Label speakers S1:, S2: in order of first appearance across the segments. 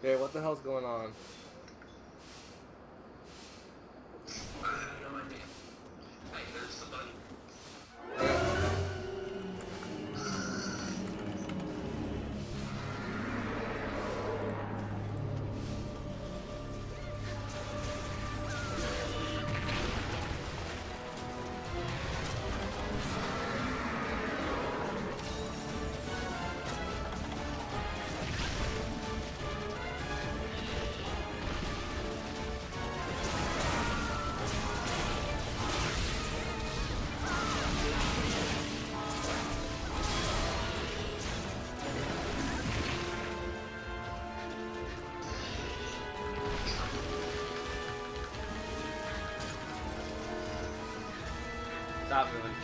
S1: Hey, what the hell's going on?
S2: No idea. Hey, there's the button.
S1: Stop moving.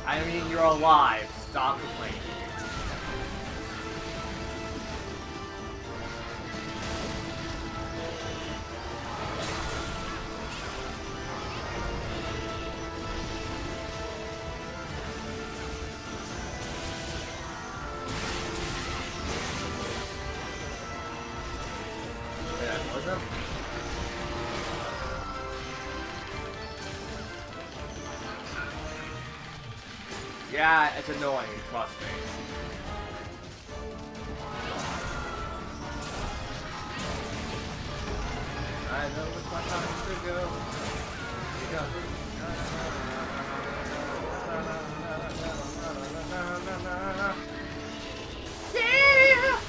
S1: I mean, you're alive. Stop complaining. Yeah, what's up? Yeah, it's annoying, trust me. I know it's my time to go. Yeah!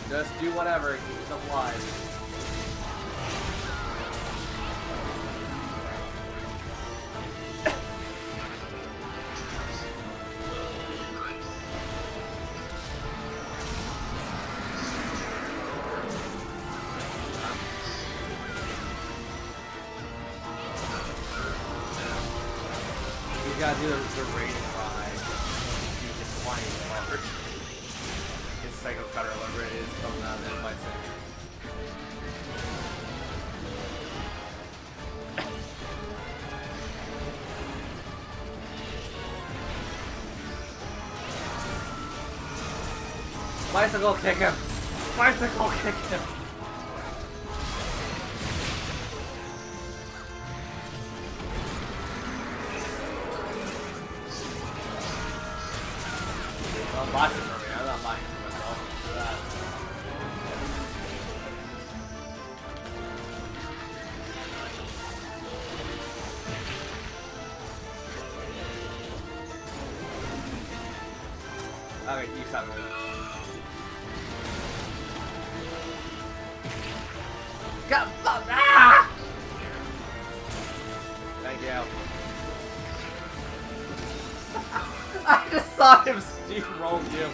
S1: Just do whatever, keep yourself alive. You gotta do the rating by the flying part. His Psycho Cutter, whatever it is, coming out of that fight thing. Bicycle kick him! Bicycle kick him! Well, boxing for me, I'm not boxing for myself. For that. Okay, you stop moving. Got fucked! Ah! Thank you. I just saw him steamroll you.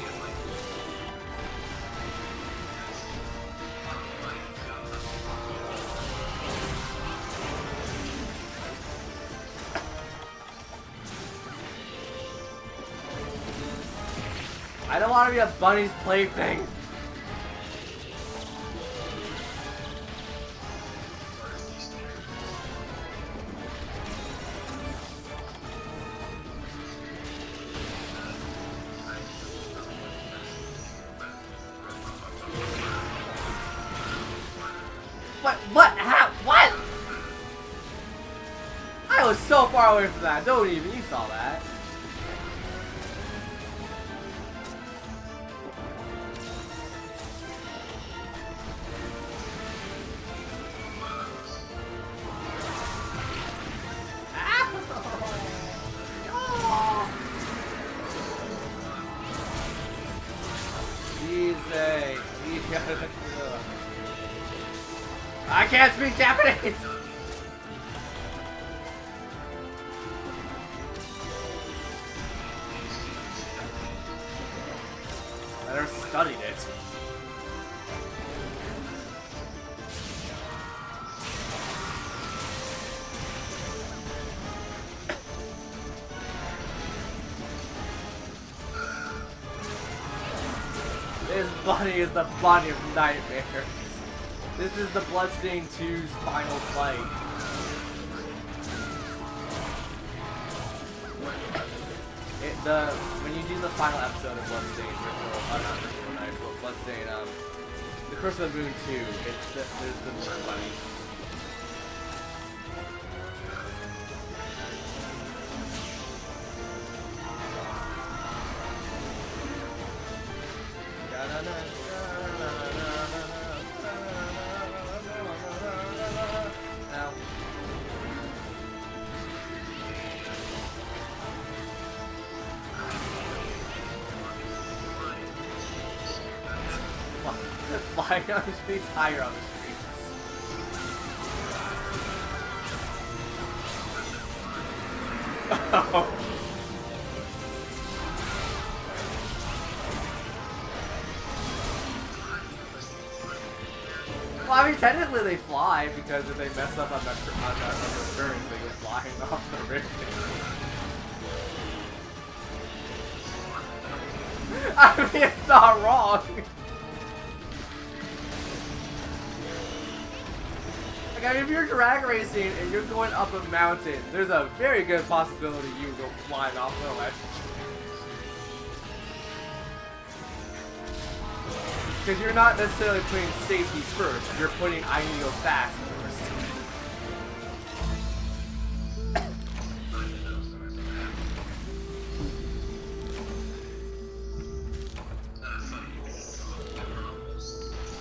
S1: I don't want to be a bunny's plaything. What? How? What? I was so far away from that. Don't even. You saw that. I can't speak Japanese! I never studied it. This bunny is the bunny of nightmares. This is the Bloodstained 2's final fight. When you do the final episode of Bloodstained, Bloodstained, the Curse of the Moon 2, there's the bunny. Flying on the streets, higher on the streets. Oh. Well, I mean, technically they fly because if they mess up on the turns, they go flying off the ridge. I mean, it's not wrong. Like, I mean, if you're drag racing and you're going up a mountain, there's a very good possibility you go flying off the ledge. Because you're not necessarily putting safety first, you're putting I need to go fast first.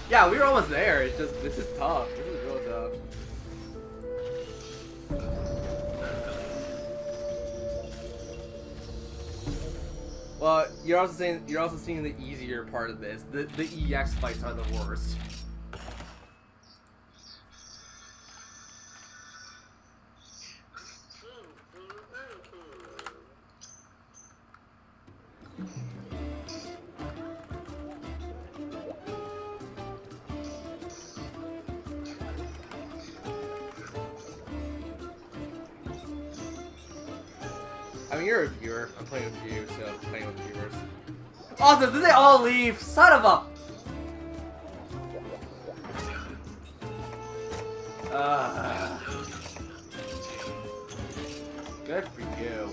S1: Yeah, we were almost there. It's just, this is tough. This is real tough. Well, you're also seeing the easier part of this. The EX fights are the worst. I mean, you're a viewer. I'm playing with you, so I'm playing with viewers. Also, did they all leave? Son of a... Good for you.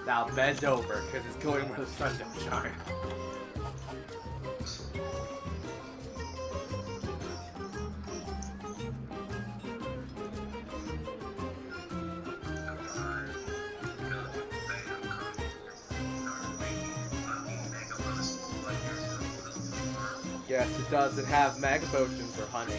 S1: Now bend over, because it's going where the sun don't shine. Yes, it does. It have Mega Potions for honey.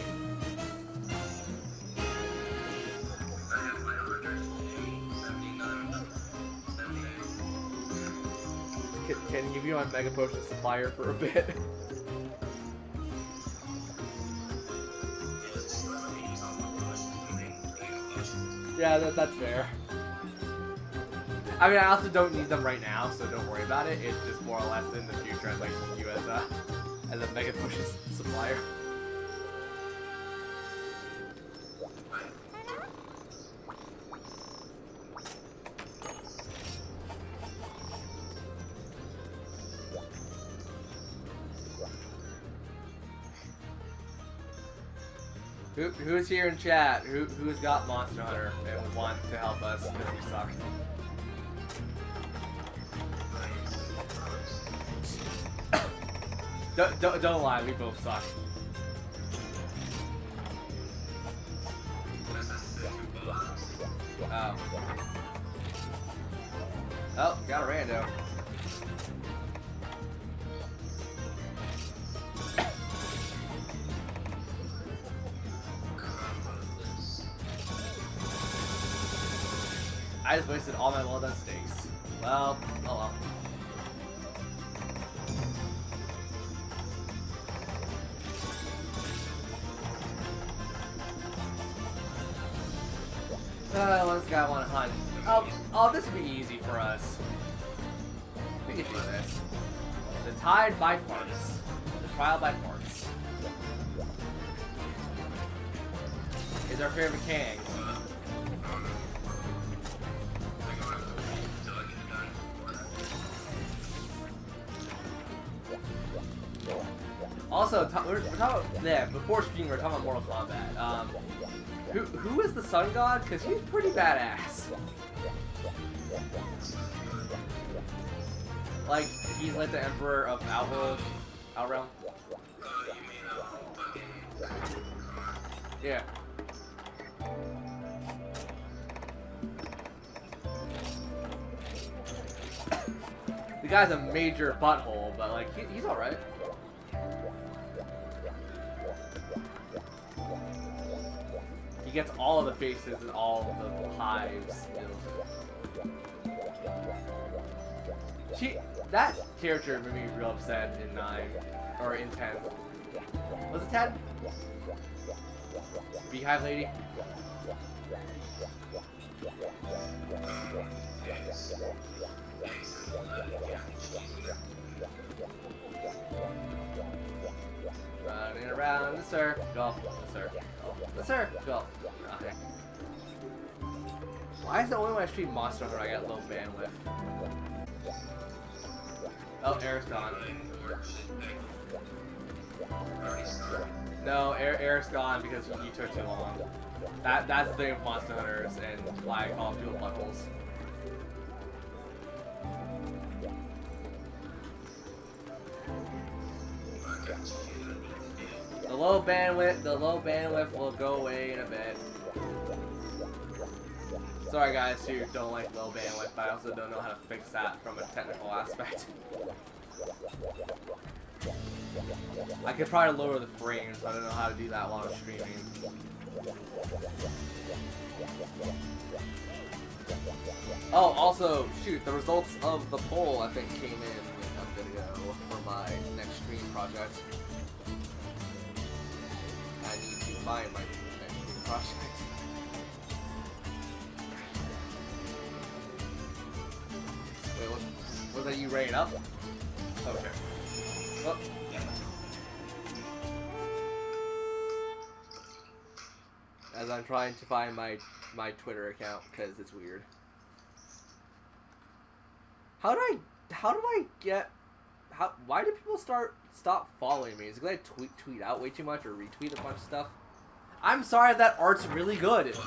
S1: Can you be my Mega Potion supplier for a bit? Yeah, that's fair. I mean, I also don't need them right now, so don't worry about it. It's just more or less in the future I'd like to use you as a Mega Potion supplier. Who's here in chat? Who's got Monster Hunter and would want to help us because we suck? Don't lie, we both suck. Oh. Oh, got a rando. I just wasted all my well done steaks. Well, oh well. What does this guy want to hunt? Oh, this would be easy for us. We can do this. The Tide by Farts. The Trial by Farts. Is our favorite king. Also, we're talking about, yeah, before stream we're talking about Mortal Kombat. Who is the Sun God? Because he's pretty badass. Like, he's like the Emperor of Outrealm.
S2: You mean, fucking...
S1: Yeah. The guy's a major butthole, but like, he's alright. He gets all of the faces and all of the hives. That character made me real upset in 9, or in 10. Was it 10? Beehive Lady? Running around the circle, the circle. Okay. Why is it only when I stream Monster Hunter I get low bandwidth? Oh, Eric's gone. No, Eric's gone because you took too long. That's the thing with Monster Hunters and why I call people buttholes. The low bandwidth will go away in a bit. Sorry guys who don't like low bandwidth, but I also don't know how to fix that from a technical aspect. I could probably lower the frames, but I don't know how to do that while I'm streaming. Oh, also, shoot, the results of the poll I think came in a bit ago for my next stream project. I need to find my next stream project. Wait, was that you rating up? Okay. Well, as I'm trying to find my Twitter account because it's weird. Why do people stop following me? Is it because I tweet out way too much or retweet a bunch of stuff? I'm sorry, that art's really good.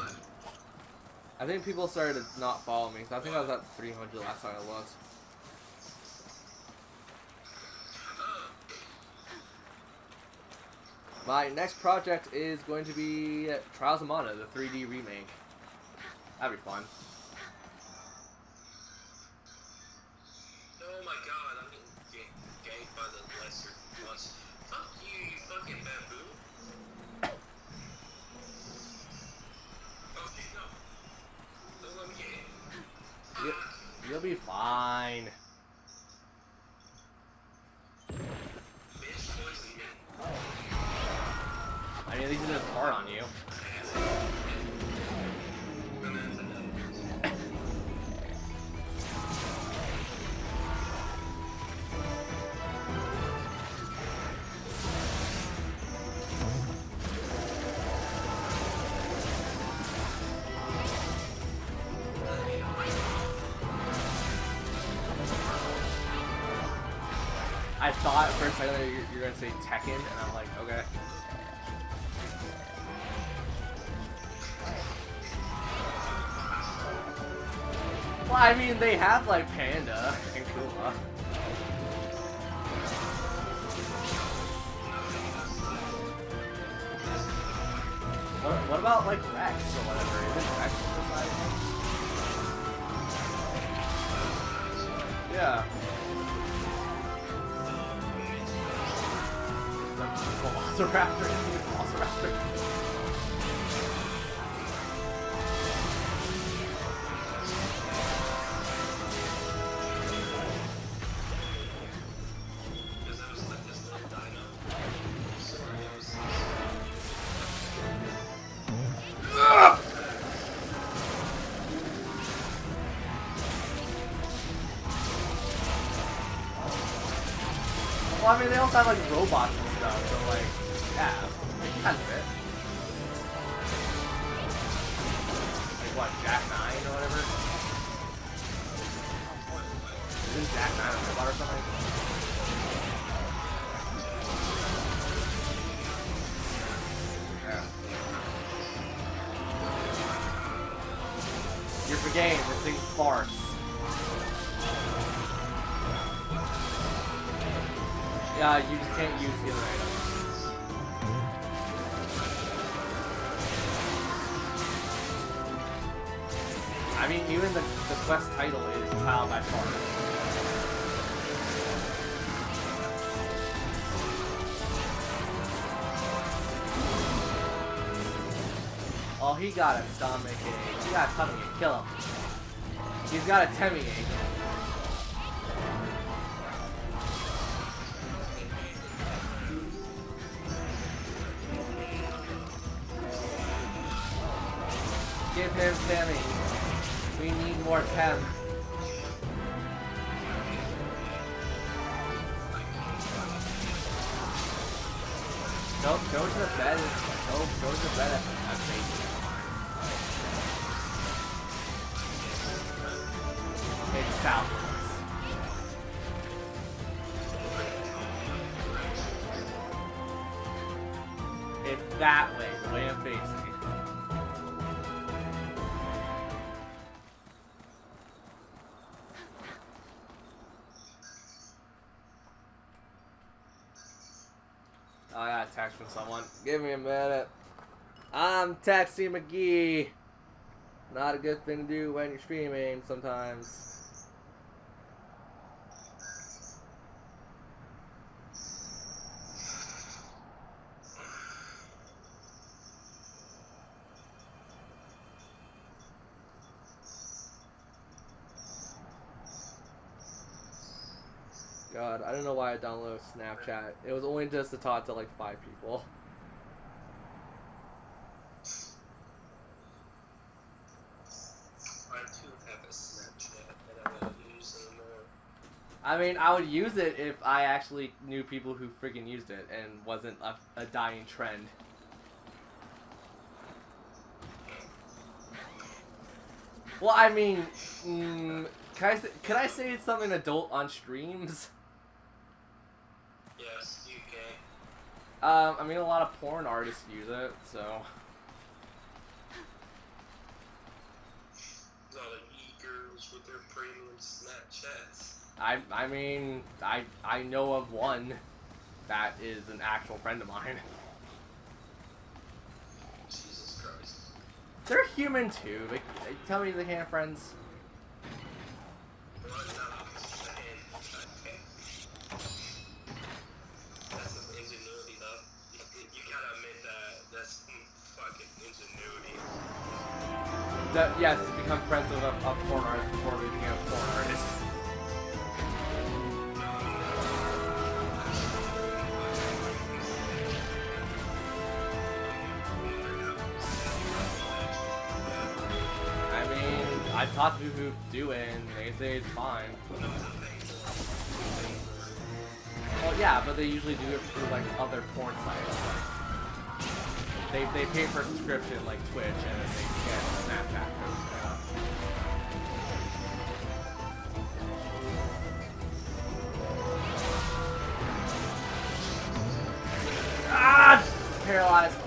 S1: I think people started to not follow me. I think I was at 300 last time I looked. My next project is going to be Trials of Mana, the 3D remake. That'd be fun.
S2: Oh my god, I'm getting ganked by the lesser ones. Fuck you, you fucking bamboo. Okay, no. Don't let me get it.
S1: You'll be fine.
S2: Bitch, poison me.
S1: I mean, at least it is hard on you. I thought for a second that you're gonna say Tekken, and I'm like, okay. Well, I mean, they have like Panda and Kuma. What about like Rex or whatever? Is it Rex on the side? Yeah. Velociraptor. Velociraptor. Well, I mean, they also have like robots and stuff, so like, yeah, it kind of fit. Like what, Jack 9 or whatever? Isn't Jack 9 a robot or something? You're forgetting this thing farts. Yeah, you just can't use healing items. I mean, even the quest title is Child by Fart. Oh, he got a stomach ache. He got a tummy ache. Kill him. He's got a tummy ache. Give him Sammy. We need more Tem. Go to the bed. Go to the bed at base. It's southwards. It's that way, the way I'm facing. Oh, I got a text from someone. Give me a minute. I'm texting McGee. Not a good thing to do when you're streaming sometimes. God, I don't know why I downloaded Snapchat. It was only just to talk to like 5 people.
S2: I too have a Snapchat that I don't use anymore.
S1: I mean, I would use it if I actually knew people who freaking used it and wasn't a dying trend. Well, I mean, can I say something adult on streams?
S2: Yes, you can.
S1: I mean, a lot of porn artists use it, so.
S2: A lot of e-girls with their premium Snapchats.
S1: I mean, I know of one that is an actual friend of mine.
S2: Jesus Christ.
S1: They're human too. They tell me they can't have friends.
S2: Well, no, I'm saying, okay. That's some ingenuity, though. You gotta admit that that's some fucking ingenuity.
S1: Yes, to become friends with a porn artist before we became a porn artist. I've talked to people who do it, and they say it's fine. Well, yeah, but they usually do it through like other porn sites. Like, they pay for a subscription like Twitch, and then they get Snapchat and stuff. Ah! Paralyzed.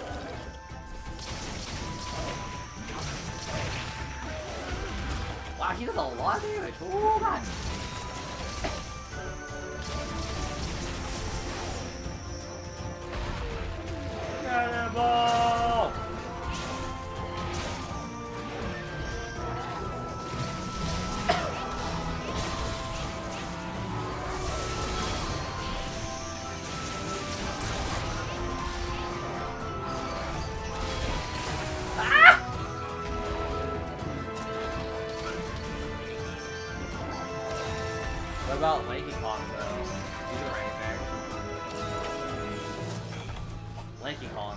S1: Wow, he does a lot of damage. Oh, God. Cannonball! What about Lanky Kong, though? He's or anything. Lanky Kong.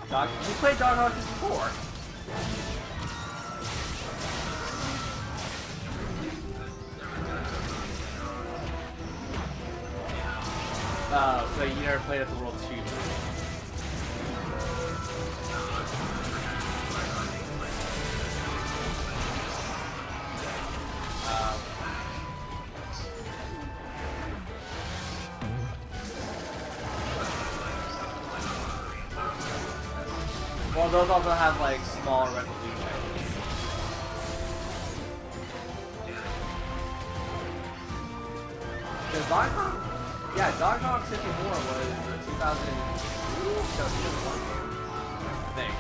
S1: You played Dog Hunters before. Oh, so you never played at the World 2. Well, those also have like smaller resolutions. Because Donkey Kong, yeah, Donkey Kong 64 was the 2002 2001 game, I think.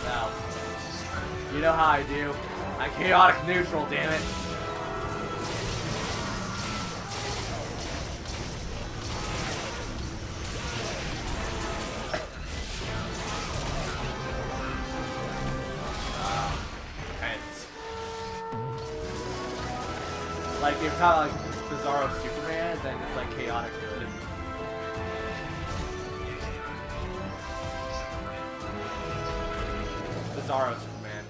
S1: Now, you know how I do. I'm chaotic neutral, damn it. Tense. Like, if you're talking like Bizarro Superman, then it's like chaotic good. Bizarro Superman.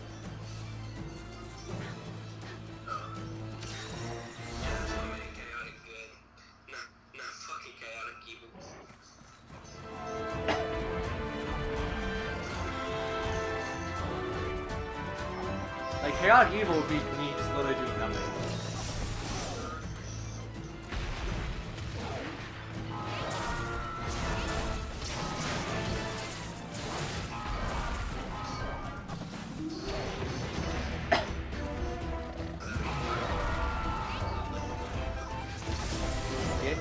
S1: Like, chaotic evil would be me just literally doing nothing.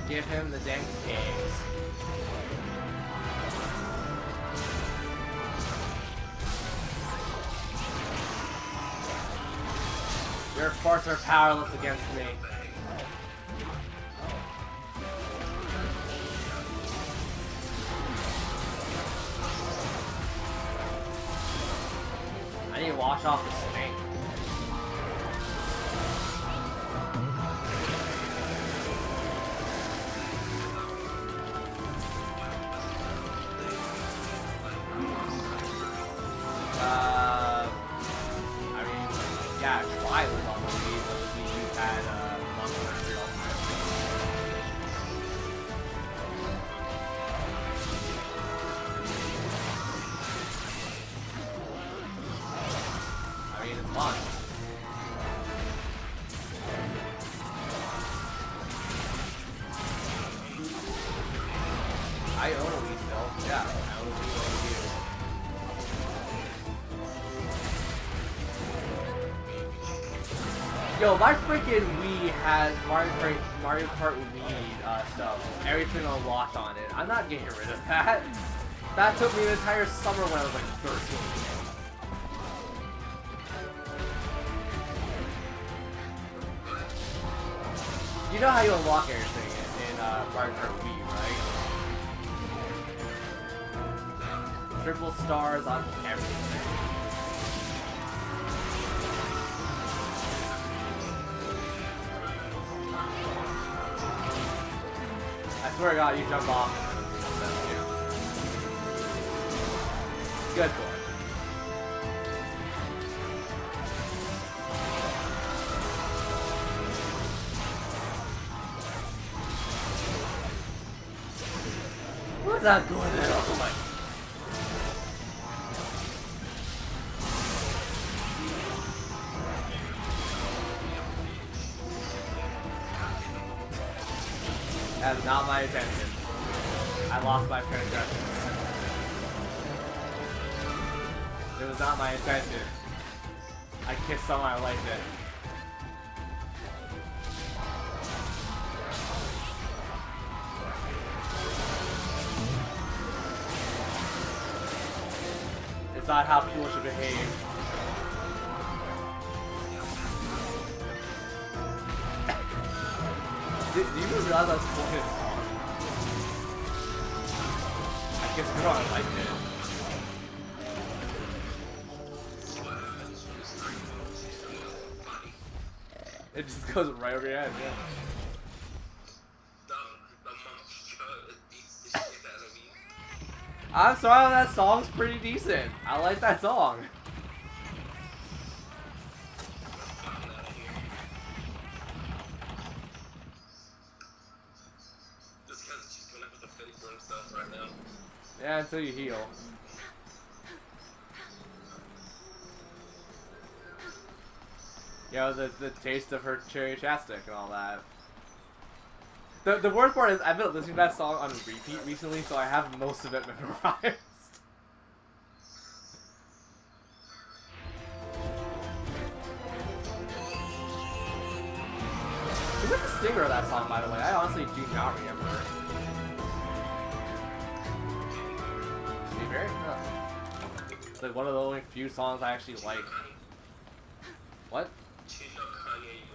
S1: Give him the dang pigs. Your farts are powerless against me. I need to wash off the stink. I mean, yeah, Try was on the Wii, but the Wii U had Monster Hunter Ultimate. I mean, it's fun. I own a Wii still. Yeah, I own a Wii. Yo, my freaking Wii has Mario Kart Wii stuff. Everything unlocked on it. I'm not getting rid of that. That took me an entire summer when I was like 13. You know how you unlock everything in Mario Kart Wii, right? Triple stars on everything. I swear to God, you jump off. Good boy. What's that doing there? Oh my. That is not my intention. I lost my transgressions. It was not my intention. I kissed someone I liked it. It's not how people should behave. Do you even realize that's quite his song? I guess girl, I liked it. It just goes right over your head, yeah. I'm sorry, that song's pretty decent. I like that song. Yeah, until you heal. You know, the taste of her cherry chapstick and all that. The worst part is I've been listening to that song on repeat recently, so I have most of it memorized. Who was the singer of that song, by the way? I honestly do not remember. Steve Perry? Huh. It's like one of the only few songs I actually like. What?
S2: Do you know Kanye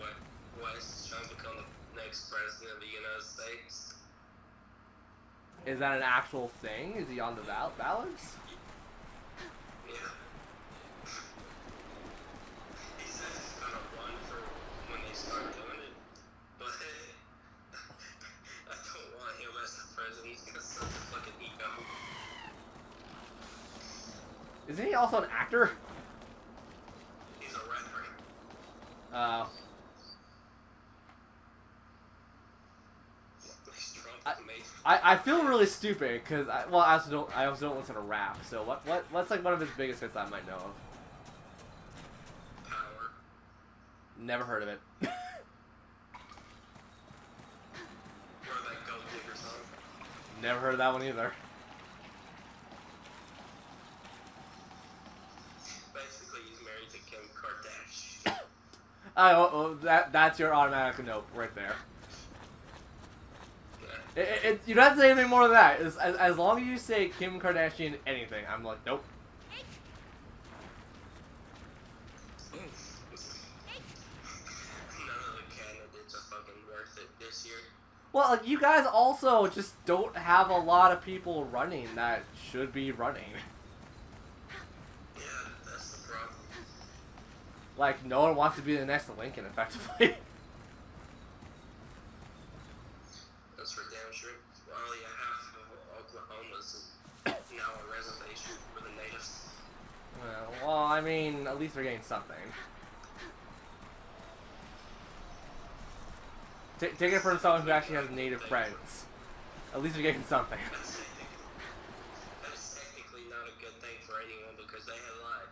S2: West trying to become the next president of the United States?
S1: Is that an actual thing? Is he on the ballots?
S2: Yeah. He says he's gonna run for when they start doing it. But I don't want him as the president. He's got such a fucking ego.
S1: Isn't he also an actor?
S2: He's a rapper.
S1: I feel really stupid because I also don't listen to rap. So what's like one of his biggest hits I might know of?
S2: Power.
S1: Never heard of it.
S2: Or that Gold Digger song.
S1: Never heard of that one either.
S2: Basically, he's married to Kim Kardashian.
S1: Oh, that's your automatic note right there. You don't have to say anything more than that. As long as you say Kim Kardashian anything, I'm like, nope.
S2: None of the candidates are fucking worth it this year.
S1: Well, like, you guys also just don't have a lot of people running that should be running.
S2: Yeah, that's the problem.
S1: Like, no one wants to be the next Lincoln, effectively.
S2: That's for damn sure. Well, yeah, half of Oklahoma's now a reservation for the natives.
S1: Well, I mean, at least they're getting something. Take it from someone who actually has native friends. At least they're getting something.
S2: That's technically not a good thing for anyone because they had like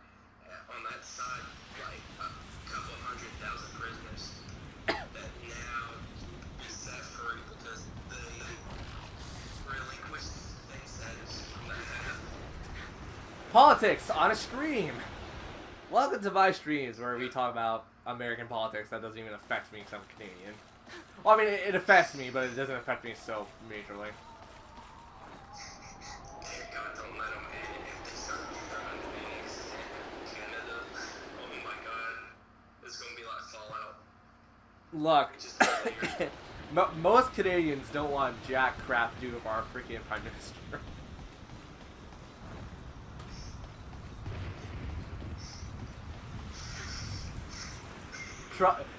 S2: on that side like a couple 100,000 prisoners that now be set free because they relinquished state status from that half.
S1: Politics on a stream. Welcome to my streams where we talk about American politics that doesn't even affect me because I'm Canadian. Well, I mean, it affects me, but it doesn't affect me so majorly.
S2: Dear God, don't let them in. If they start trying to annex Canada, oh my God, it's gonna be like Fallout.
S1: Look, most Canadians don't want jack crap to do with our freaking Prime Minister.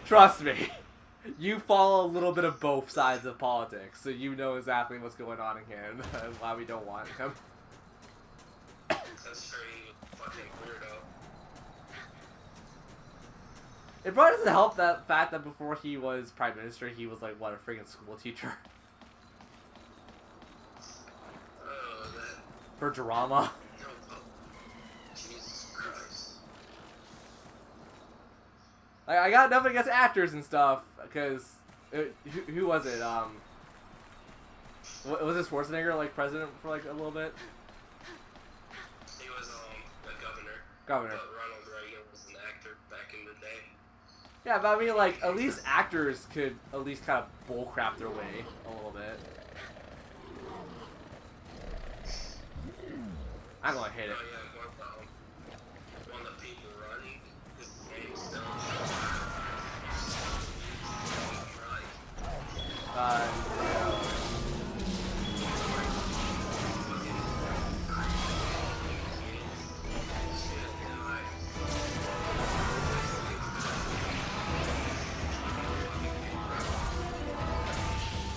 S1: Trust me. You follow a little bit of both sides of politics, so you know exactly what's going on in Canada and why we don't want him.
S2: That's very fucking weirdo.
S1: It probably doesn't help that fact that before he was Prime Minister, he was like, what, a freaking school teacher?
S2: Oh, that...
S1: For drama.
S2: No, oh, Jesus Christ.
S1: I got nothing against actors and stuff, because who was it? Was it Schwarzenegger like president for like a little bit?
S2: He was a governor.
S1: Governor.
S2: But Ronald Reagan was an actor back in the day.
S1: Yeah, but I mean, like, at least actors could at least kind of bullcrap their way a little bit. I'm gonna hit it.
S2: Oh yeah, one of the people running, his name is still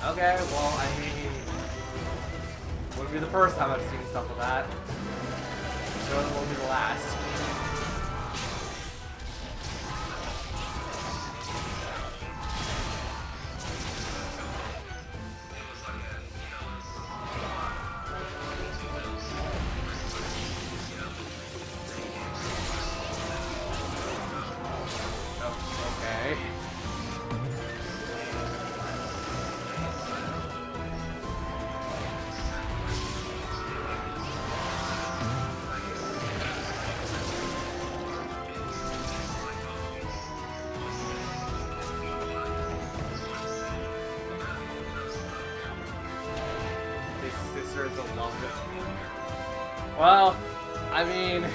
S1: Okay, well, I mean, wouldn't be the first time I've seen stuff like that. Sure, it won't be the last. Oh, okay. still love it. Well, I mean,
S2: And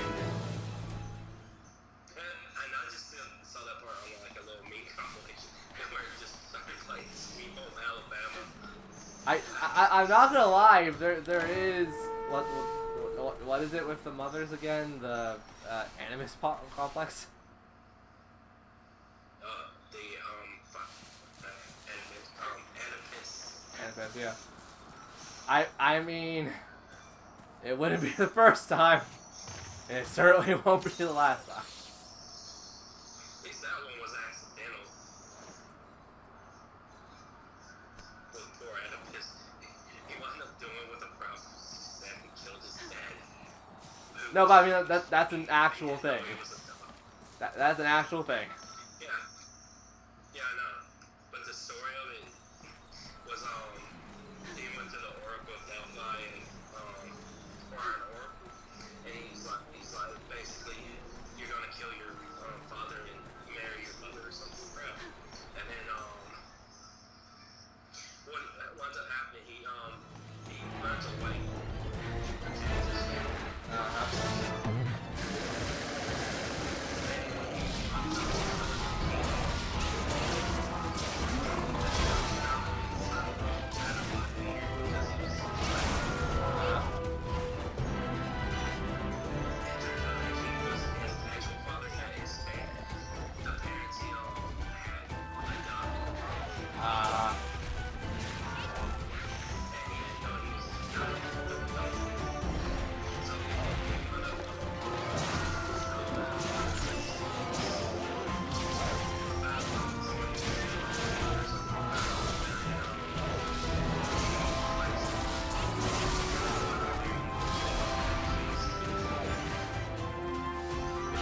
S2: I just saw that part on like a little meme compilation where it just started like Sweet Home Alabama.
S1: I'm not gonna lie. There is what is it with the mothers again? The Animus complex. Oedipus, yeah. I mean, it wouldn't be the first time, and it certainly won't be the last time.
S2: At least that one was accidental. With poor Oedipus. He wound up doing with a prostitute that he killed his dad.
S1: No, but I mean that's an actual thing. That's an actual thing.
S2: Yeah. Yeah, I know. But the story of it was, he went to the Oracle of Delphi and, or an oracle, and he's like, basically, you're gonna kill your father and marry your mother or something, crap. And then, what ends up happening, he runs away.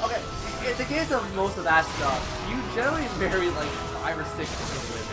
S1: Okay, in the case of most of that stuff, you generally marry like 5 or 6 different women.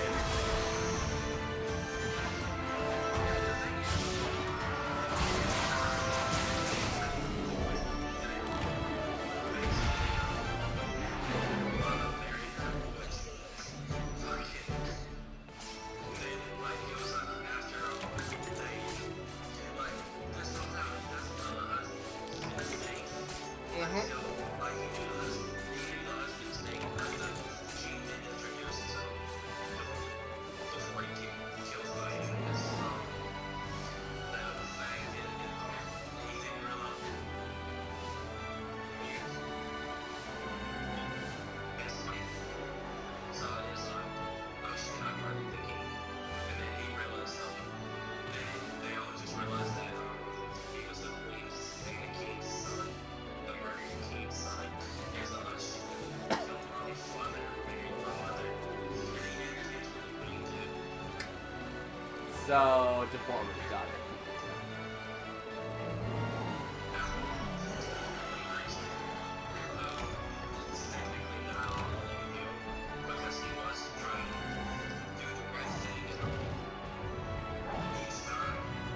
S1: So, deformity, got it.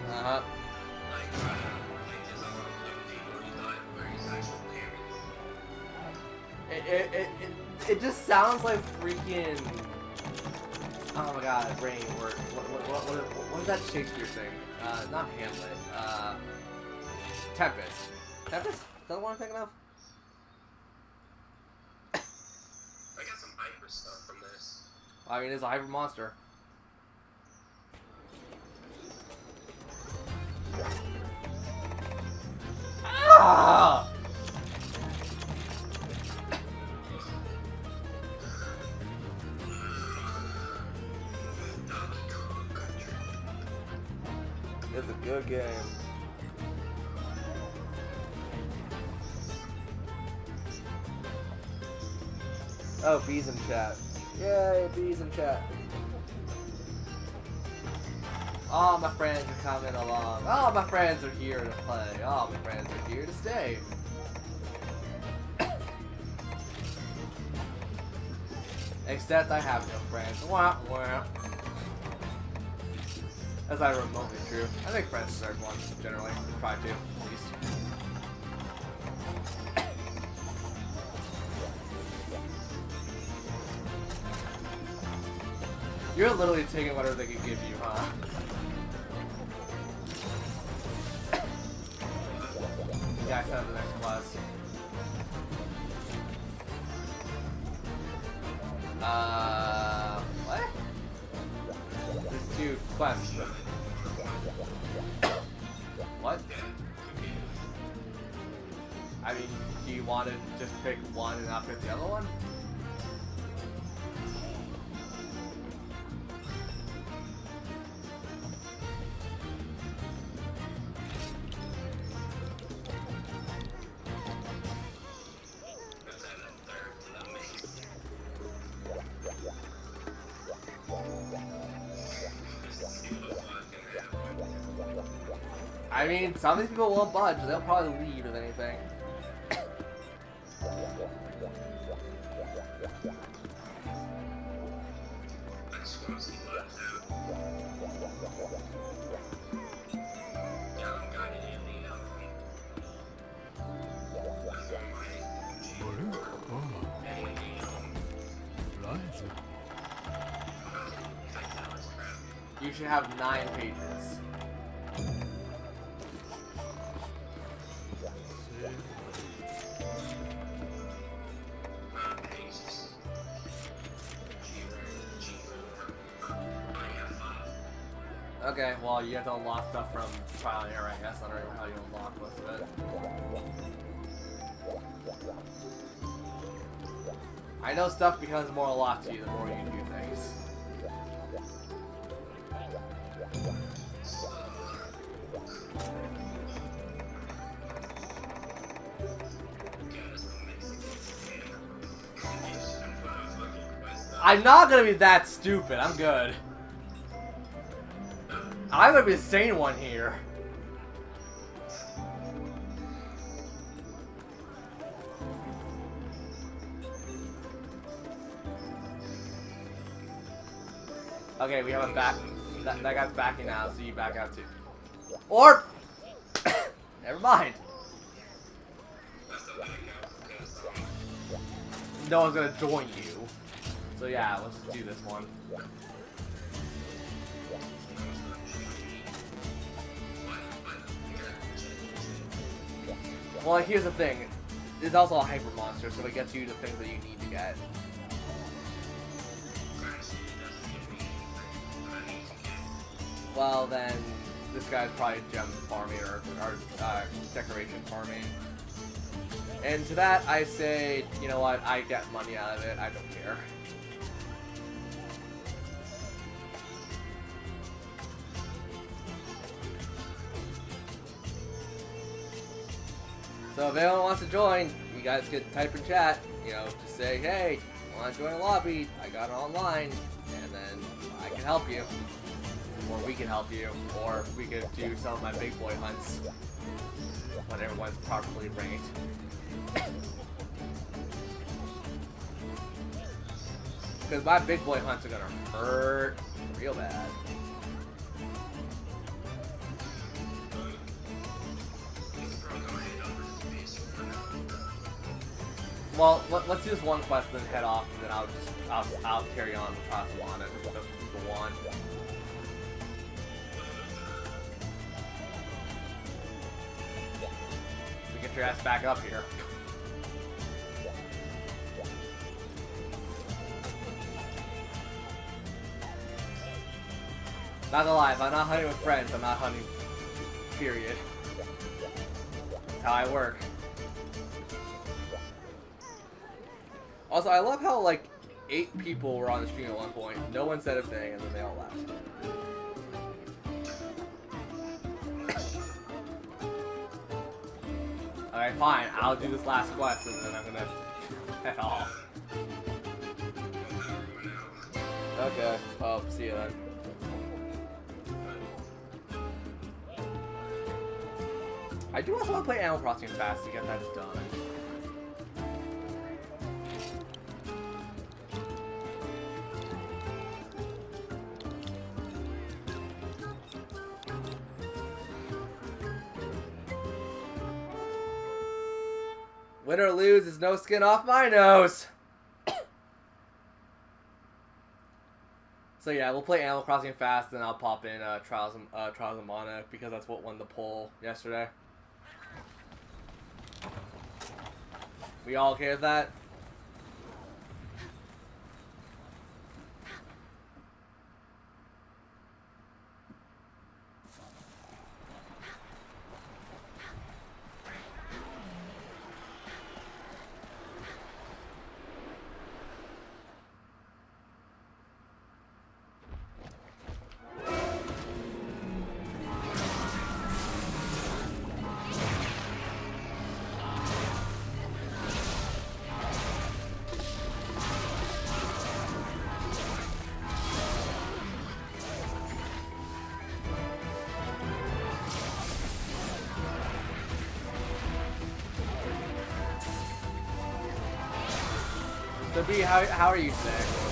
S1: Uh-huh. It just sounds like freaking... Oh my god, brain work. What is that Shakespeare thing? Not Hamlet. Tempest. Tempest? Is that the one I'm thinking of?
S2: I got some hyper stuff from this.
S1: I mean, it's a hyper monster. Ah! It's a good game. Oh, bees in chat. Yay, bees in chat. All my friends are coming along. All my friends are here to play. All my friends are here to stay. Except I have no friends. Wah, wah. As I remotely true. I think friends deserve one, generally. Try to, at least. You're literally taking whatever they can give you, huh? guy set up the next quest. What? There's 2 quests. What? I mean, do you want to just pick one and not pick the other one? I mean, some of these people won't budge. They'll probably leave if anything. You should have 9 pages. Okay, well, you have to unlock stuff from trial and error, I guess. I don't know how you unlock most of it. I know stuff becomes more unlocked to you the more you do things. I'm not gonna be that stupid, I'm good. I'm gonna be the sane one here. Okay, we have a back. That guy's backing out, so you back out too. Or, never mind. No one's gonna join you. So yeah, let's just do this one. Well, here's the thing. It's also a hyper monster, so it gets you the things that you need to get. Well, then, this guy's probably gem farming or decoration farming. And to that, I say, you know what, I get money out of it, I don't care. So if anyone wants to join, you guys could type in chat, you know, just say, hey, I want to join a lobby, I got it online, and then I can help you. Or we can help you, or we could do some of my big boy hunts when everyone's properly ranked. Because my big boy hunts are gonna hurt real bad. Well, let's do this one quest and then head off, and then I'll carry on with Trials on it with the one. So get your ass back up here. Not gonna lie, if I'm not hunting with friends, I'm not hunting. Period. That's how I work. Also, I love how, like, 8 people were on the stream at one point. No one said a thing, and then they all left. Alright, fine. I'll do this last quest, and then I'm gonna head off. Okay. Well, see you then. I do also want to play Animal Crossing fast to get that done. Win or lose is no skin off my nose. So yeah, we'll play Animal Crossing fast, and I'll pop in Trials of Mana because that's what won the poll yesterday. We all okay with that? So B, how are you today?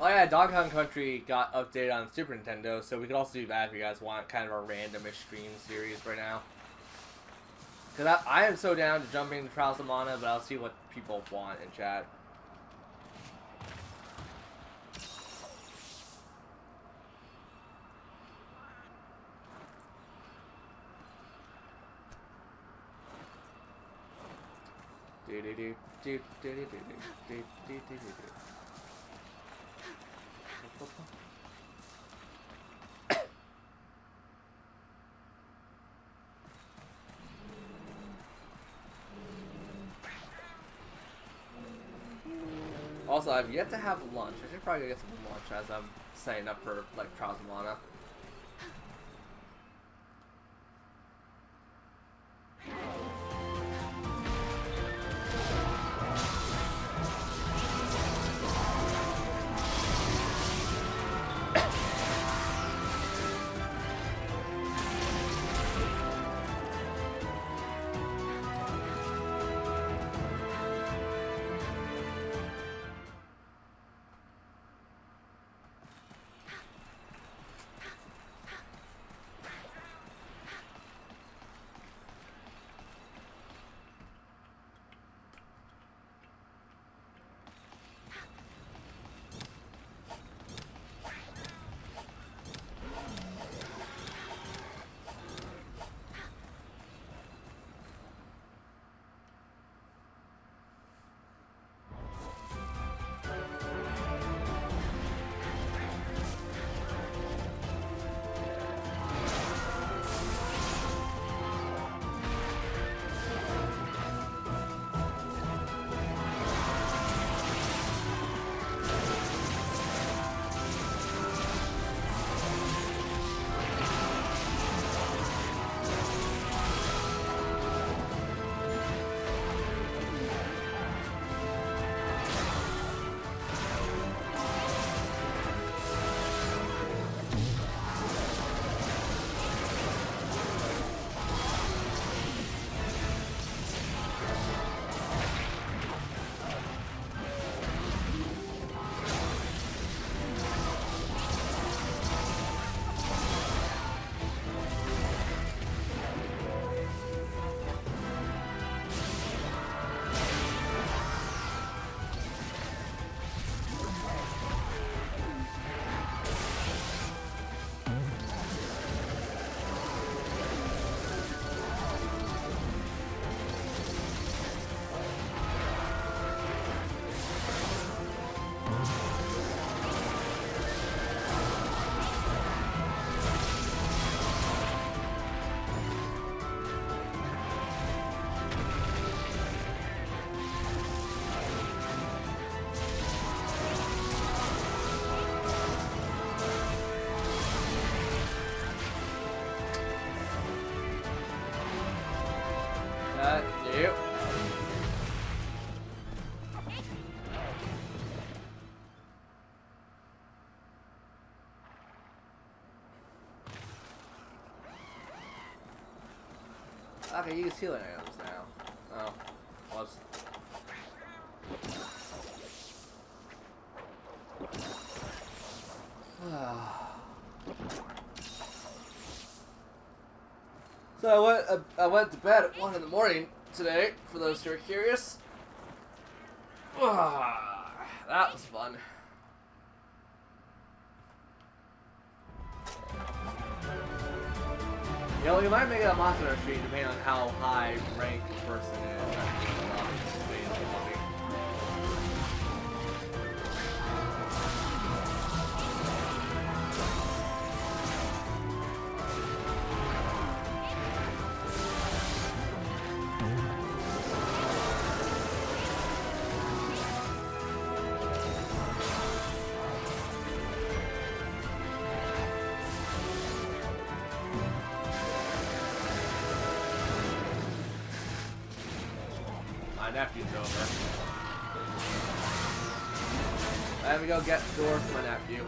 S1: Oh yeah, Dog Hunt Country got updated on Super Nintendo, so we could also do that if you guys want kind of a randomish stream series right now. Because I am so down to jump into Trials of Mana, but I'll see what people want in chat. Do do do do do do do do do do do do. Also, I've yet to have lunch. I should probably get some lunch as I'm setting up for like Trials of Mana. You. Okay, use healing items now. Oh, whoops. So I went to bed at 1 in the morning today, for those who are curious. That was fun. You know, you might make it a monster stream depending on how high ranked the person is. My nephew's over. Let me go get the door for my nephew.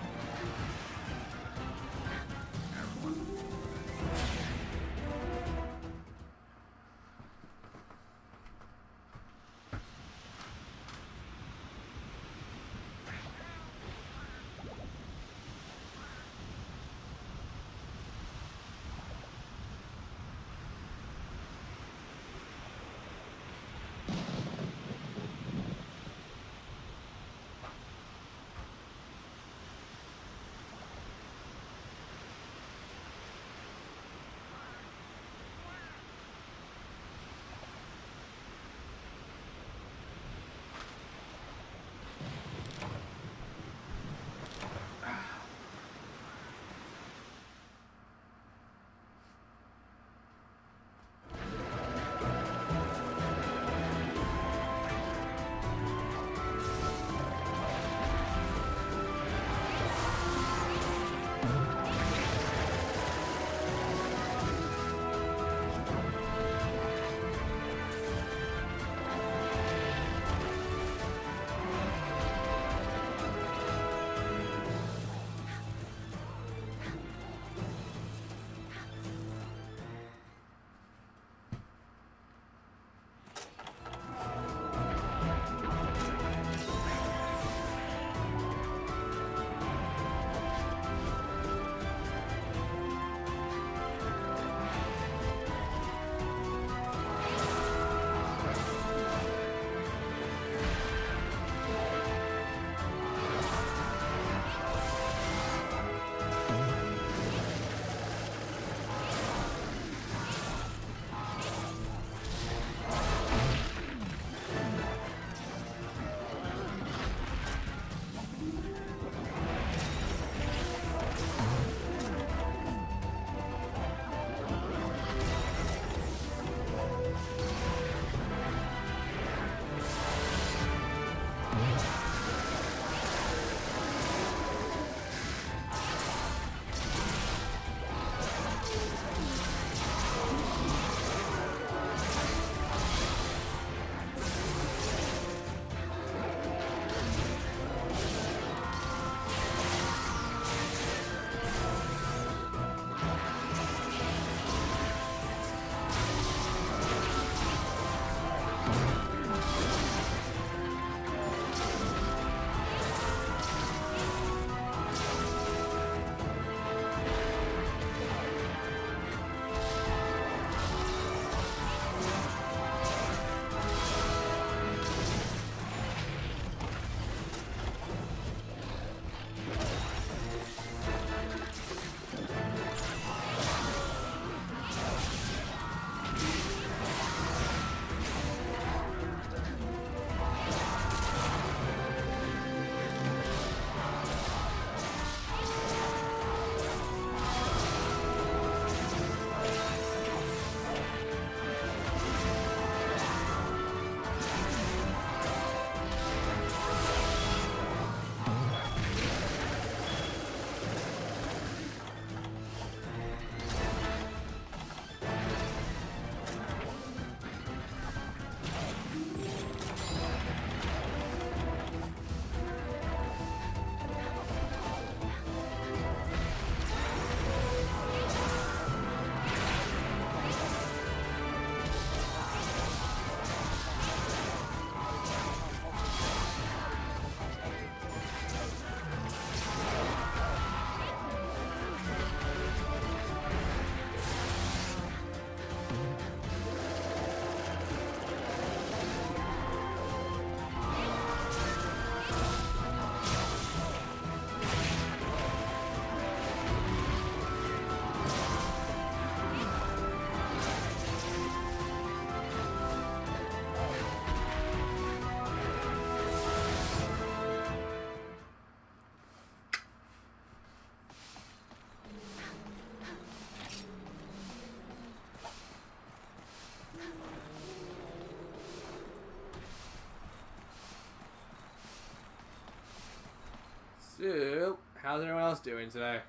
S1: How's everyone else doing today?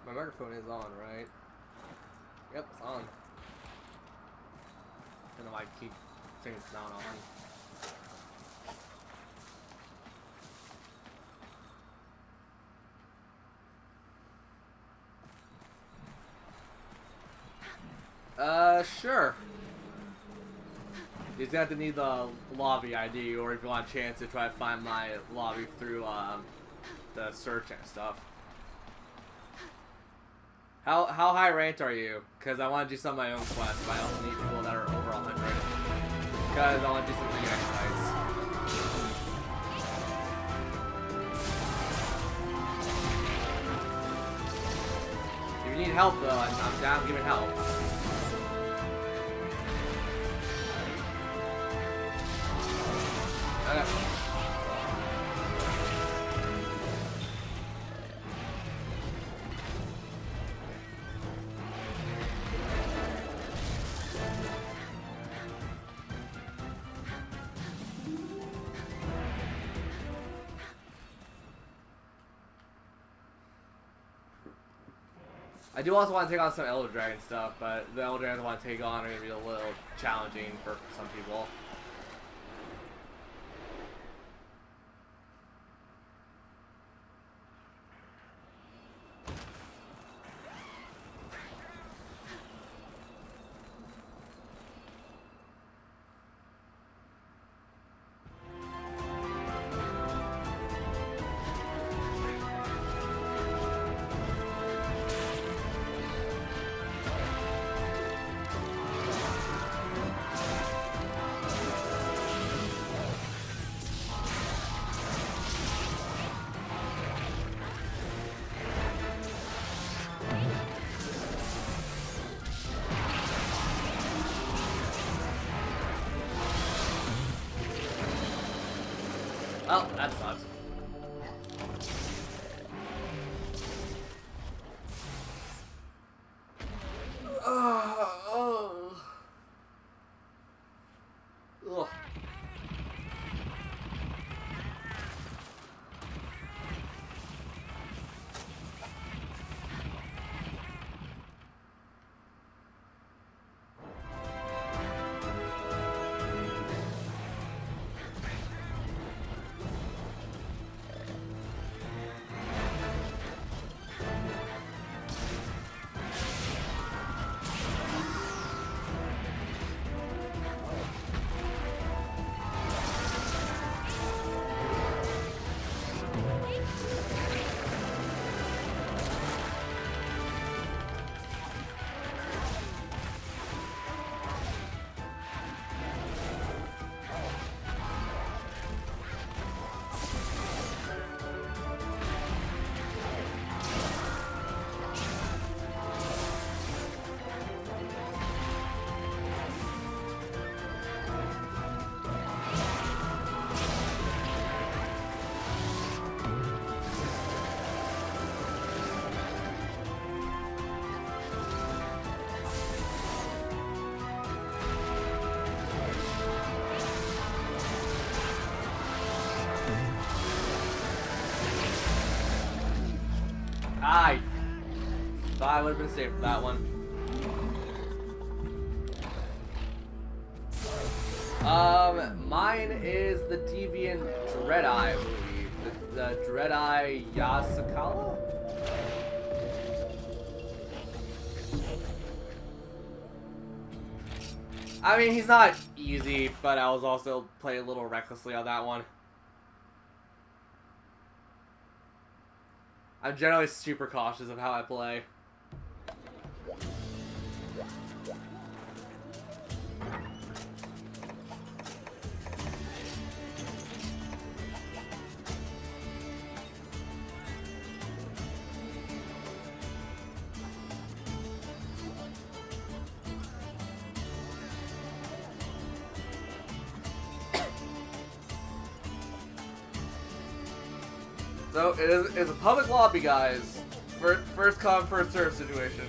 S1: My microphone is on, right? Yep, it's on. I don't know why I keep saying it's not on. Sure. You're gonna have to need the lobby ID, or if you want a chance to try to find my lobby through, the search and stuff. How high ranked are you? Because I want to do some of my own quests, but I also need people that are over 100. Because I want to do some EX fights. If you need help, though, I'm down giving help. Okay. I do also want to take on some Elder Dragon stuff, but the Elder Dragons I want to take on are going to be a little challenging for some people. Oh, that sucks. Ugh. I thought I would have been safe for that one. Mine is the Deviant Dreadeye, I believe. The Dreadeye Yasakala? I mean, he's not easy, but I was also playing a little recklessly on that one. I'm generally super cautious of how I play. So it's a public lobby, guys. First come, first serve situation.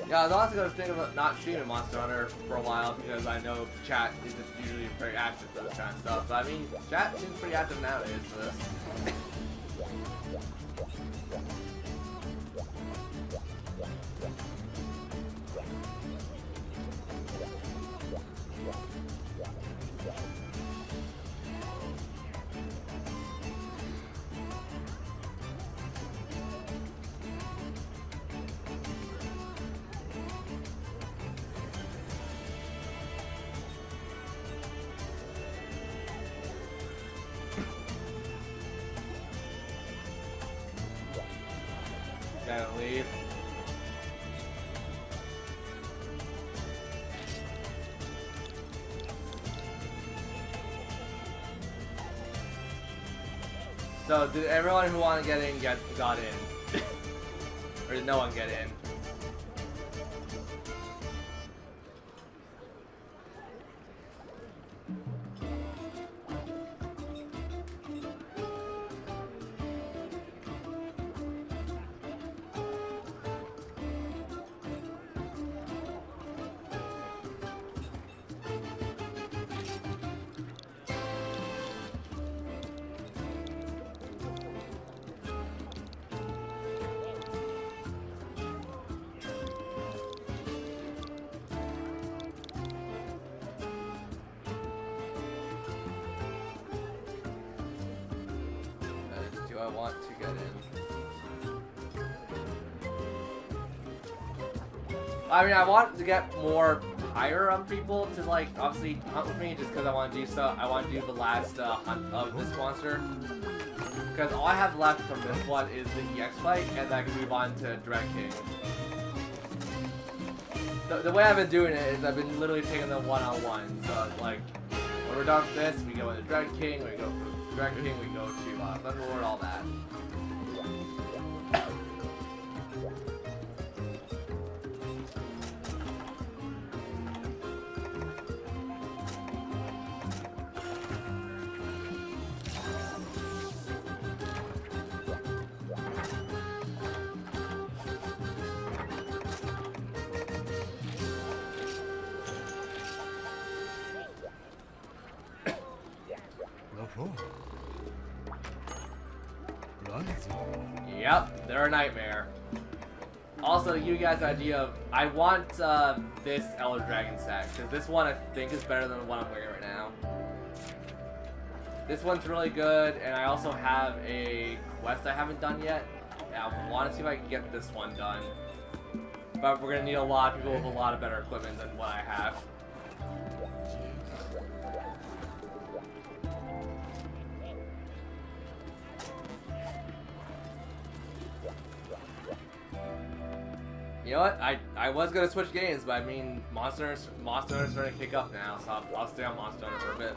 S1: Yeah, I was honestly going to think about not streaming Monster Hunter for a while because I know chat isn't usually very active for this kind of stuff. But I mean, chat seems pretty active nowadays for this. Gotta leave. So, did everyone who wanted to get in got in? Or did no one get in? Do I want to get in? I mean, I want to get more higher up people to, like, obviously hunt with me just because I want to do so. I want to do the last hunt of this monster. Because all I have left from this one is the EX fight, and then I can move on to Dread King. The way I've been doing it is I've been literally taking them one-on-one. So, like, when we're done with this, we go into Dread King, we go for Dread King, we go to Thunderlord, all that. Yep, they're a nightmare. Also, to give you guys an idea of, I want this Elder Dragon set, because this one I think is better than the one I'm wearing right now. This one's really good, and I also have a quest I haven't done yet. I want to see if I can get this one done. But we're going to need a lot of people with a lot of better equipment than what I have. You know what? I was gonna switch games, but I mean, Monster Hunter's starting to kick up now, so I'll stay on Monster Hunter for a bit.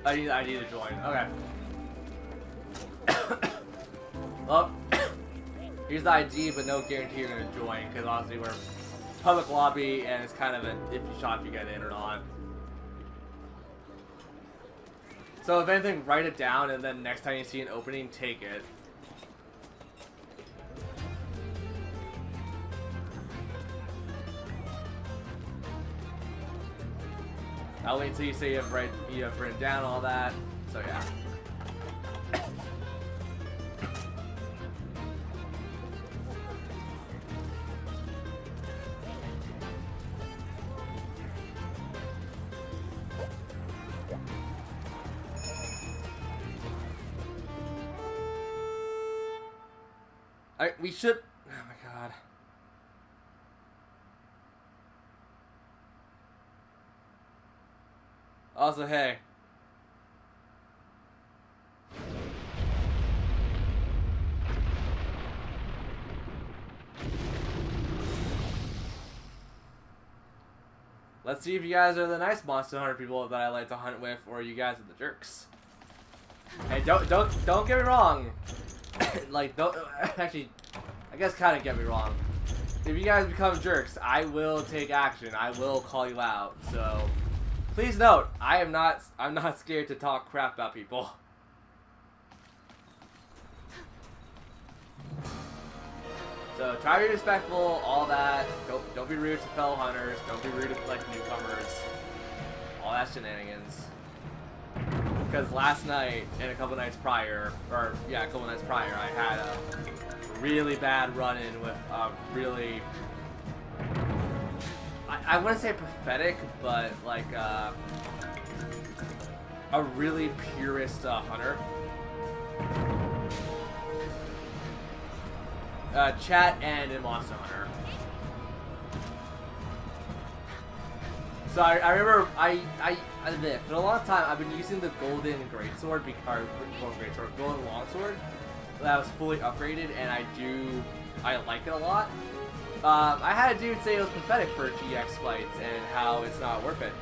S1: I need to join. Okay. Well, here's the ID, but no guarantee you're gonna join, because honestly we're public lobby and it's kind of an iffy shot if you get in or not. So if anything, write it down, and then next time you see an opening, take it. I'll wait until you say you have written down all that. So yeah. We should. Oh my god. Also, hey. Let's see if you guys are the nice Monster Hunter people that I like to hunt with, or you guys are the jerks. Hey, don't get me wrong. Like, don't actually. I guess kind of get me wrong. If you guys become jerks, I will take action. I will call you out. So, please note, I'm not scared to talk crap about people. So try to be respectful, all that. Don't be rude to fellow hunters. Don't be rude to like newcomers. All that shenanigans. Because last night and a couple nights prior, I had a really bad run-in with really. I wouldn't say pathetic, but like a really purist hunter. Chat and in Monster Hunter. So I remember for a long time I've been using the Golden Greatsword, Golden Longsword that was fully upgraded, and I like it a lot. I had a dude say it was pathetic for GX fights and how it's not worth it.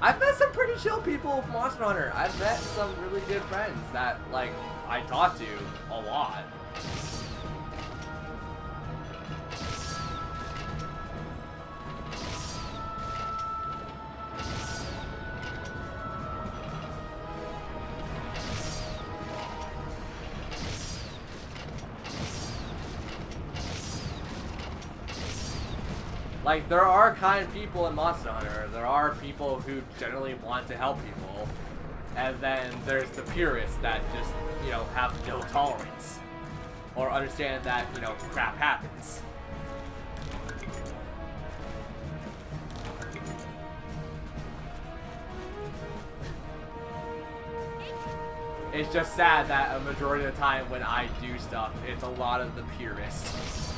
S1: I've met some pretty chill people with Monster Hunter. I've met some really good friends that, like, I talk to a lot. Like, there are kind people in Monster Hunter. There are people who generally want to help people. And then there's the purists that just, have no tolerance. Or understand that, crap happens. It's just sad that a majority of the time when I do stuff, it's a lot of the purists.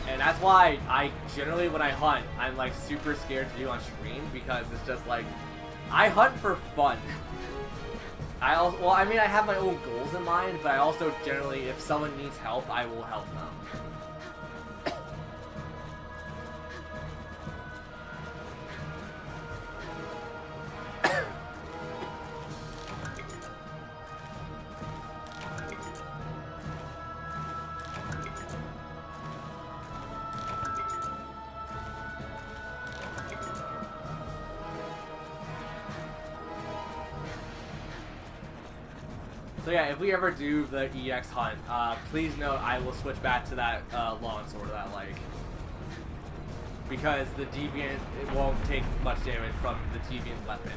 S1: And that's why I generally, when I hunt, I'm like super scared to do on stream, because it's just like, I hunt for fun. I have my own goals in mind, but I also generally, if someone needs help, I will help them. So yeah, if we ever do the EX hunt, please note I will switch back to that longsword that I like. Because the Deviant, it won't take much damage from the Deviant weapon.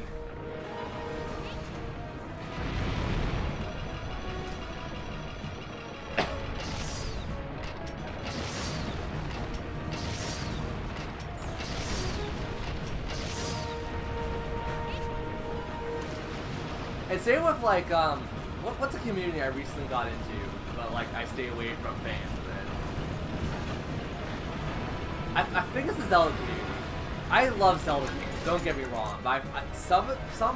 S1: And same with like, what's a community I recently got into, but like I stay away from fans of it. I think it's the Zelda community. I love Zelda community, don't get me wrong, but some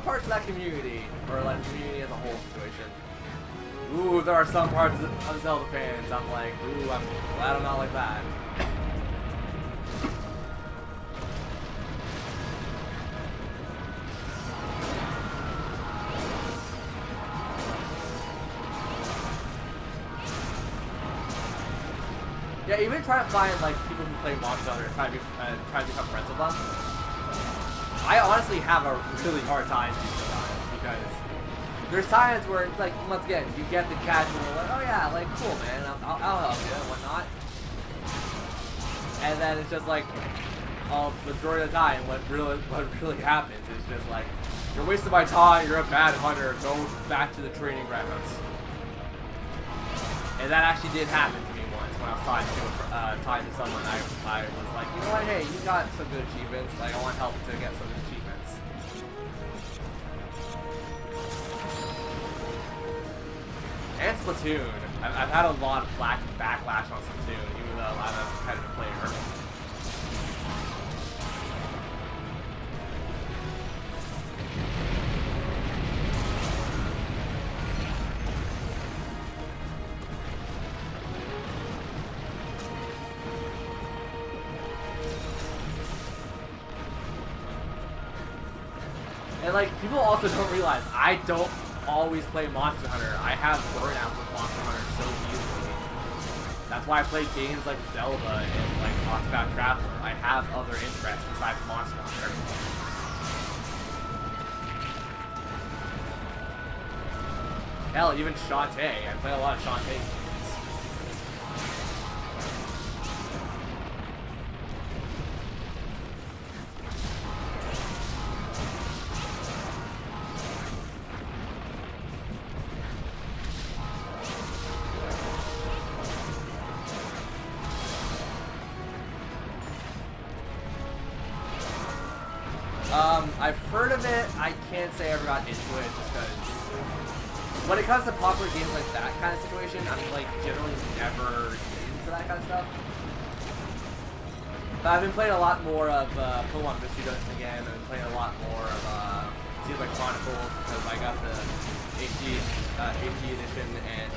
S1: parts of that community, or like the community as a whole situation, ooh, there are some parts of Zelda fans I'm like, ooh, I'm glad I'm not like that. Yeah, even trying to find like people who play Monster Hunter and try to become friends with them. I honestly have a really hard time sometimes, because there's times where, like, once again, you get the casual, like, oh yeah, like, cool, man, I'll help you and whatnot. And then it's just like, the majority of the time, what really happens is just like, you're wasting my time, you're a bad hunter, go back to the training grounds. And that actually did happen to me once. when I was talking to someone, I was like, you know what, hey, you got some good achievements, like, I want help to get some achievements. And Splatoon. I've had a lot of backlash on Splatoon, even though I'm a competitive player. And like, people also don't realize, I don't always play Monster Hunter. I have burnouts with Monster Hunter so easily. That's why I play games like Zelda and like Octopath Traveler. I have other interests besides Monster Hunter. Hell, even Shantae. I play a lot of Shantae games. I've heard of it. I can't say I ever got into it just because when it comes to popular games like that kind of situation, I'm like generally never into that kind of stuff. But I've been playing a lot more of Pokemon Mystery Dungeon again. I've been playing a lot more of Xenoblade Chronicles because I got the HD edition and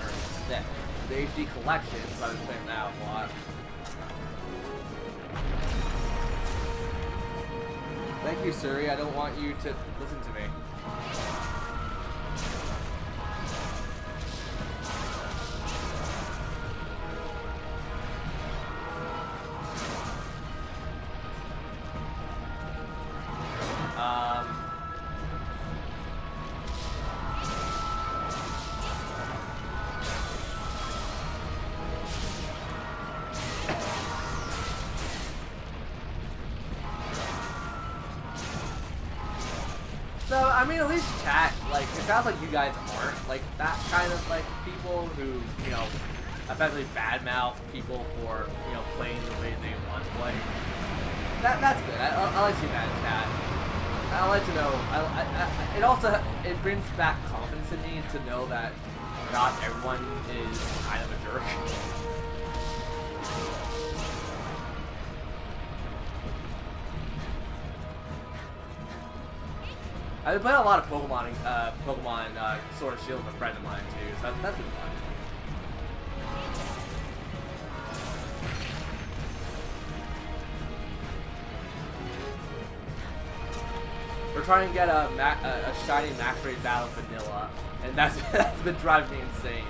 S1: the HD collection, so I've been playing that a lot. Thank you, Suri. I don't want you to listen to me. So, I mean, at least chat, like, it sounds like you guys aren't, like, that kind of, like, people who, you know, effectively badmouth people for, you know, playing the way they want to play. That's good. I like seeing that in chat. I like to know, it also, it brings back confidence in me to know that not everyone is kind of a jerk. I've been playing a lot of Pokemon Sword and Shield with a friend of mine too, so that's been fun. We're trying to get a shiny max rate battle vanilla, and that's been driving me insane.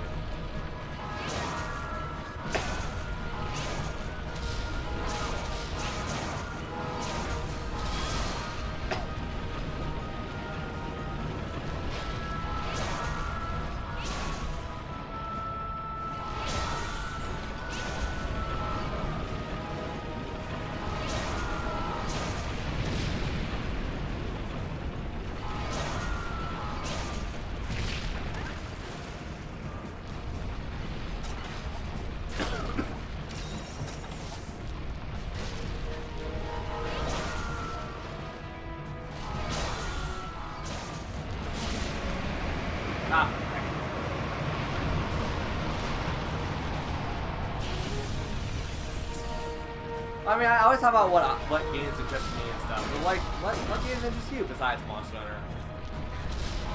S1: I mean, I always talk about what games interest me and stuff, but like, what games interest you besides Monster Hunter?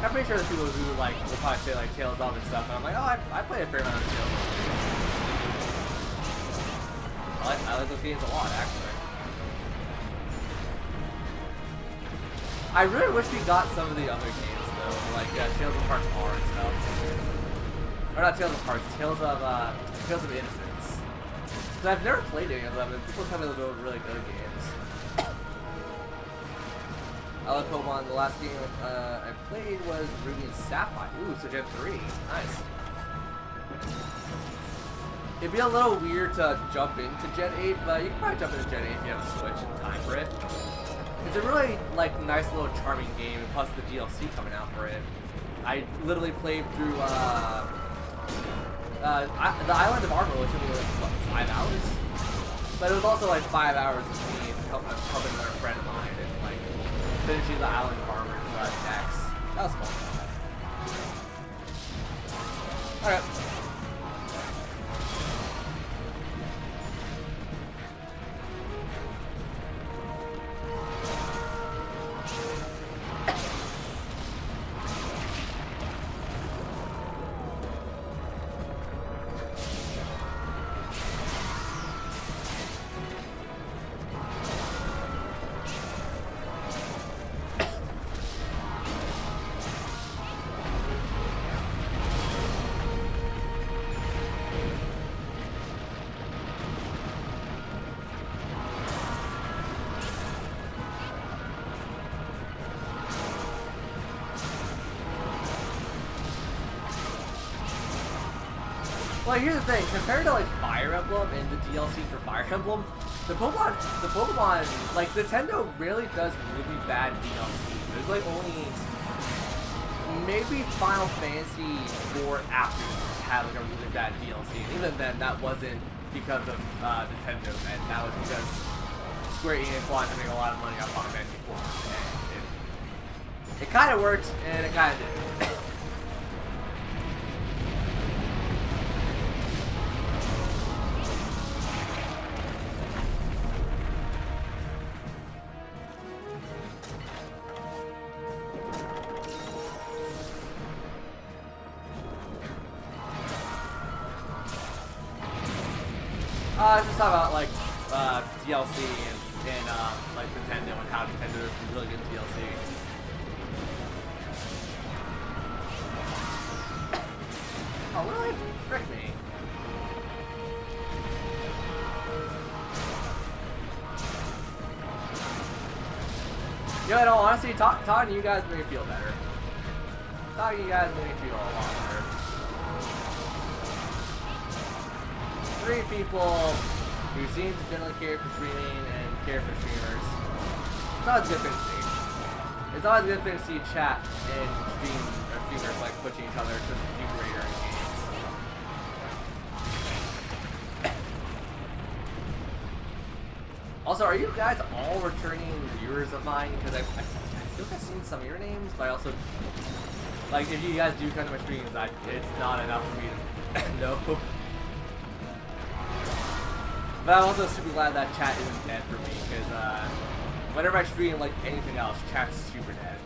S1: I'm pretty sure there's people who like will probably say like Tales of and stuff, and I'm like, oh, I play a fair amount of Tales of. I like those games a lot, actually. I really wish we got some of the other games though, like Tales of Hearts R and stuff. Or not Tales of Hearts, Tales of Innocence. Because I've never played any of them, and people tell me those are really good games. I love Pokemon. The last game I played was Ruby and Sapphire. Ooh, so Gen 3. Nice. It'd be a little weird to jump into Gen 8, but you can probably jump into Gen 8 if you have a Switch in time for it. It's a really, like, nice little charming game, and plus the DLC coming out for it. I literally played through, the Island of Armor was took me like what, 5 hours, but it was also like 5 hours of me helping another friend of mine and like finishing the Island of Armor next. That was fun. All right. Well, here's the thing. Compared to like Fire Emblem and the DLC for Fire Emblem, the Pokemon, like Nintendo really does really bad DLC. There's like only maybe Final Fantasy 4 after had like a really bad DLC. And even then, that wasn't because of Nintendo, and that was because Square Enix wanted to make a lot of money off Final Fantasy 4. And it kind of worked, and it kind of didn't. Just talk about like DLC and like Nintendo and how Nintendo is really good DLC. Oh really? Frick me. You know, in all honesty, talking to you guys made me feel better. Talking to you guys made me feel a lot better. 3 people who seem to generally care for streaming and care for streamers. It's always a good thing to see. It's always a good thing to see chat and streamers like pushing each other to do greater in games. Also, are you guys all returning viewers of mine? Because I feel like I've seen some of your names, but I also, like, if you guys do come to my streams, it's not enough for me to know. But I'm also super glad that chat isn't dead for me, because whenever I stream like anything else, chat's super dead.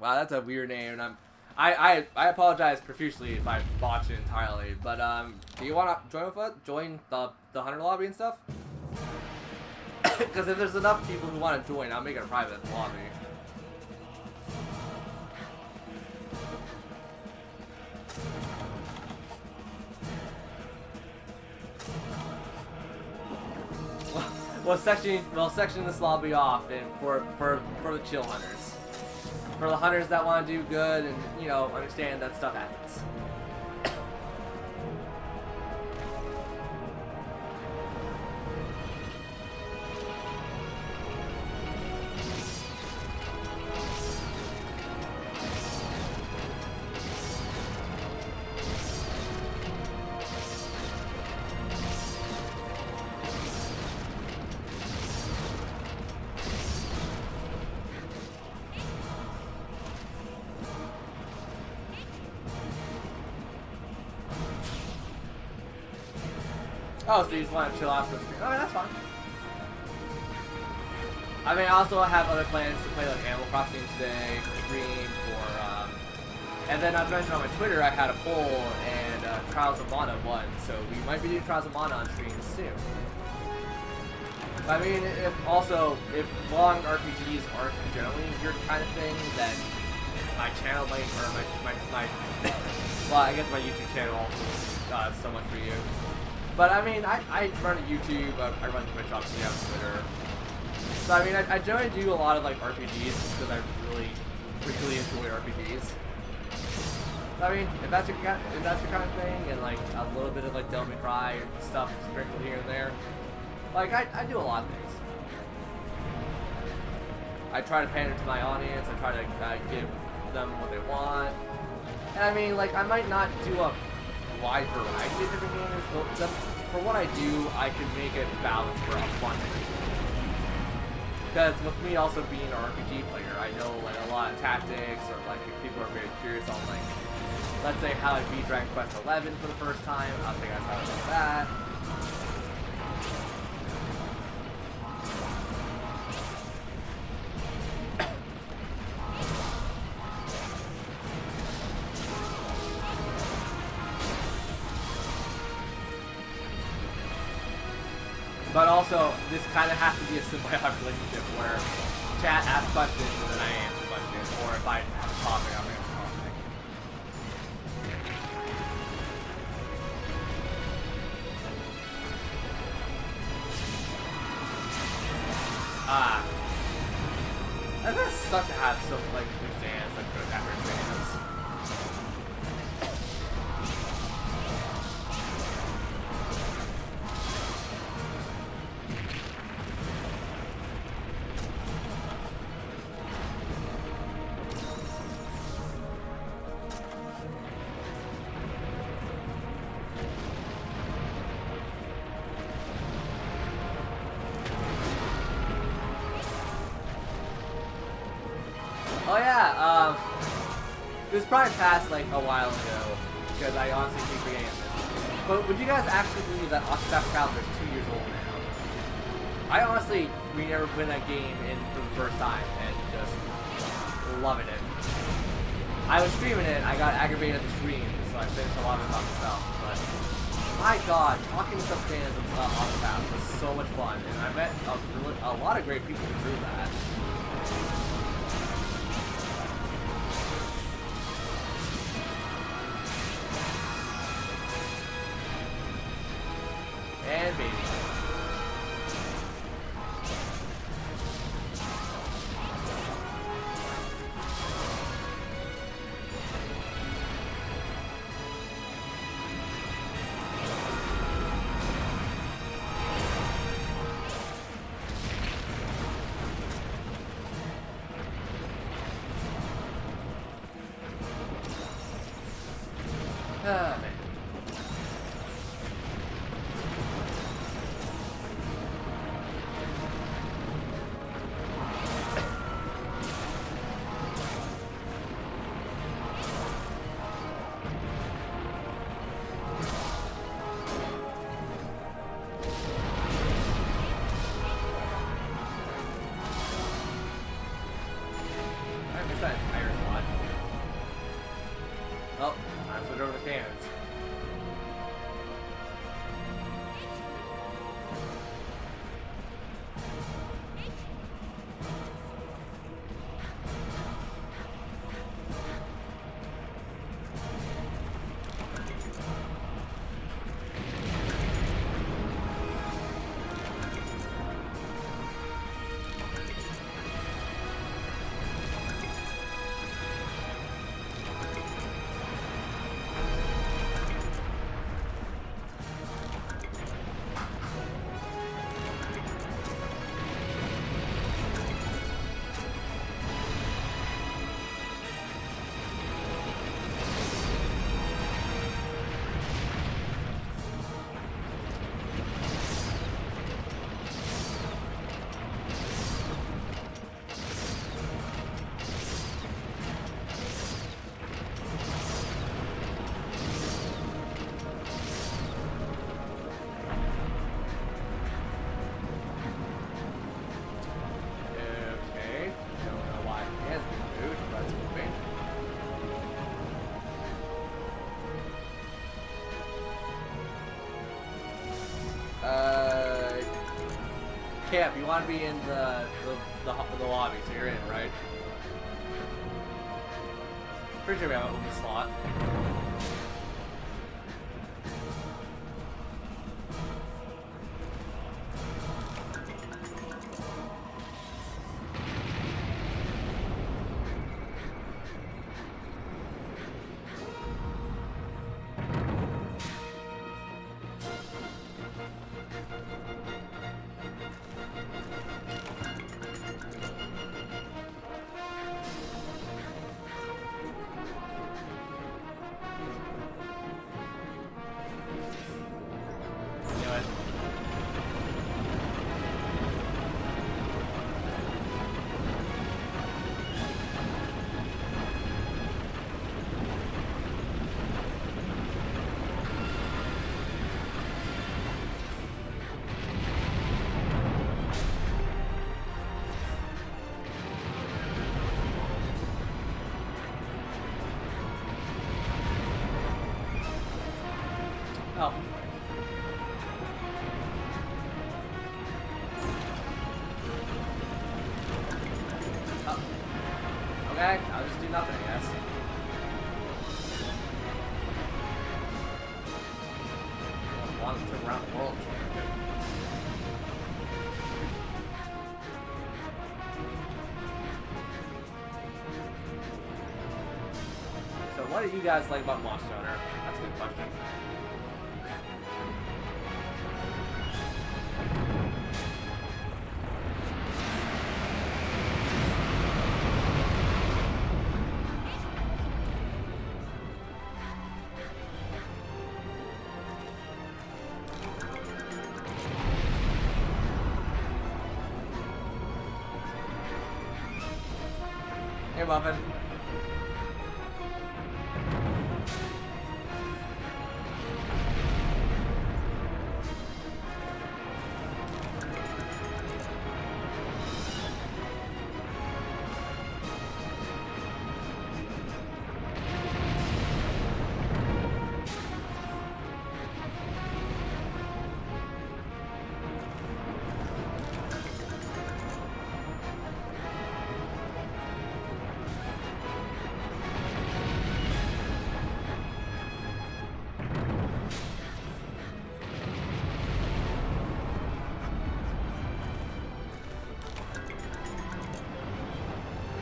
S1: Wow, that's a weird name, and I apologize profusely if I botched it entirely. But do you want to join with us? Join the hunter lobby and stuff? Because if there's enough people who want to join, I'll make it a private lobby. We'll section this lobby off and for the chill hunters. For the hunters that want to do good and, you know, understand that stuff happens. Oh, so you just want to chill out for the stream. Okay, that's fine. I mean, I also have other plans to play like Animal Crossing today, for stream, and then as mentioned on my Twitter, I had a poll, and Trials of Mana won, so we might be doing Trials of Mana on stream soon. I mean, if long RPGs aren't generally your kind of thing, then my channel might, or my well, I guess my YouTube channel also so much for you. But I mean, I run a YouTube, I run Twitch, obviously, I have Twitter. So I mean, I generally do a lot of like RPGs because I really enjoy RPGs. So, I mean, if that's your kind of thing, and like a little bit of like Devil May Cry stuff sprinkled here and there, like I do a lot of things. I try to pander to my audience. I try to give them what they want. And I mean, like I might not do a wide variety of different games, but for what I do, I can make it balanced for a fun game. Because with me also being an RPG player, I know like a lot of tactics, or like if people are very curious on like, let's say how I beat Dragon Quest XI for the first time, I'll tell you guys how I do that. But also, this kind of has to be a symbiotic relationship where chat asks questions and then I answer questions, or if I have a topic, I'll answer a topic. That does suck to have so like exams, like good after exams. Oh yeah, this probably passed like a while ago, because I honestly keep forgetting this. But would you guys actually believe that Octopath Traveler is 2 years old now? I honestly never put that game in for the first time, and just loving it. I was streaming it, I got aggravated at the stream, so I finished a lot of it by myself, but my god, talking to some fans of Octopath was so much fun, and I met a lot of great people through that. And baby. Man. I missed that entire spot. Oh, time to switch over to cannons. camp. You want to be in the lobby, so you're in, right? Pretty sure we have an open slot. Oh. Oh. Okay, I'll just do nothing, I guess. I want to turn around the world. So what do you guys like about Monster Hunter? That's a good question. Hey, Muffin.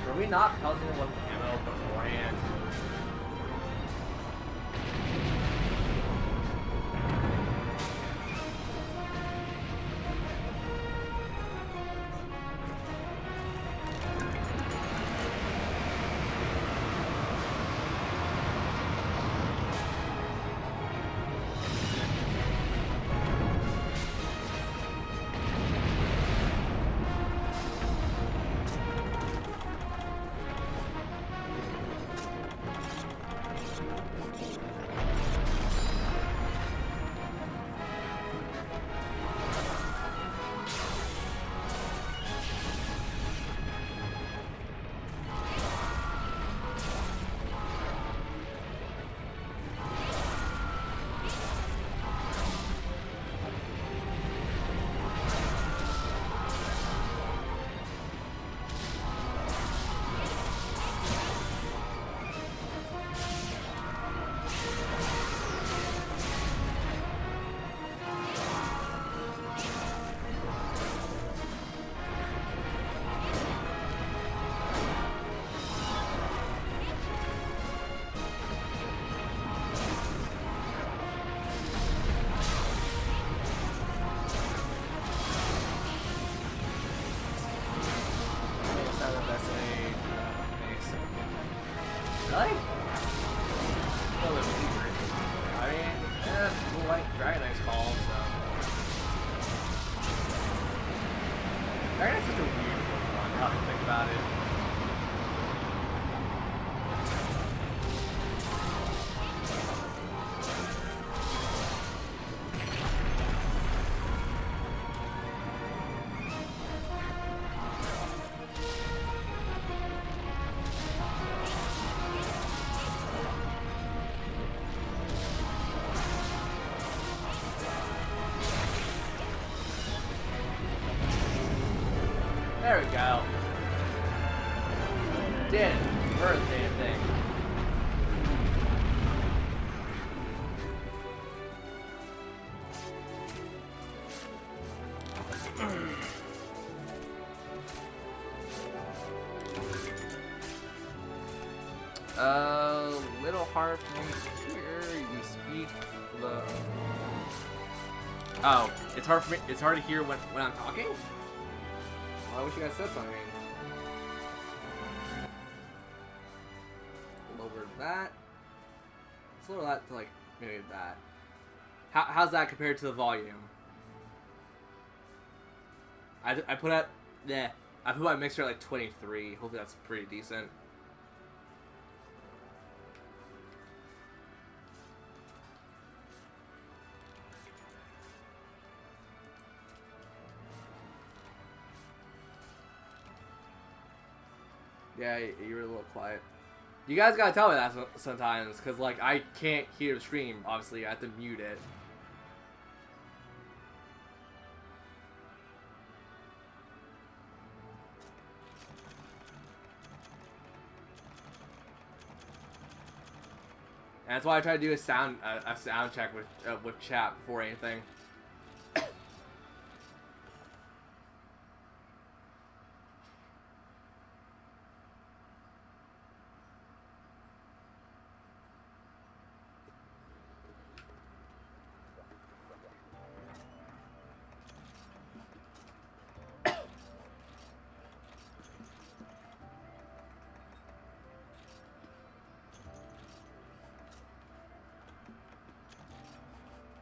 S1: Were we not pelting with ammo beforehand? Really? Well, there's secret. I mean, yeah, people like Dragon Knight's Call, so. Dragon Knight's such a weird Pokemon, now that I think about it. Did heard the damn thing. Little hard for me to hear you speak the. Oh, it's hard for me. It's hard to hear when I'm talking. Well, I wish you guys said something. Lower that. Let's lower that to like maybe that. How's that compared to the volume? I put up. Yeah, I put my mixer at like 23. Hopefully that's pretty decent. Yeah, you were a little quiet. You guys gotta tell me that sometimes, because, like, I can't hear the stream, obviously. I have to mute it. And that's why I try to do a sound check with chat before anything.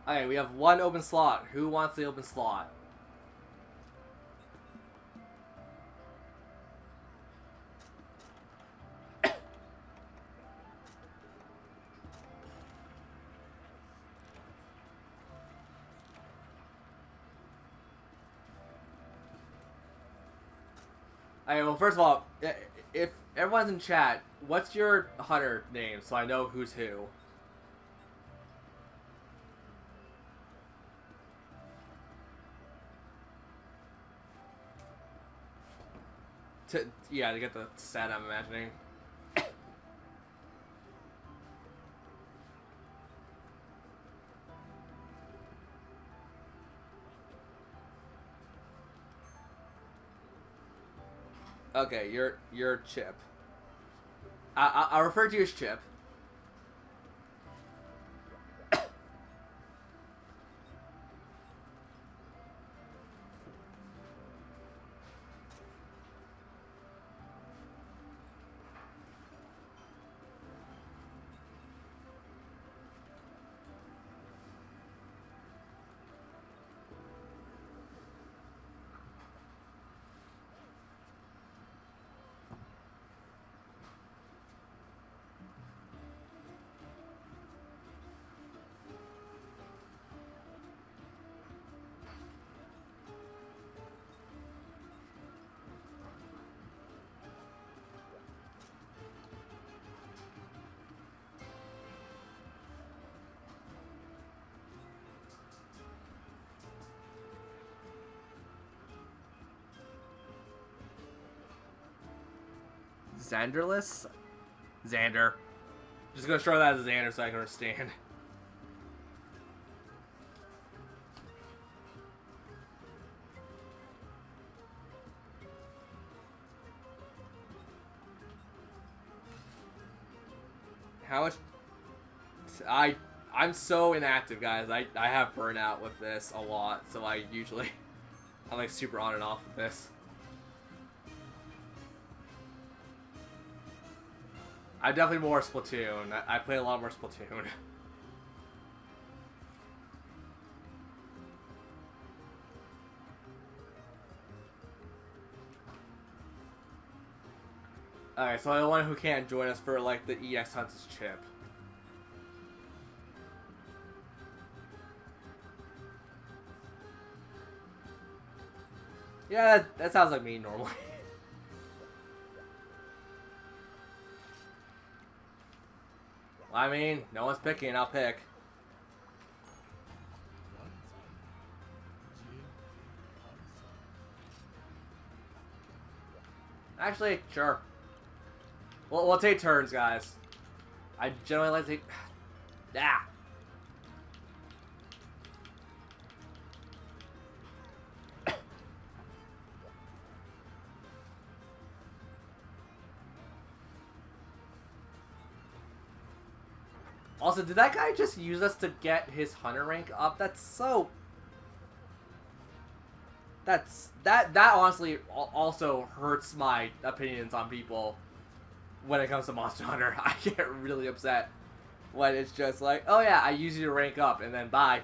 S1: Alright, we have one open slot. Who wants the open slot? Alright, well, first of all, if everyone's in chat, what's your hunter name so I know who's who? Yeah, to get the set, I'm imagining. Okay, you're Chip. I'll refer to you as Chip. Xanderless? Xander. Just gonna show that as Xander so I can understand. How much? I'm so inactive, guys. I have burnout with this a lot, so I'm like super on and off with this. I'm definitely more Splatoon. I play a lot more Splatoon. Alright, so the one who can't join us for like the EX hunts is Chip. Yeah, that sounds like me normally. I mean, no one's picking, I'll pick. Actually, sure. We'll take turns, guys. I generally like to take... Ah! Also, did that guy just use us to get his hunter rank up? That's so... That honestly also hurts my opinions on people when it comes to Monster Hunter. I get really upset when it's just like, oh yeah, I use you to rank up, and then bye.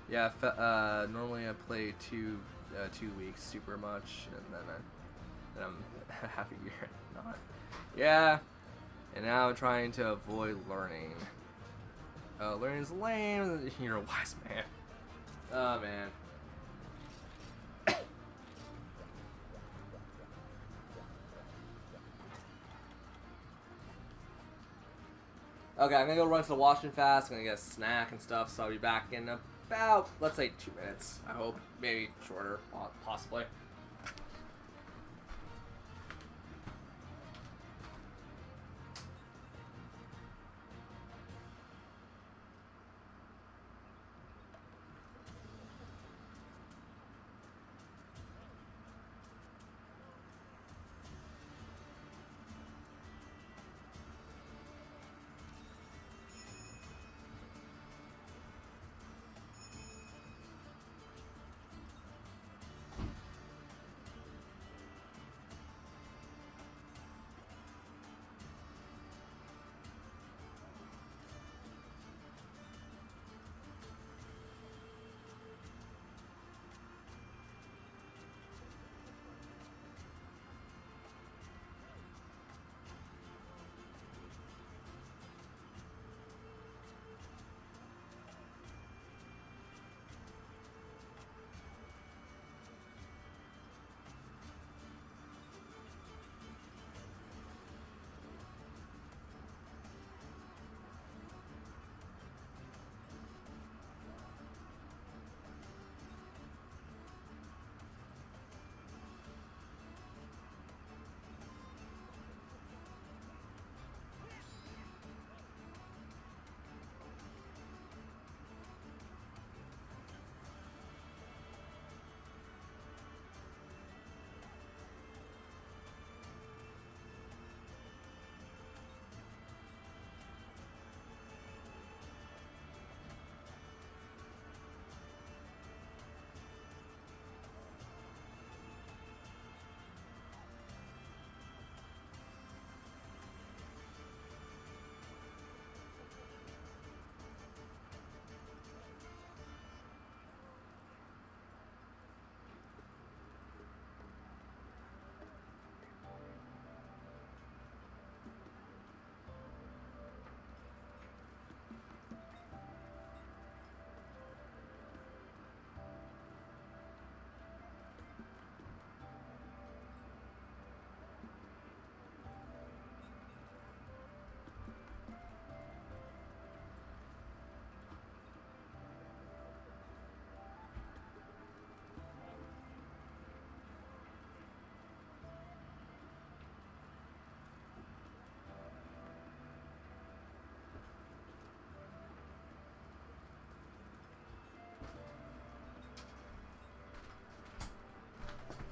S1: Yeah, normally I play 2 weeks super much, and then I'm half a year not. Yeah, and now I'm trying to avoid learning. Learning's lame. You're a wise man. Oh man. Okay, I'm gonna go run to the washing fast. I'm gonna get a snack and stuff, so I'll be back in about, let's say, 2 minutes. I hope, maybe shorter, possibly.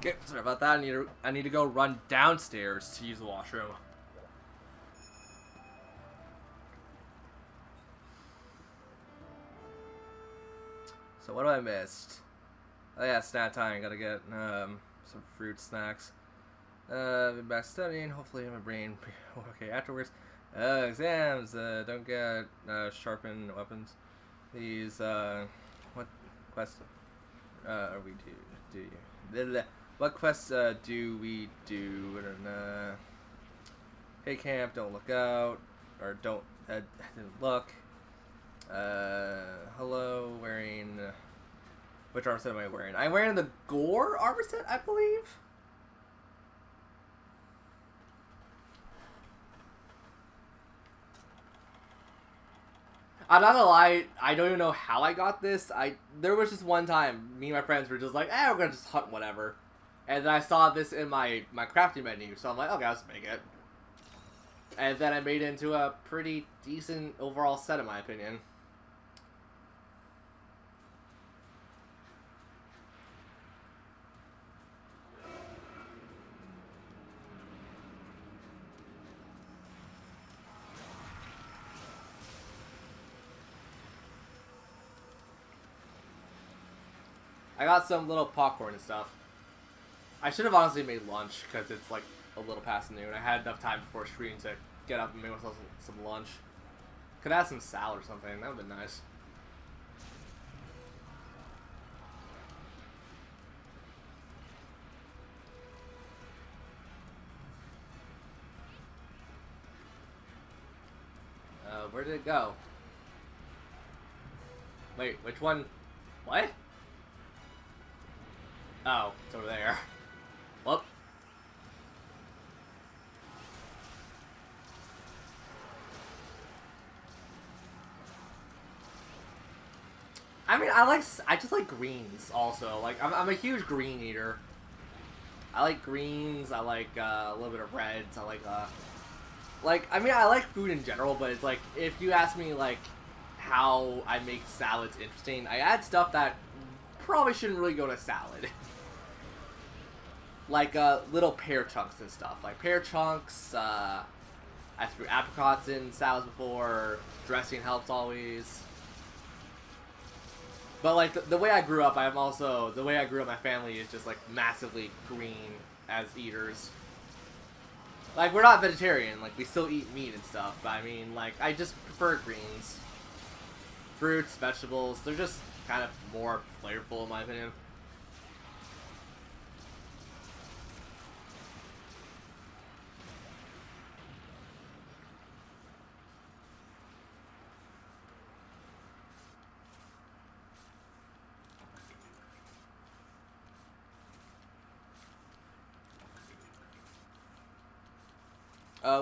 S1: Okay, sorry about that. I need to go run downstairs to use the washroom. So what do I missed? Oh yeah, snack time. Gotta get some fruit snacks. Been back studying. Hopefully my brain be okay afterwards. Exams. Don't get sharpened weapons. These what quests are we do? What quests do we do? Hey camp, don't look out, or don't didn't look. Hello, wearing. Which armor set am I wearing? I'm wearing the Gore armor set, I believe. I'm not gonna lie, I don't even know how I got this. There was just one time, me and my friends were just like, we're gonna just hunt whatever. And then I saw this in my crafting menu, so I'm like, okay, let's make it. And then I made it into a pretty decent overall set, in my opinion. I got some little popcorn and stuff. I should have honestly made lunch, because it's like a little past noon. I had enough time before stream to get up and make myself some lunch. Could have some salad or something, that would have been nice. Where did it go? Wait, which one? What? Oh, it's over there. Whoop. I mean, I just like greens also. Like, I'm a huge green eater. I like greens, I like a little bit of reds, I like, I mean, I like food in general, but it's like, if you ask me, like, how I make salads interesting, I add stuff that probably shouldn't really go in a salad. Like, little pear chunks and stuff. Like, pear chunks, I threw apricots in salads before, dressing helps always. But, like, the way I grew up, the way I grew up, my family is just, like, massively green as eaters. Like, we're not vegetarian, like, we still eat meat and stuff, but I mean, like, I just prefer greens. Fruits, vegetables, they're just kind of more flavorful in my opinion.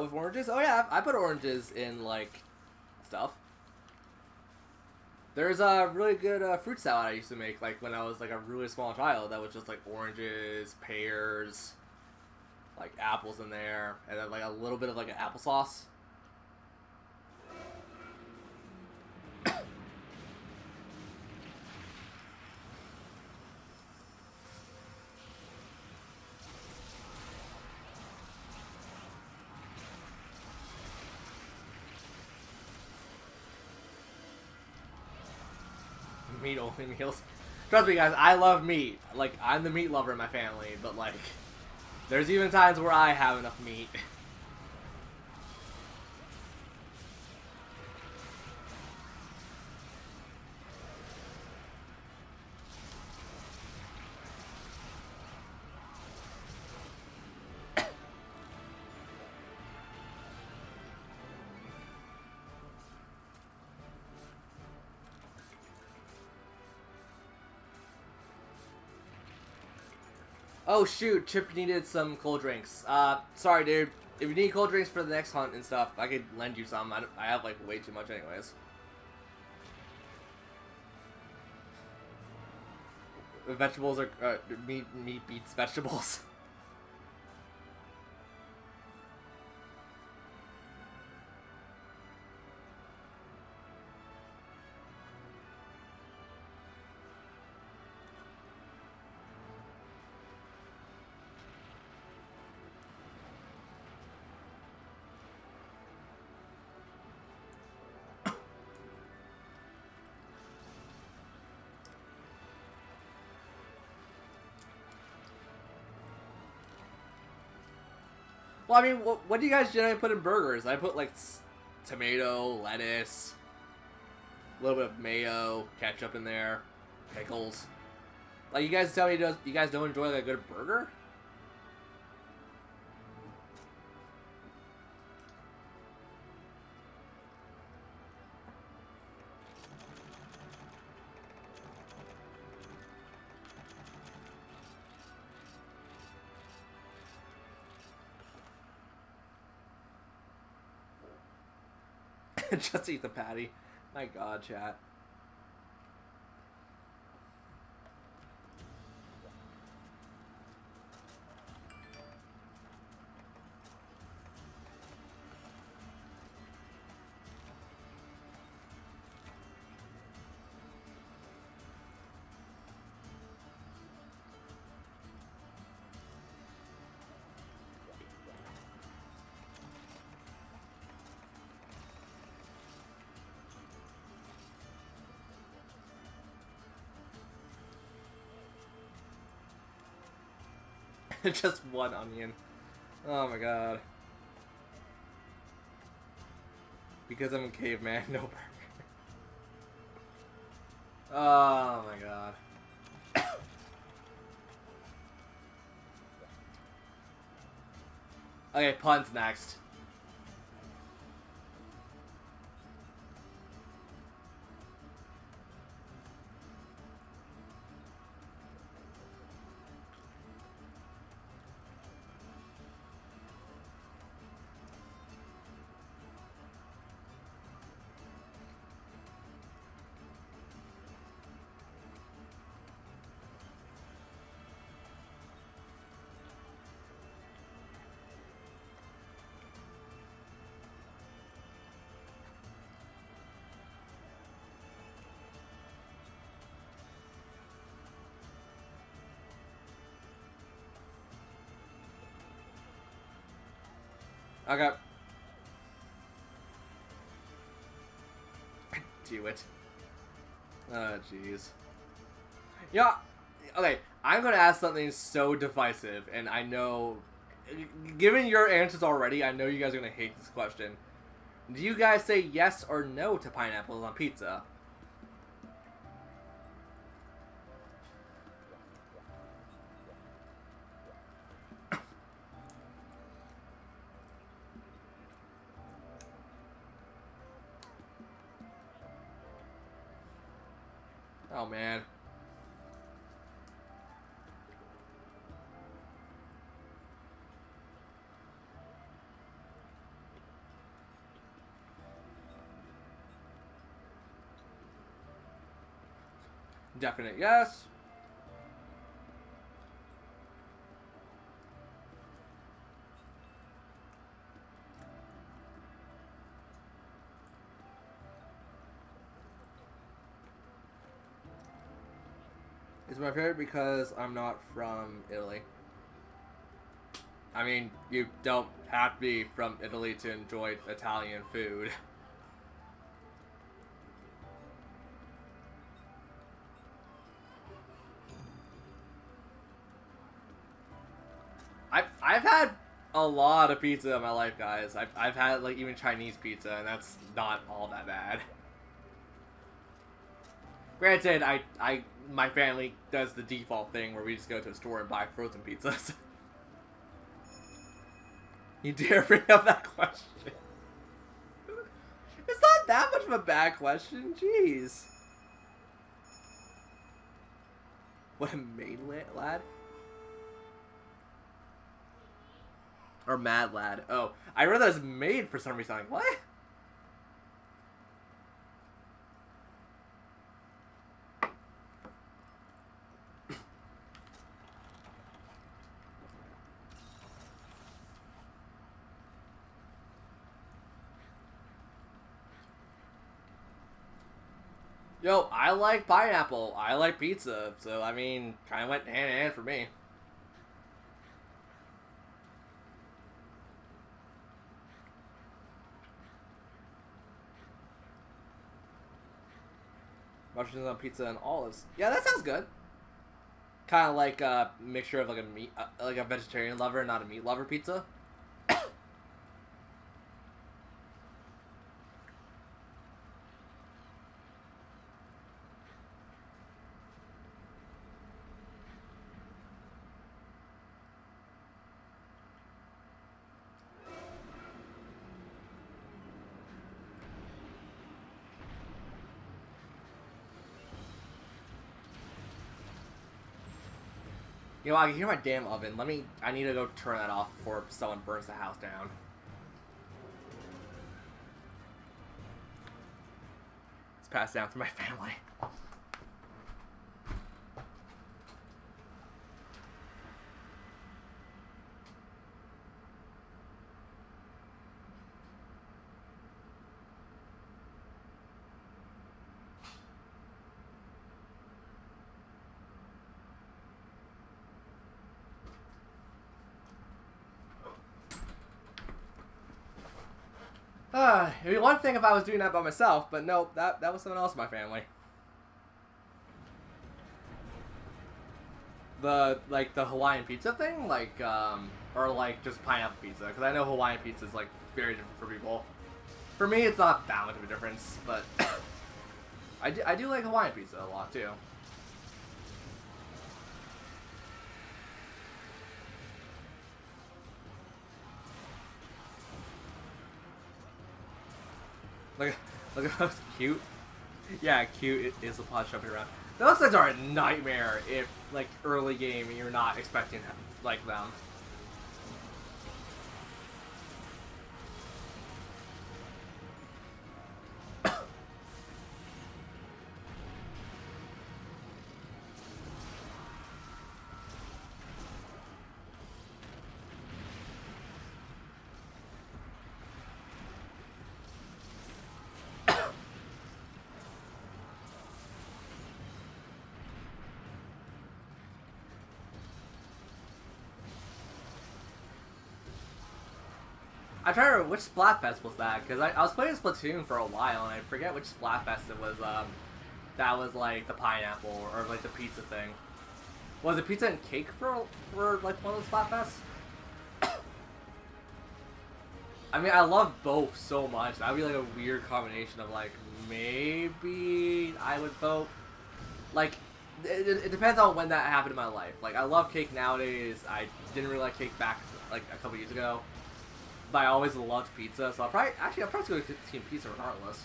S1: With oranges? Oh yeah, I put oranges in, like, stuff. There's a really good fruit salad I used to make, like, when I was, like, a really small child. That was just, like, oranges, pears, like, apples in there, and then, like, a little bit of, like, an applesauce. Meat only meals. Trust me, guys, I love meat. Like, I'm the meat lover in my family, but, like, there's even times where I have enough meat. Oh shoot, Chip needed some cold drinks. Sorry dude. If you need cold drinks for the next hunt and stuff, I could lend you some. I have like way too much anyways. The vegetables are, meat beats vegetables. Well, I mean, what do you guys generally put in burgers? I put, like, tomato, lettuce, a little bit of mayo, ketchup in there, pickles. Like, you guys tell me you guys don't enjoy, like, a good burger? Just eat the patty. My God, chat. Just one onion. Oh my God. Because I'm a caveman, no burger. Oh my God. Okay, puns next. Okay. Do it. Oh, jeez. Yeah. Okay, I'm gonna ask something so divisive, and I know, given your answers already, I know you guys are gonna hate this question. Do you guys say yes or no to pineapples on pizza? Oh man. Definite yes. It's my favorite because I'm not from Italy. I mean, you don't have to be from Italy to enjoy Italian food. I've had a lot of pizza in my life, guys. I've had like even Chinese pizza, and that's not all that bad. Granted, my family does the default thing where we just go to a store and buy frozen pizzas. You dare bring up that question? It's not that much of a bad question. Jeez. What a maid lad? Or mad lad? Oh, I read that as maid for some reason. Like, what? Yo, I like pineapple. I like pizza. So, I mean, kind of went hand in hand for me. Mushrooms on pizza and olives. Yeah, that sounds good. Kind of like a mixture of like a meat, like a vegetarian lover, not a meat lover pizza. You know, I can hear my damn oven. I need to go turn that off before someone burns the house down. passed down through my family. It'd be one thing if I was doing that by myself, but nope, that was someone else in my family. The Hawaiian pizza thing, or like just pineapple pizza, because I know Hawaiian pizza is like very different for people. For me, it's not that much of a difference, but I do like Hawaiian pizza a lot too. Look at how cute. Yeah, cute is the pod jumping around. Those things are a nightmare if, like, early game and you're not expecting, like, them. I'm trying to remember which Splatfest was that, because I was playing Splatoon for a while, and I forget which Splatfest it was, that was, like, the pineapple, or, like, the pizza thing. Was it pizza and cake for like, one of the Splatfests? I mean, I love both so much. That would be, like, a weird combination of, like, maybe I would vote. Like, it depends on when that happened in my life. Like, I love cake nowadays. I didn't really like cake back, like, a couple years ago. But I always loved pizza, so I'll probably go to Team Pizza regardless.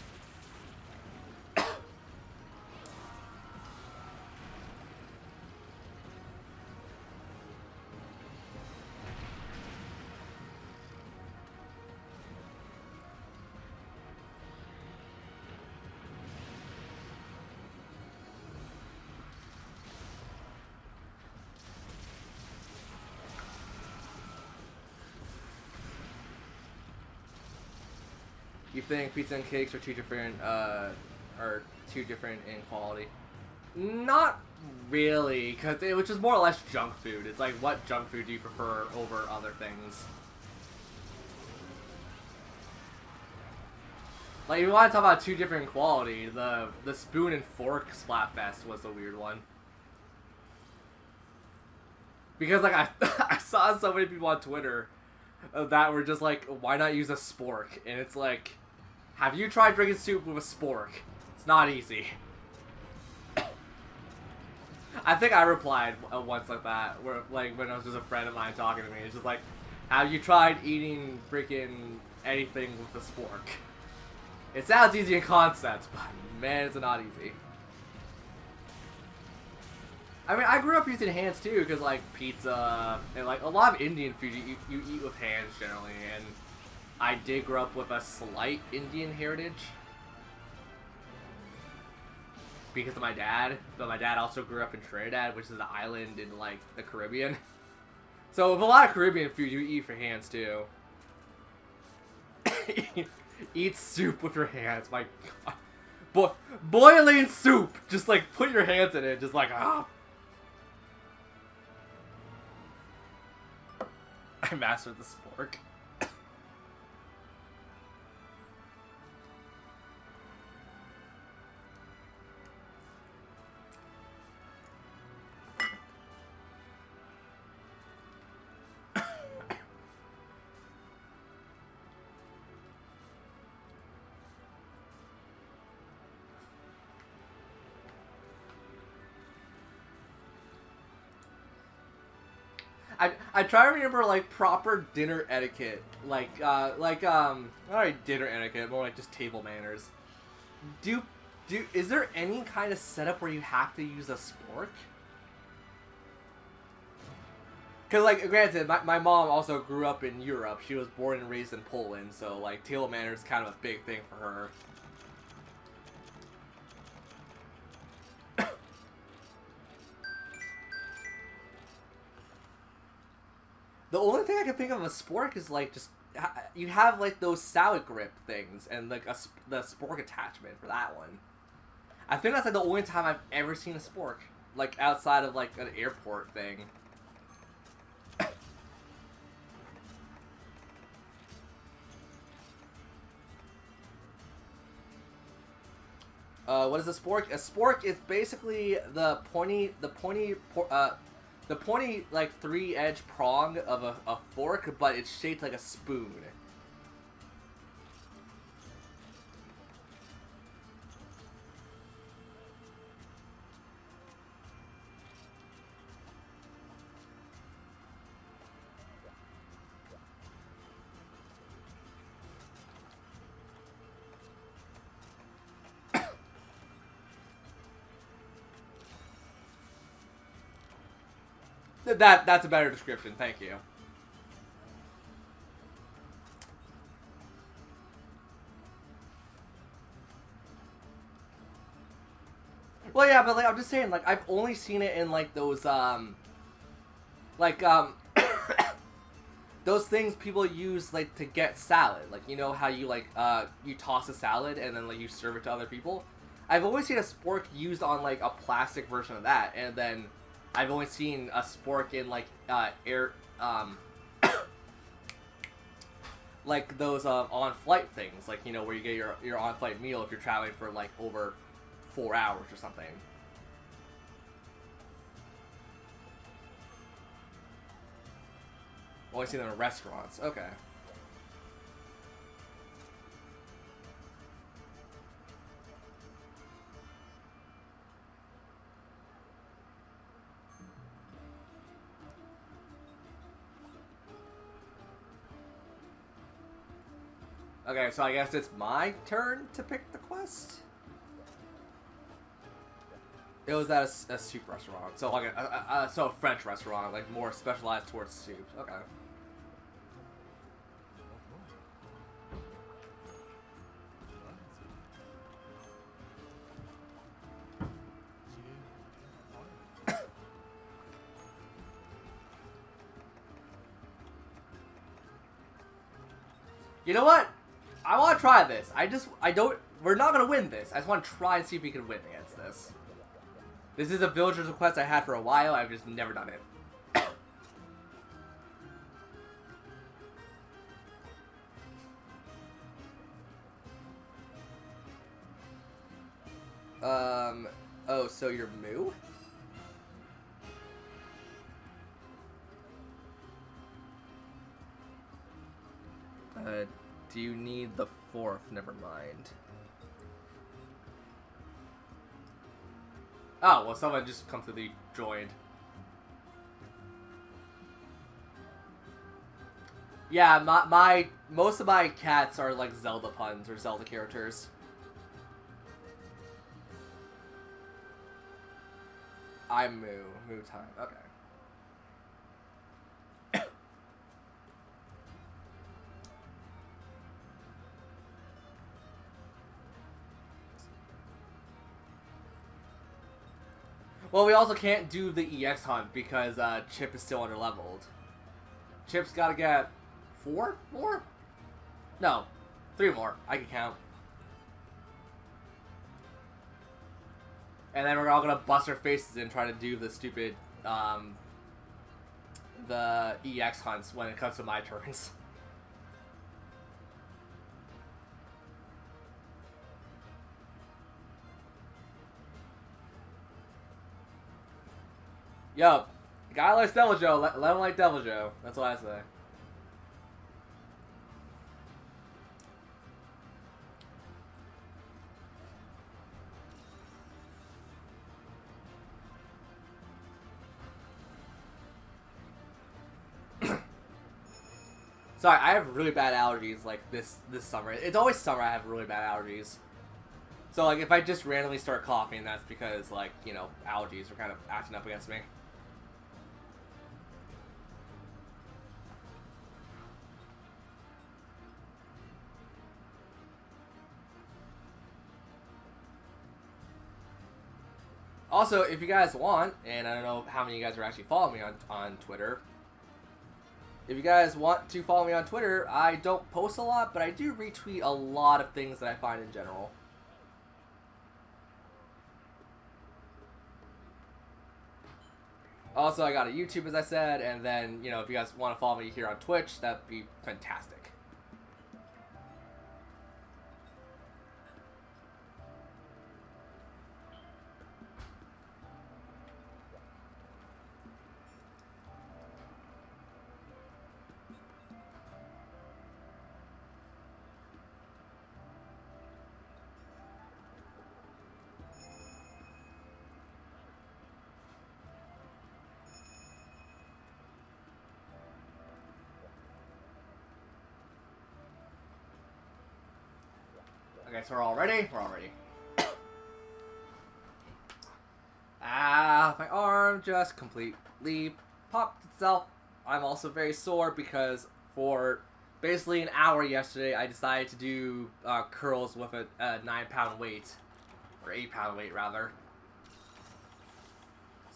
S1: You think pizza and cakes are too different in quality? Not really, because it was just more or less junk food. It's like, what junk food do you prefer over other things? Like, if you want to talk about two different quality, the spoon and fork Splatfest was the weird one. Because, like, I saw so many people on Twitter that were just like, why not use a spork? And it's like, have you tried drinking soup with a spork? It's not easy. I think I replied once like that, where, like, when it was just a friend of mine talking to me. It's just like, have you tried eating freaking anything with a spork? It sounds easy in concept, but man, it's not easy. I mean, I grew up using hands too, because, like, pizza and, like, a lot of Indian food you eat with hands generally, and I did grow up with a slight Indian heritage because of my dad, but my dad also grew up in Trinidad, which is an island in, like, the Caribbean. So with a lot of Caribbean food, you eat for hands too. Eat soup with your hands, my god. Boiling soup! Just, like, put your hands in it, just like, ah. I mastered the spork. I try to remember, like, proper dinner etiquette, not dinner etiquette, more like just table manners. Is there any kind of setup where you have to use a spork? Because, like, granted, my mom also grew up in Europe. She was born and raised in Poland, so, like, table manners is kind of a big thing for her. The only thing I can think of a spork is like just you have like those salad grip things and like the spork attachment for that one. I think that's like the only time I've ever seen a spork, like outside of like an airport thing. What is a spork? A spork is basically the pointy like 3-edged prong of a fork, but it's shaped like a spoon. That's a better description, thank you. Well, yeah, but like I'm just saying, like I've only seen it in like those like those things people use like to get salad. Like you know how you like you toss a salad and then like you serve it to other people. I've always seen a spork used on like a plastic version of that, and then I've only seen a spork in like air like those on-flight things, like you know where you get your on-flight meal if you're traveling for like over 4 hours or something. Only seen them in restaurants. Okay. Okay, so I guess it's my turn to pick the quest. It was at a soup restaurant, so like so a French restaurant, like more specialized towards soups. Okay. You know what? I want to try this. We're not gonna win this. I just want to try and see if we can win against this. This is a villager's request I had for a while. I've just never done it. Oh, so you're Moo? Do you need the 4th? Never mind. Oh, well, someone just completely joined. Yeah, most of my cats are like Zelda puns or Zelda characters. I'm Moo. Moo time. Okay. Well, we also can't do the EX hunt because Chip is still underleveled. Chip's gotta get 4 more? No, 3 more. I can count. And then we're all gonna bust our faces in trying to do the stupid, the EX hunts when it comes to my turns. Yo, guy likes Devil Joe, let him like Devil Joe. That's what I say. Sorry, I have really bad allergies like this summer. It's always summer I have really bad allergies. So like if I just randomly start coughing, that's because like, you know, allergies are kind of acting up against me. Also, if you guys want, and I don't know how many of you guys are actually following me on Twitter, If you guys want to follow me on Twitter, I don't post a lot, but I do retweet a lot of things that I find in general. Also, I got a YouTube, as I said, and then, you know, if you guys want to follow me here on Twitch, that'd be fantastic. Okay, so we're all ready? We're all ready. My arm just completely popped itself. I'm also very sore because for basically an hour yesterday, I decided to do curls with a 9-pound weight. Or 8-pound weight, rather.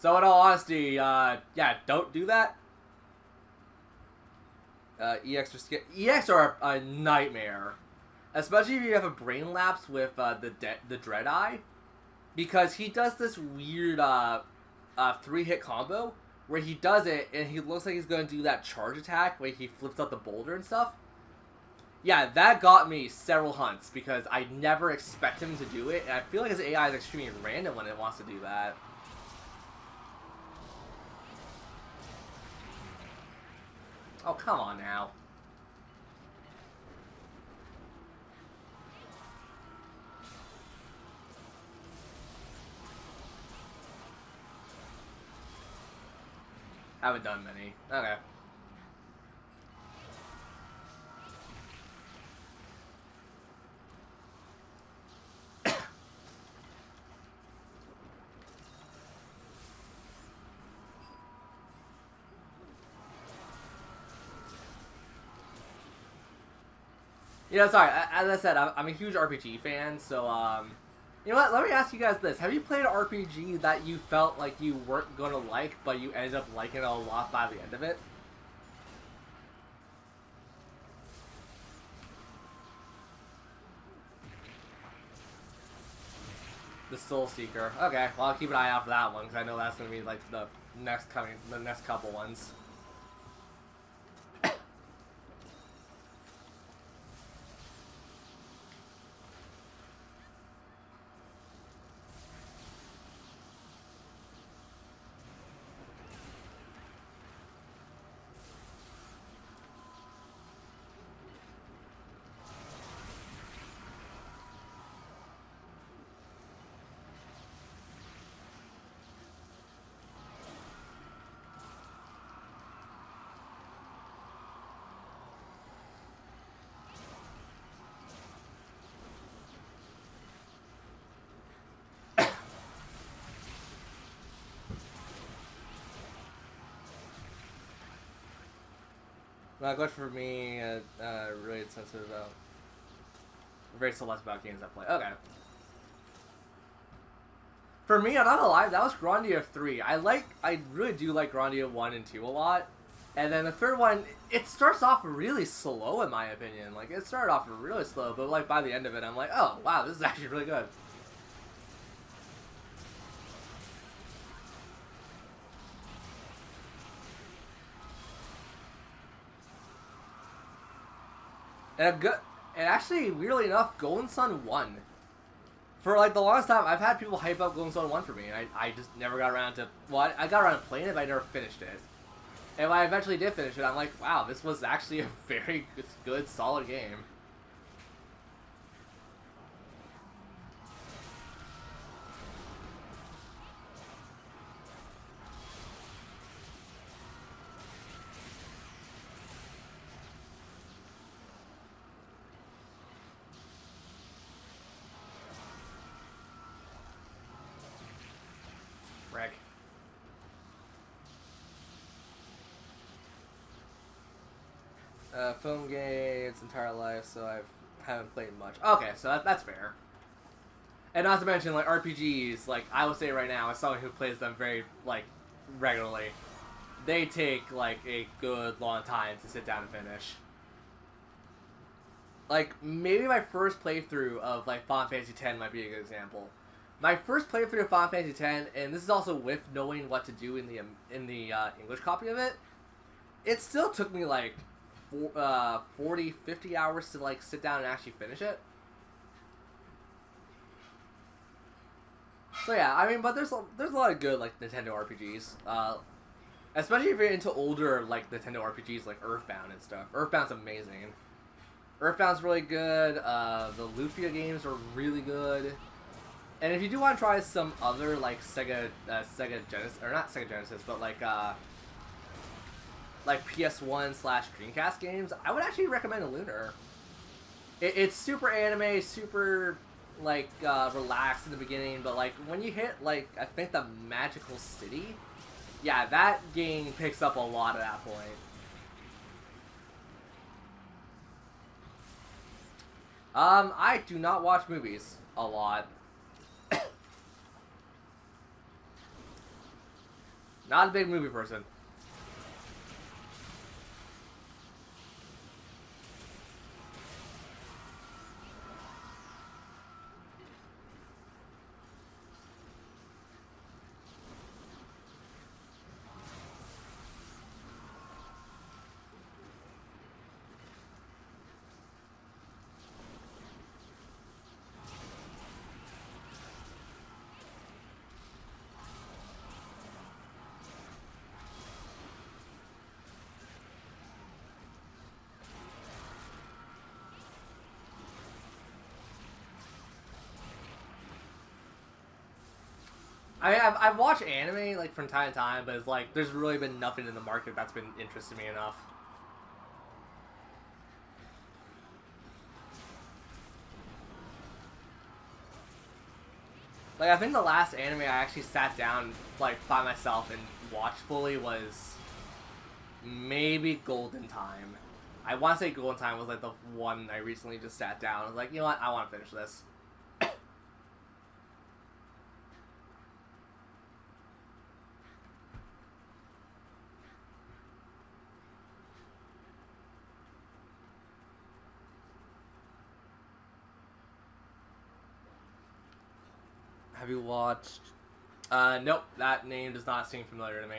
S1: So in all honesty, yeah, don't do that. EX are a nightmare. Especially if you have a brain lapse with the Dread Eye, because he does this weird 3-hit combo where he does it and he looks like he's going to do that charge attack where he flips out the boulder and stuff. Yeah, that got me several hunts because I never expect him to do it, and I feel like his AI is extremely random when it wants to do that. Oh, come on now. Haven't done many. Okay. You know, sorry, as I said, I'm a huge RPG fan, so, you know what, let me ask you guys this. Have you played an RPG that you felt like you weren't going to like, but you ended up liking it a lot by the end of it? The Soul Seeker. Okay, well, I'll keep an eye out for that one, because I know that's going to be, like, the next couple ones. Not good for me, really sensitive about... very selective about games I play. Okay. For me, I'm not gonna lie, that was Grandia 3. I really do like Grandia 1 and 2 a lot. And then the third one, it starts off really slow in my opinion. Like, it started off really slow, but like by the end of it, I'm like, oh, wow, this is actually really good. And actually, weirdly enough, Golden Sun 1. For like the longest time, I've had people hype up Golden Sun 1 for me, and I just never got around to... Well, I got around to playing it, but I never finished it. And when I eventually did finish it, I'm like, wow, this was actually a very good solid game. Frick. Film game its entire life, so I haven't played much. Okay, so that's fair. And not to mention, like, RPGs, like, I will say right now, as someone who plays them very, like, regularly, they take like a good long time to sit down and finish. Like maybe my first playthrough of like Final Fantasy X might be a good example. My first playthrough of Final Fantasy X, and this is also with knowing what to do in the English copy of it. It still took me like 40, 50 hours to like sit down and actually finish it. So yeah, I mean, but there's a lot of good like Nintendo RPGs, especially if you're into older like Nintendo RPGs like Earthbound and stuff. Earthbound's amazing. Earthbound's really good. The Lufia games are really good. And if you do want to try some other like Sega Genesis, or not Sega Genesis, but like PS1/Dreamcast games, I would actually recommend Lunar. It's super anime, super like relaxed in the beginning, but like when you hit like I think the Magical City, yeah, that game picks up a lot at that point. I do not watch movies a lot. Not a big movie person. I've watched anime like from time to time, but it's like there's really been nothing in the market that's been interesting me enough. Like I think the last anime I actually sat down like by myself and watched fully was maybe Golden Time. I want to say Golden Time was like the one I recently just sat down. I was like, you know what, I want to finish this. Have you watched? Nope. That name does not seem familiar to me.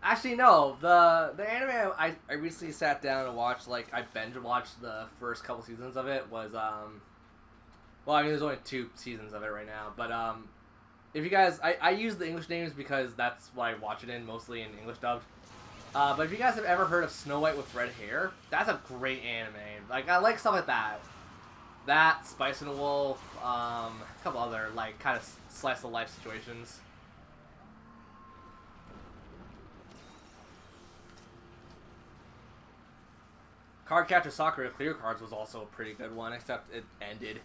S1: Actually, no. The anime I recently sat down and watched, like, I binge watched the first couple seasons of it was, well, I mean, there's only 2 seasons of it right now, but, if you guys, I use the English names because that's what I watch it in, mostly in English dubbed. But if you guys have ever heard of Snow White with Red Hair, that's a great anime. Like, I like stuff like that. That, Spice and the Wolf, a couple other, like, kind of slice of life situations. Cardcaptor Sakura Clear Cards was also a pretty good one, except it ended.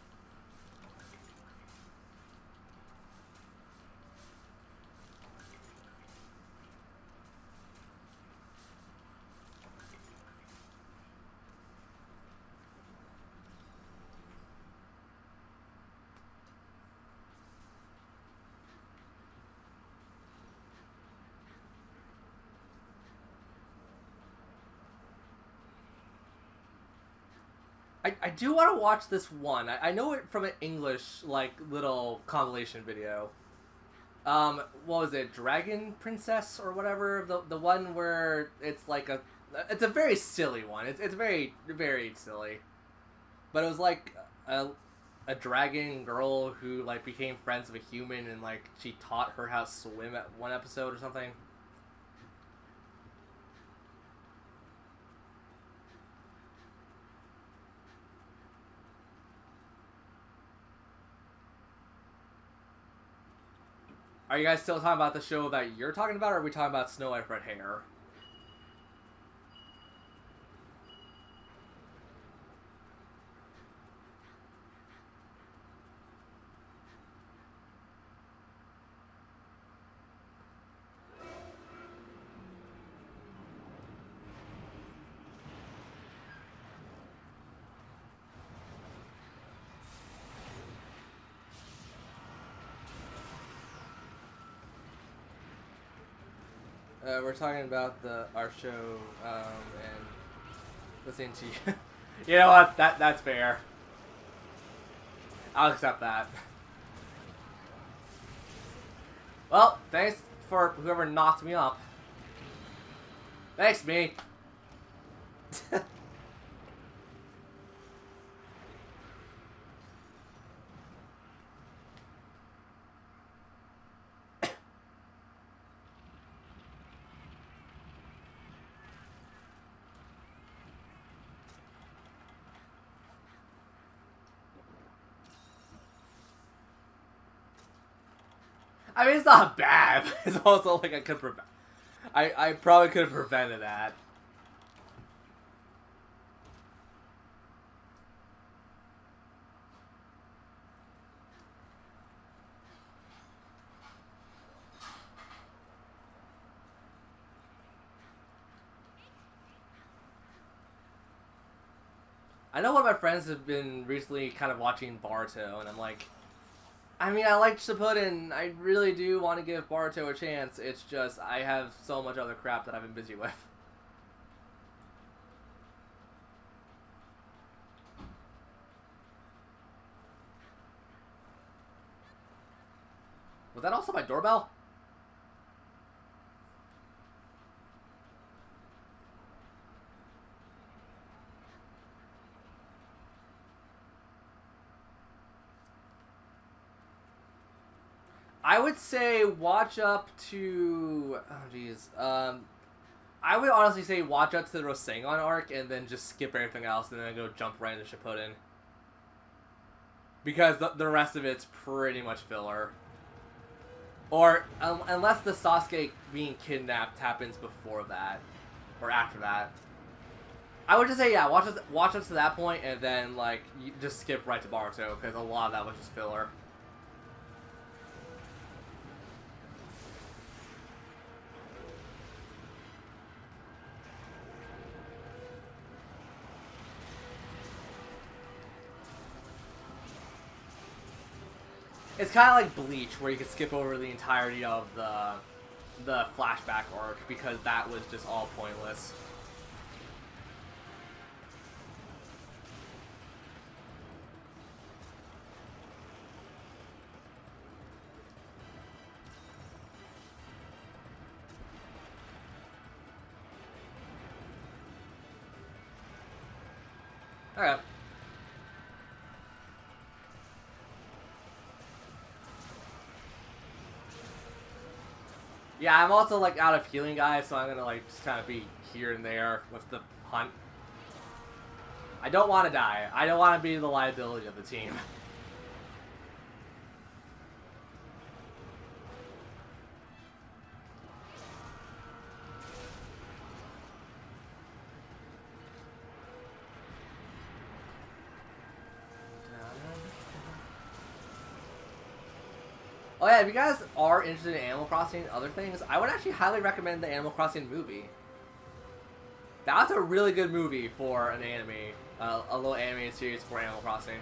S1: I do want to watch this one. I know it from an English, like, little compilation video. What was it? Dragon Princess or whatever? The one where it's like a... It's a very silly one. It's very, very silly. But it was like a dragon girl who, like, became friends with a human and, like, she taught her how to swim at one episode or something. Are you guys still talking about the show that you're talking about, or are we talking about Snow White Red Hair? We're talking about our show and listening to you. You know what? That's fair. I'll accept that. Well, thanks for whoever knocked me up. Thanks, me. I mean, it's not bad. It's also like I probably could have prevented that. I know one of my friends have been recently kind of watching Boruto, and I'm like, I mean, I like Shippuden. I really do want to give Boruto a chance. It's just I have so much other crap that I've been busy with. Was that also my doorbell? I would say watch up to... Oh, jeez. I would honestly say watch up to the Rasengan arc and then just skip everything else and then go jump right into Shippuden. Because the rest of it's pretty much filler. Or, unless the Sasuke being kidnapped happens before that. Or after that. I would just say, yeah, watch up to that point and then, like, you just skip right to Boruto, because a lot of that was just filler. It's kind of like Bleach, where you could skip over the entirety of the flashback arc, because that was just all pointless. Okay. Yeah, I'm also, like, out of healing guys, so I'm gonna, like, just kind of be here and there with the hunt. I don't want to die. I don't want to be the liability of the team. Oh yeah, if you guys are interested in Animal Crossing and other things, I would actually highly recommend the Animal Crossing movie. That's a really good movie for an anime, a little animated series for Animal Crossing.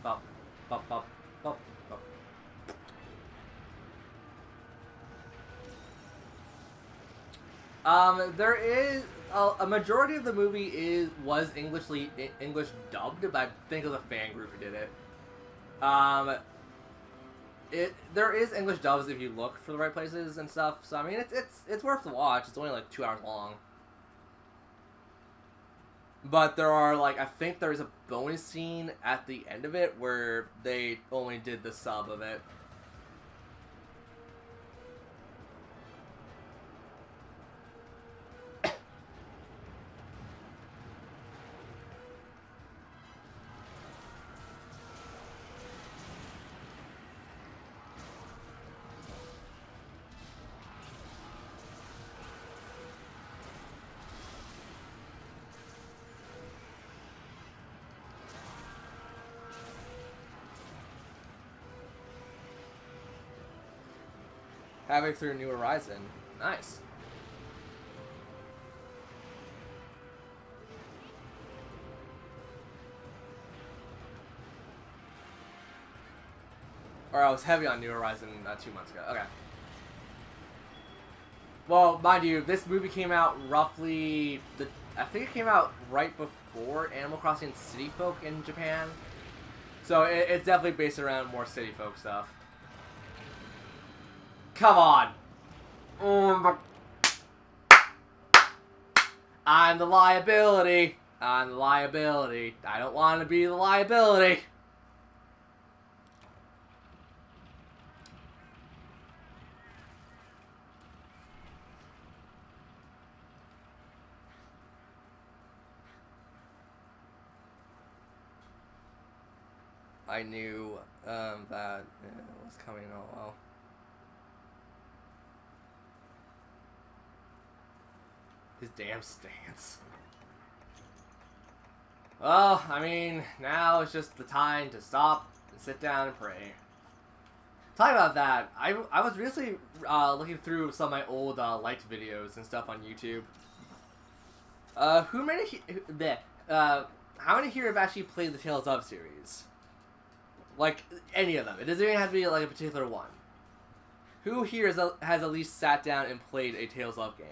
S1: Bop, bop, bop, bop, bop. There is a majority of the movie was English dubbed, but I think it was a fan group who did it. There is English dubs if you look for the right places and stuff. So I mean, it's worth the watch. It's only like 2 hours long. But there are, like, I think there's a bonus scene at the end of it where they only did the sub of it. Halfway through New Horizon. Nice. Or I was heavy on New Horizon 2 months ago. Okay. Well, mind you, this movie came out roughly... I think it came out right before Animal Crossing City Folk in Japan. So it's definitely based around more City Folk stuff. Come on! I'm the liability. I'm the liability. I don't want to be the liability. I knew that it was coming. Oh well. His damn stance. Well, I mean, now it's just the time to stop and sit down and pray. Talking about that, I was recently looking through some of my old liked videos and stuff on YouTube. How many here have actually played the Tales of series? Like, any of them. It doesn't even have to be like a particular one. Who here has at least sat down and played a Tales of game?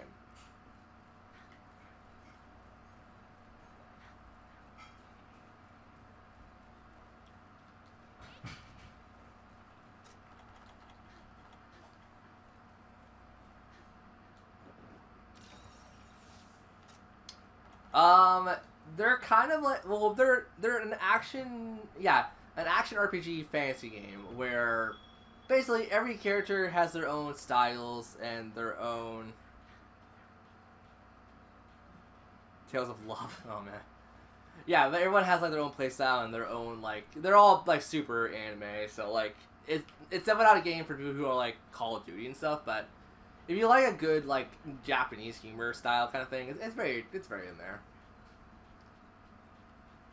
S1: They're kind of like, well, they're an action RPG fantasy game where basically every character has their own styles and their own Tales of Love. Oh man, yeah, but everyone has like their own playstyle and their own like they're all like super anime. So like it's definitely not a game for people who are like Call of Duty and stuff. But if you like a good like Japanese humor style kind of thing, it's very in there.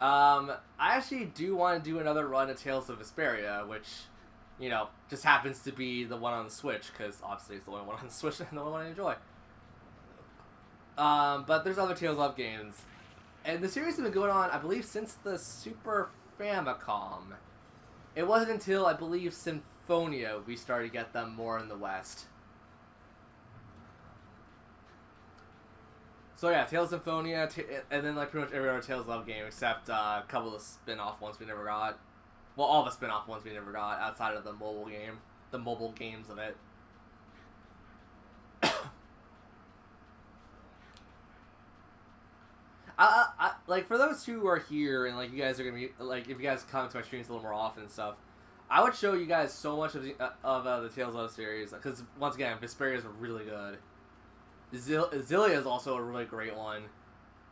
S1: I actually do want to do another run of Tales of Vesperia, which, you know, just happens to be the one on the Switch, because obviously it's the only one on the Switch and the only one I enjoy. But there's other Tales of games. And the series has been going on, I believe, since the Super Famicom. It wasn't until, I believe, Symphonia we started to get them more in the West. So yeah, Tales of Symphonia, and then like pretty much every other Tales of game except a couple of spin-off ones we never got. Well, all the spin-off ones we never got outside of the mobile game, the mobile games of it. I like for those who are here and like you guys are gonna be like if you guys come to my streams a little more often and stuff, I would show you guys so much of the Tales of series because once again, Vesperia is really good. Xillia is also a really great one.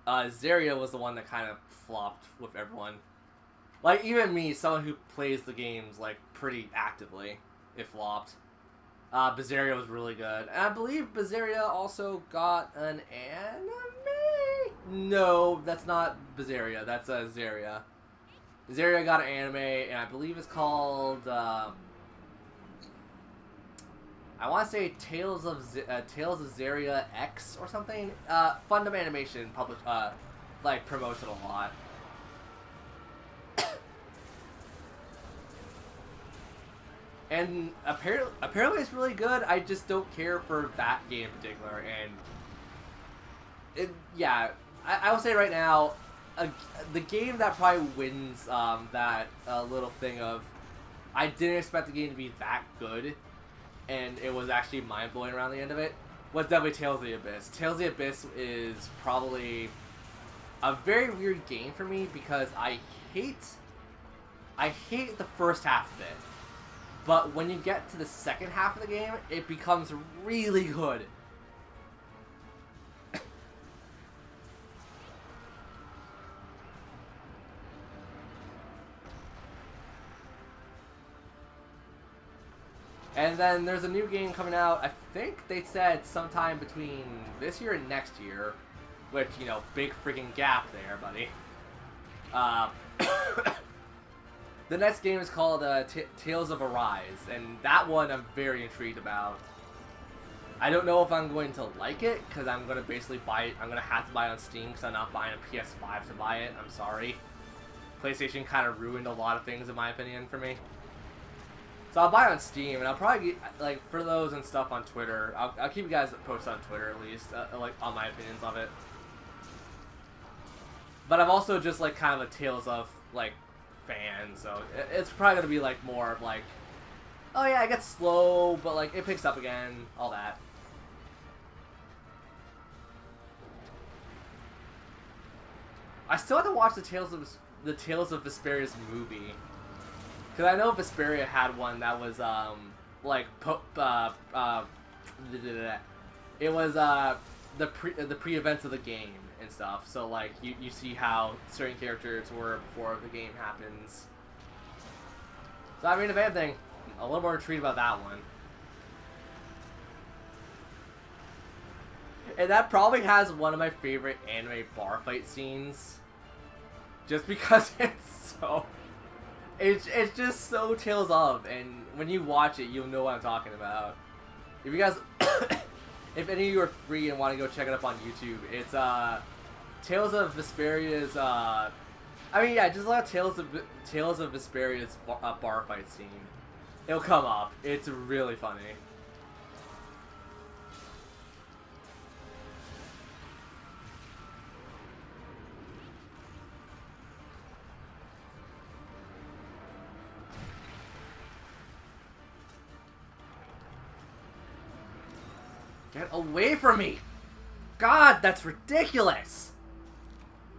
S1: Zeria was the one that kind of flopped with everyone. Like, even me, someone who plays the games, like, pretty actively, it flopped. Berseria was really good. And I believe Berseria also got an anime? No, that's not Berseria. That's Zeria. Zeria got an anime, and I believe it's called... I want to say Tales of Zeria X or something. Fundam Animation like promotes it a lot. And apparently it's really good. I just don't care for that game in particular. And I will say right now, the game that probably wins that little thing of I didn't expect the game to be that good. And it was actually mind-blowing around the end of it, was definitely Tales of the Abyss. Tales of the Abyss is probably a very weird game for me because I hate the first half of it. But when you get to the second half of the game, it becomes really good. And then there's a new game coming out, I think they said sometime between this year and next year. Which, you know, big freaking gap there, buddy. The next game is called Tales of Arise, and that one I'm very intrigued about. I don't know if I'm going to like it, because I'm going to basically buy it. I'm going to have to buy it on Steam, because I'm not buying a PS5 to buy it. I'm sorry. PlayStation kind of ruined a lot of things, in my opinion, for me. So I'll buy it on Steam, and I'll probably, like, for those and stuff on Twitter, I'll keep you guys posted on Twitter, at least, like, on my opinions of it. But I'm also just, like, kind of a Tales of, like, fan, so it's probably going to be, like, more of, like, oh yeah, it gets slow, but, like, it picks up again, all that. I still have to watch the Tales of Vesperia's movie, because I know Vesperia had one that was like it was the pre-events of the game and stuff. So like you see how certain characters were before the game happens. So I mean, if anything, a little more intrigued about that one. And that probably has one of my favorite anime bar fight scenes. Just because it's so... It's just so Tales of, and when you watch it, you'll know what I'm talking about. If you guys... if any of you are free and want to go check it up on YouTube, it's, Tales of Vesperia's, I mean, yeah, just like Tales of Vesperia's bar fight scene. It'll come up. It's really funny. Get away from me! God, that's ridiculous!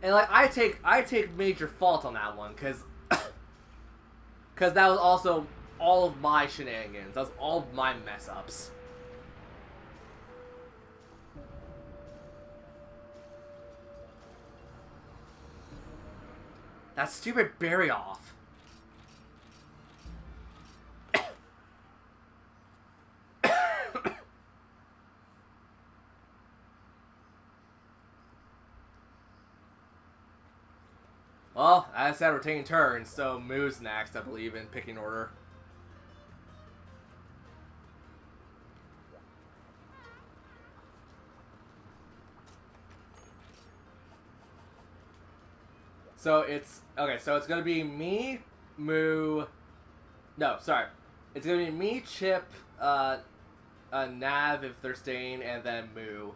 S1: And like, I take major fault on that one, cause that was also all of my shenanigans. That was all of my mess ups. That stupid bury off. Well, as I said, we're taking turns, so Moo's next, I believe, in picking order. So it's, okay, so it's gonna be me, Moo, no, sorry. It's gonna be me, Chip, Nav if they're staying, and then Moo.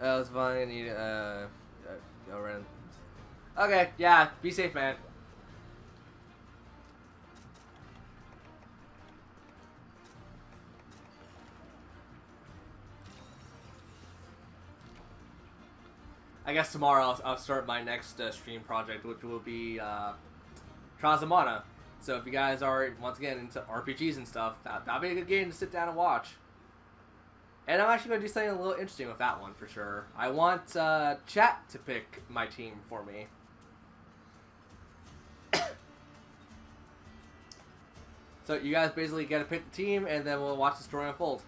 S1: That was fun. You go around. Okay, yeah. Be safe, man. I guess tomorrow I'll start my next stream project, which will be Transmana. So if you guys are once again into RPGs and stuff, that'll be a good game to sit down and watch. And I'm actually going to do something a little interesting with that one, for sure. I want chat to pick my team for me. So you guys basically get to pick the team, and then we'll watch the story unfold.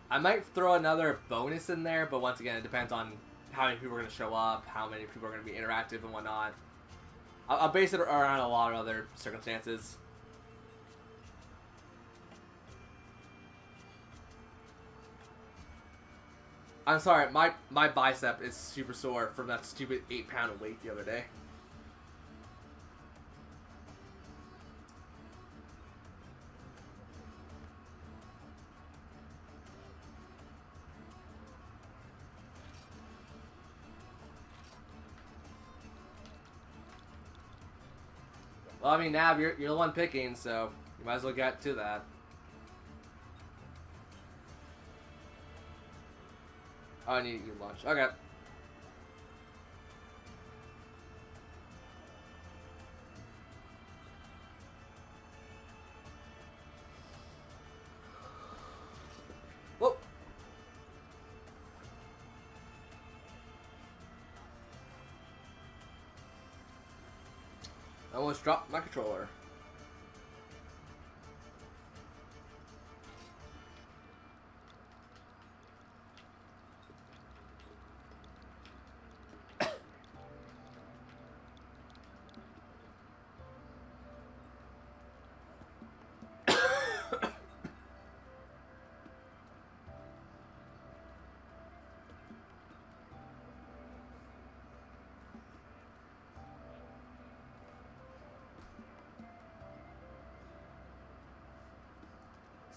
S1: I might throw another bonus in there, but once again, it depends on how many people are going to show up, how many people are going to be interactive and whatnot. I'll base it around a lot of other circumstances. I'm sorry, my bicep is super sore from that stupid 8-pound weight the other day. Well, I mean, Nav, you're the one picking, so you might as well get to that. Oh, I need to eat lunch. Okay. Whoop. I almost dropped my controller.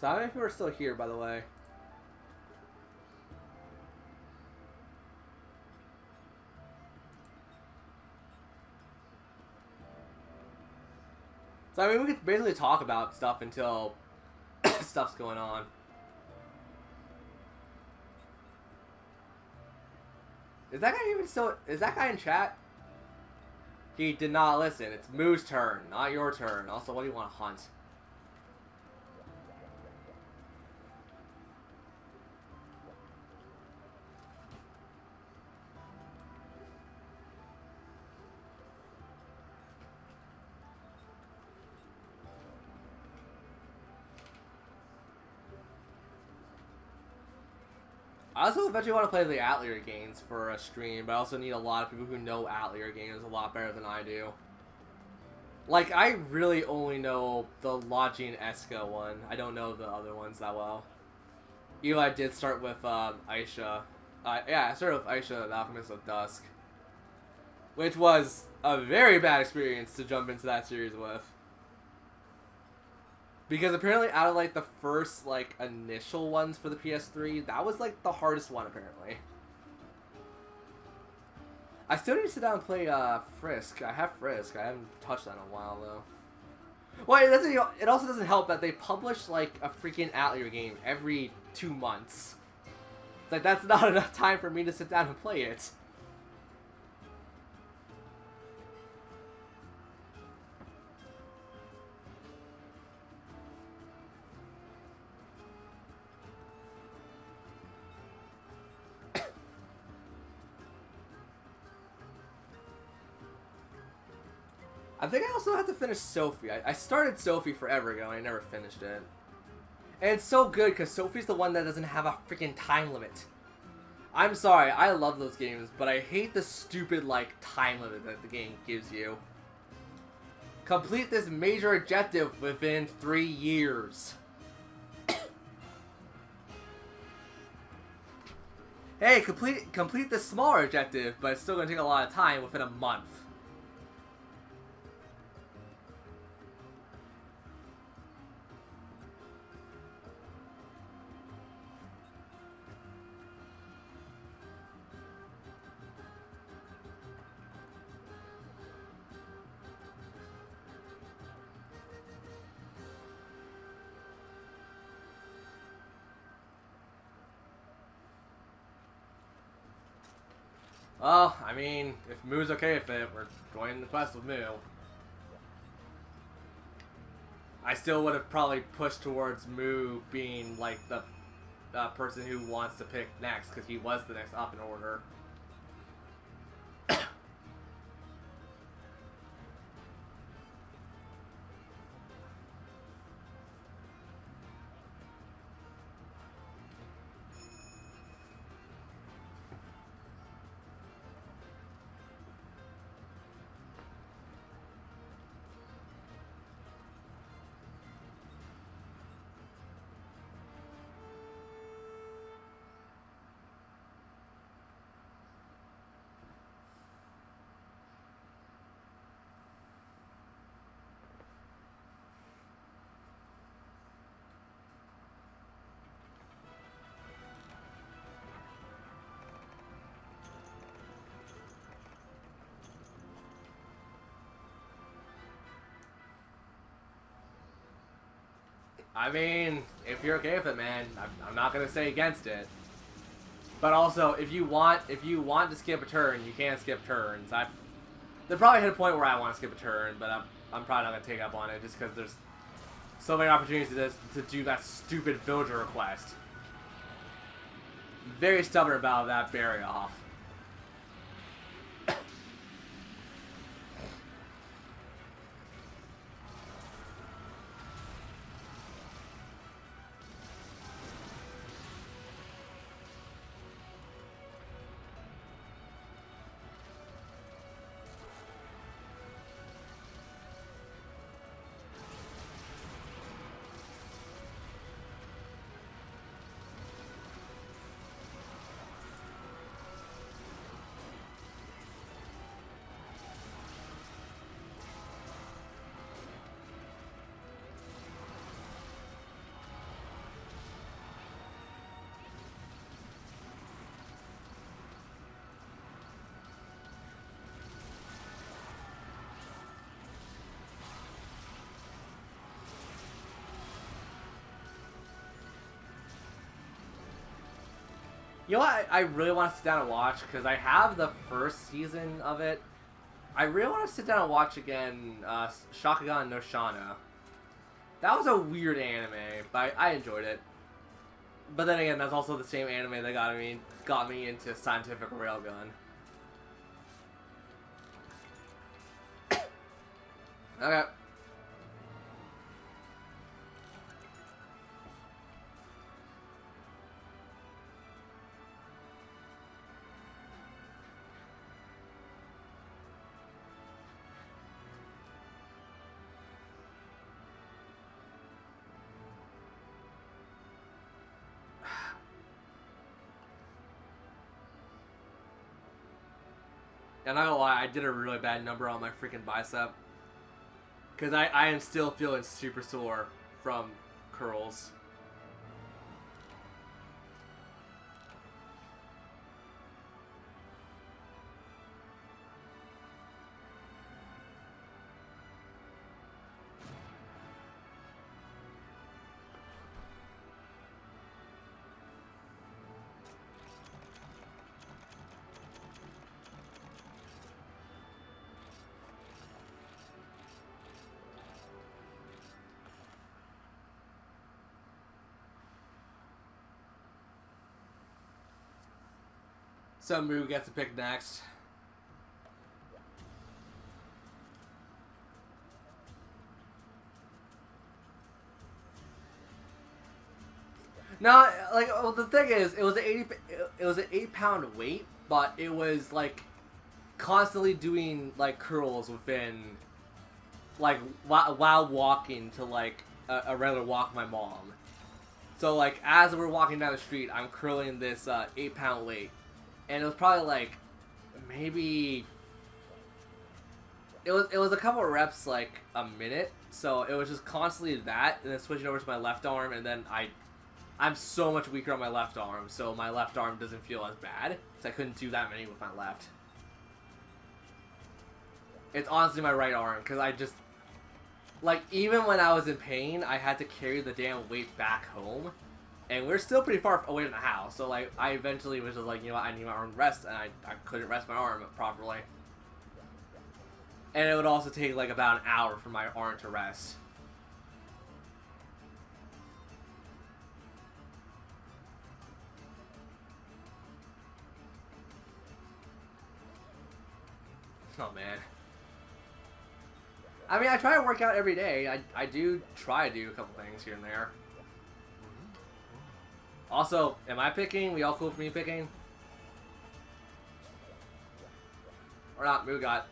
S1: So how many people are still here, by the way? So I mean, we could basically talk about stuff until stuff's going on. Is that guy even still? Is that guy in chat? He did not listen. It's Moo's turn, not your turn. Also, what do you want to hunt? I also eventually want to play the Atelier games for a stream, but I also need a lot of people who know Atelier games a lot better than I do. Like, I really only know the Logi and Eska one. I don't know the other ones that well. Even I did start with Aisha. Yeah, I started with Aisha, the Alchemist of Dusk. Which was a very bad experience to jump into that series with. Because apparently out of, like, the first, like, initial ones for the PS3, that was, like, the hardest one, apparently. I still need to sit down and play, Frisk. I have Frisk. I haven't touched that in a while, though. Well, it also doesn't help that they publish, like, a freaking Atelier game every 2 months. It's like, that's not enough time for me to sit down and play it. I think I also have to finish Sophie. I started Sophie forever ago and I never finished it. And it's so good because Sophie's the one that doesn't have a freaking time limit. I'm sorry, I love those games, but I hate the stupid, like, time limit that the game gives you. Complete this major objective within 3 years. Hey, complete this smaller objective, but it's still going to take a lot of time within a month. Well, I mean, if Moo's okay with it, we're joining the quest with Moo. I still would have probably pushed towards Moo being, like, the person who wants to pick next, because he was the next up in order. I mean, if you're okay with it, man, I'm not gonna say against it. But also, if you want to skip a turn, you can skip turns. They'll probably hit a point where I want to skip a turn, but I'm probably not gonna take up on it just because there's so many opportunities to do that stupid villager request. Very stubborn about that bury off. You know what I really want to sit down and watch, because I have the first season of it. I really want to sit down and watch again Shakugan no Shana. That was a weird anime, but I enjoyed it. But then again, that's also the same anime that got me into Scientific Railgun. Okay. And not gonna lie, I did a really bad number on my freaking bicep. Because I am still feeling super sore from curls. So Moo gets to pick next. No, like, well, the thing is, it was an 8-pound weight, but it was like constantly doing like curls within, like, while walking to like a regular walk with my mom. So like as we're walking down the street, I'm curling this 8-pound weight. And it was probably like, maybe, it was a couple of reps like a minute, so it was just constantly that, and then switching over to my left arm, and then I'm so much weaker on my left arm, so my left arm doesn't feel as bad, so I couldn't do that many with my left. It's honestly my right arm, because I just, like, even when I was in pain, I had to carry the damn weight back home. And we're still pretty far away from the house, so like I eventually was just like, you know what, I need my arm to rest, and I couldn't rest my arm properly. And it would also take like about an hour for my arm to rest. Oh man. I mean, I try to work out every day. I do try to do a couple things here and there. Also, am I picking? We all cool with me picking? Or not? Moo's got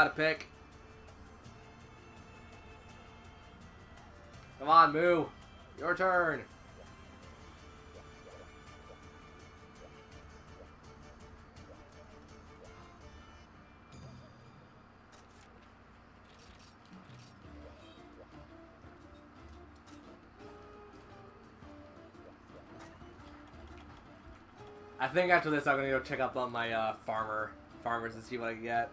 S1: to pick. Come on, Moo. Your turn. I think after this, I'm gonna go check up on my farmers and see what I can get.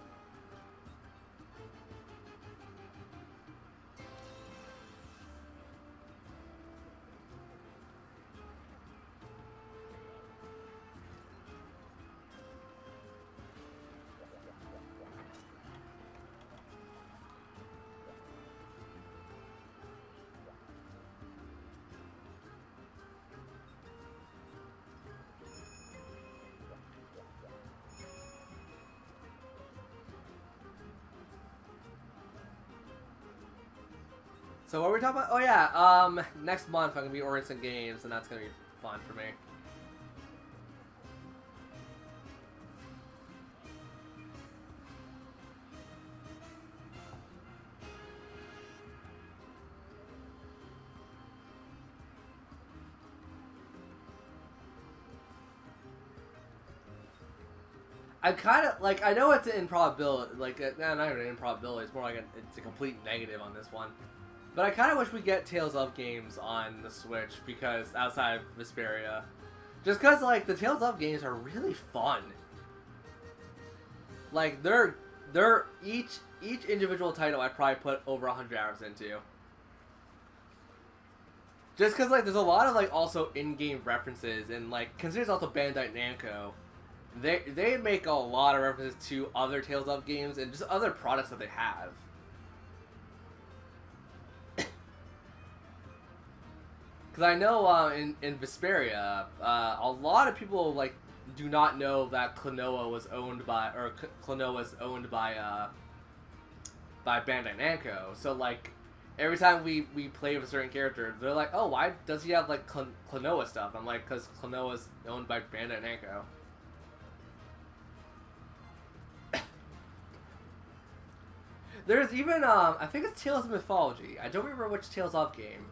S1: So what were we talking about? Oh yeah, next month I'm gonna be orienting games, and that's gonna be fun for me. I kind of like. I know it's an improbability, like not even an improbability. It's more like it's a complete negative on this one. But I kind of wish we get Tales of games on the Switch because outside of Vesperia, just because like the Tales of games are really fun. Like they're each individual title I probably put over 100 hours into. Just because like there's a lot of like also in-game references and like considers also Bandai Namco. They make a lot of references to other Tales of games and just other products that they have. Because I know in Vesperia, a lot of people like do not know that Klonoa was owned by by Bandai Namco. So like every time we play with a certain character, they're like, "Oh, why does he have like Klonoa stuff?" I'm like, "Because Klonoa's owned by Bandai Namco." There's even, I think it's Tales of Mythology. I don't remember which Tales of game.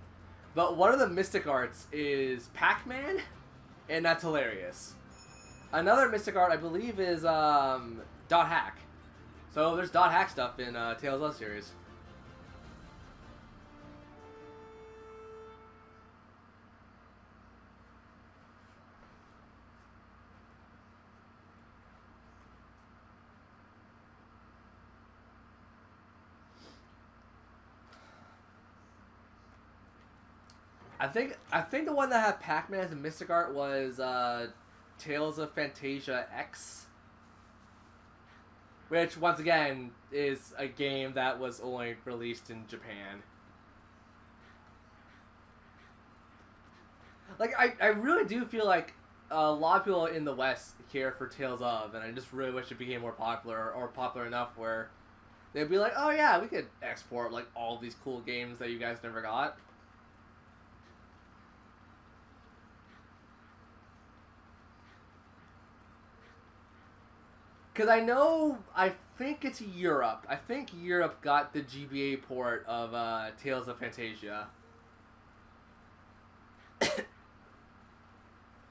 S1: But one of the Mystic Arts is Pac-Man, and that's hilarious. Another Mystic Art, I believe, is Dot Hack. So there's Dot Hack stuff in Tales of series. I think the one that had Pac-Man as a Mystic Art was Tales of Fantasia X, which once again is a game that was only released in Japan. Like I really do feel like a lot of people in the West care for Tales of, and I just really wish it became more popular or popular enough where they'd be like, oh yeah, we could export like all these cool games that you guys never got. Because I think it's Europe. I think Europe got the GBA port of Tales of Fantasia.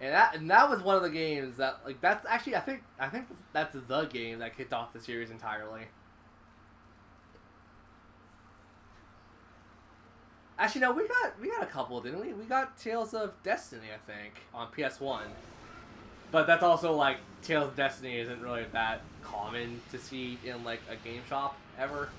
S1: and that was one of the games that, like, that's actually, I think that's the game that kicked off the series entirely. Actually, no, we got a couple, didn't we? We got Tales of Destiny, I think, on PS1. But that's also, like, Tales of Destiny isn't really that common to see in, like, a game shop ever.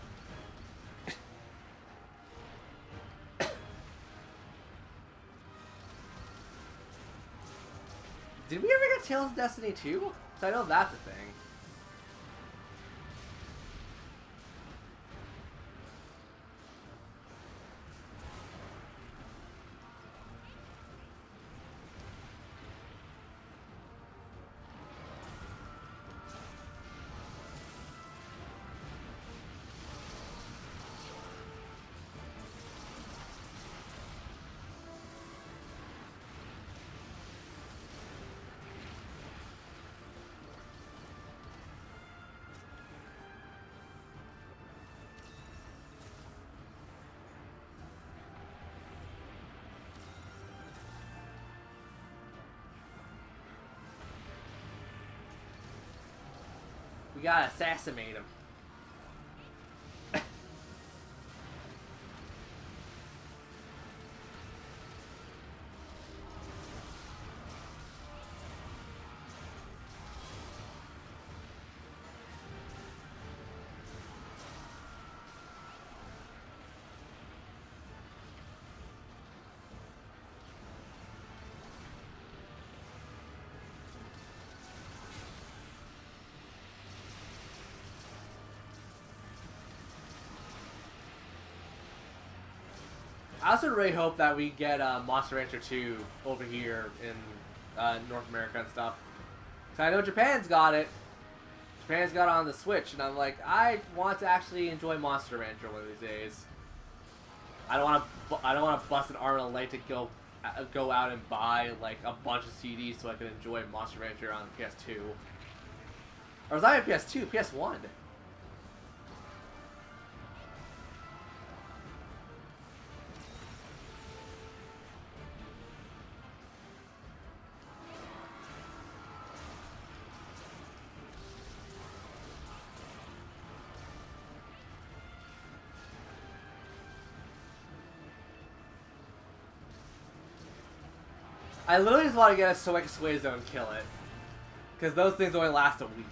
S1: Did we ever get Tales of Destiny 2? Because I know that's a thing. We gotta assassinate him. I also really hope that we get Monster Rancher 2 over here in North America and stuff. So I know Japan's got it. Japan's got it on the Switch, and I'm like, I want to actually enjoy Monster Rancher one of these days. I don't want to bust an arm and a leg to go out and buy like a bunch of CDs so I can enjoy Monster Rancher on PS2. Or was I on PS2? PS1. I literally just want to get a Soek Suezo and kill it. Because those things only last a week.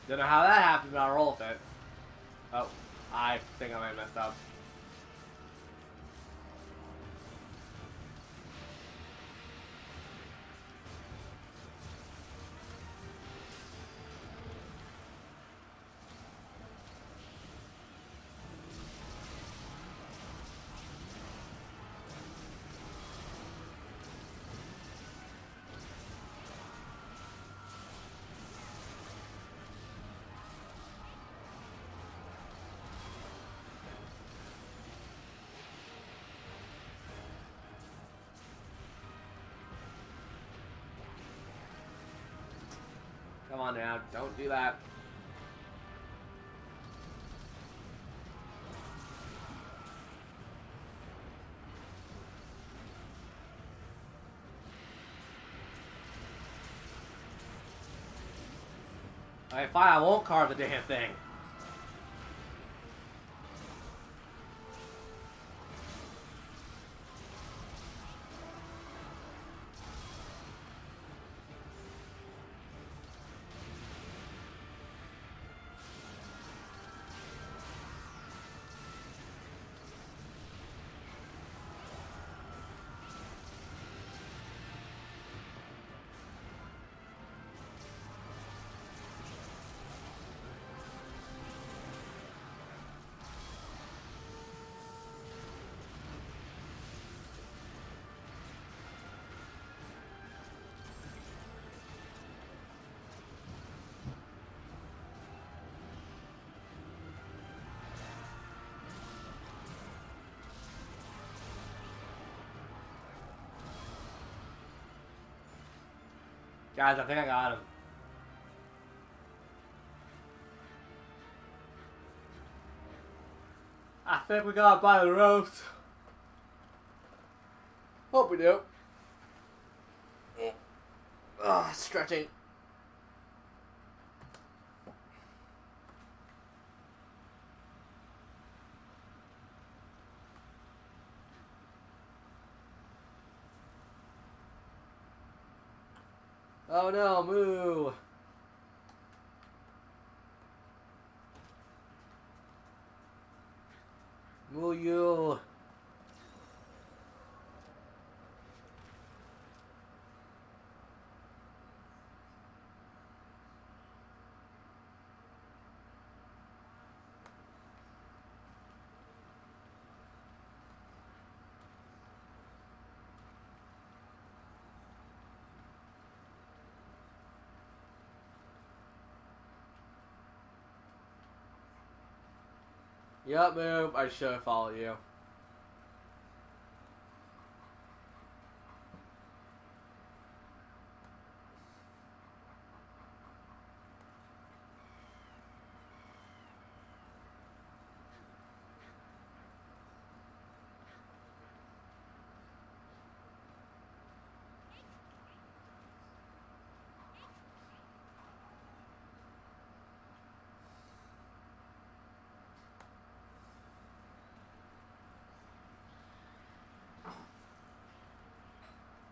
S1: Don't know how that happened, but I'll roll with it. Oh, I think I might have messed up. Come on now, don't do that. Alright, fine, I won't carve the damn thing. Guys, I think I got him. I think we got by the ropes. Hope we do. Stretching. Oh no, moo! enable you. Yup, move. I should follow you.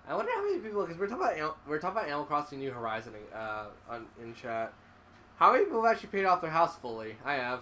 S1: I wonder how many people, because we're talking about Animal Crossing New Horizon in chat. How many people have actually paid off their house fully? I have.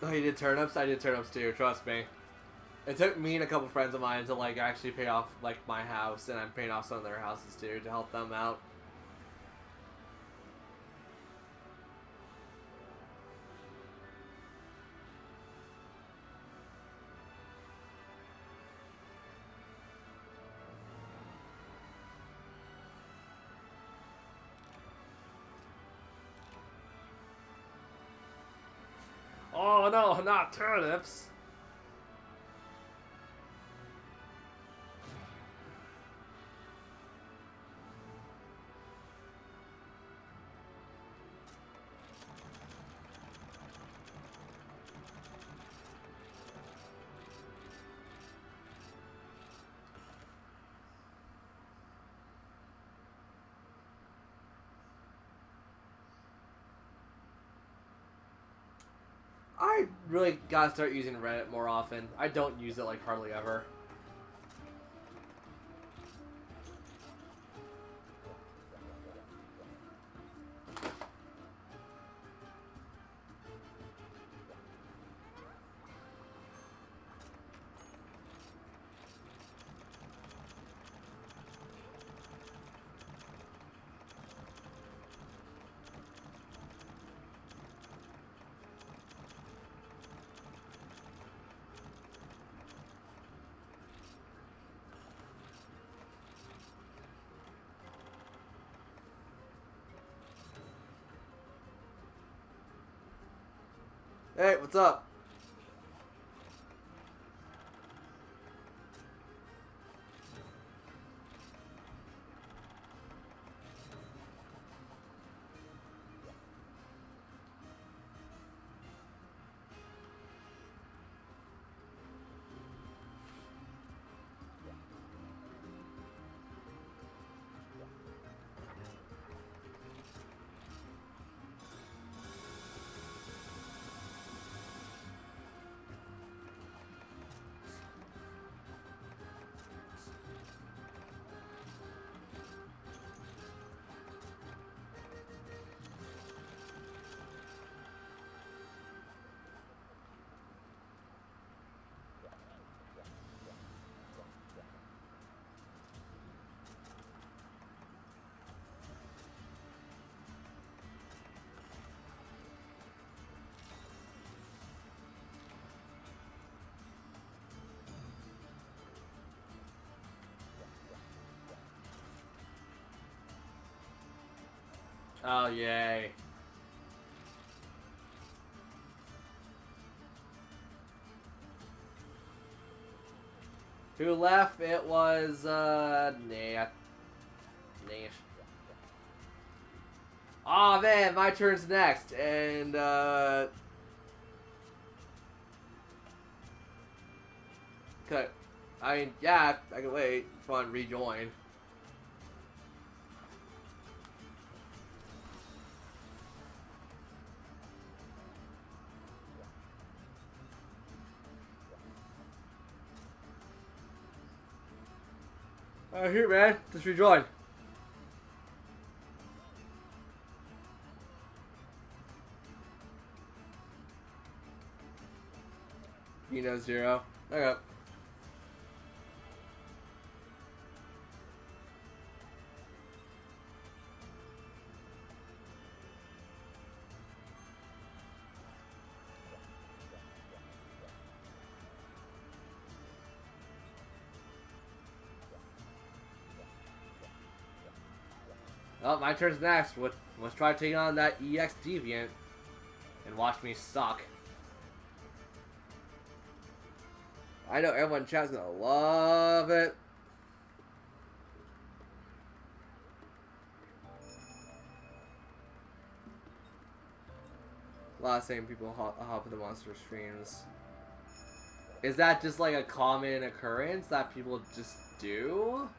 S1: Oh, you did turnips? I did turnips too, trust me. It took me and a couple friends of mine to like actually pay off like my house, and I'm paying off some of their houses too to help them out. Oh no, not turnips! I really gotta start using Reddit more often. I don't use it like hardly ever. Hey, what's up? Oh, yay. Who left? It was, Nash. Aw, man, my turn's next, and, okay. I mean, yeah, I can wait. Come on, rejoin. Here, man. Just rejoin. You know, 0. Okay. Well, my turn's next. Let's try taking on that EX Deviant and watch me suck. I know everyone in chat's gonna love it. A lot of same people hop in the monster streams. Is that just like a common occurrence that people just do?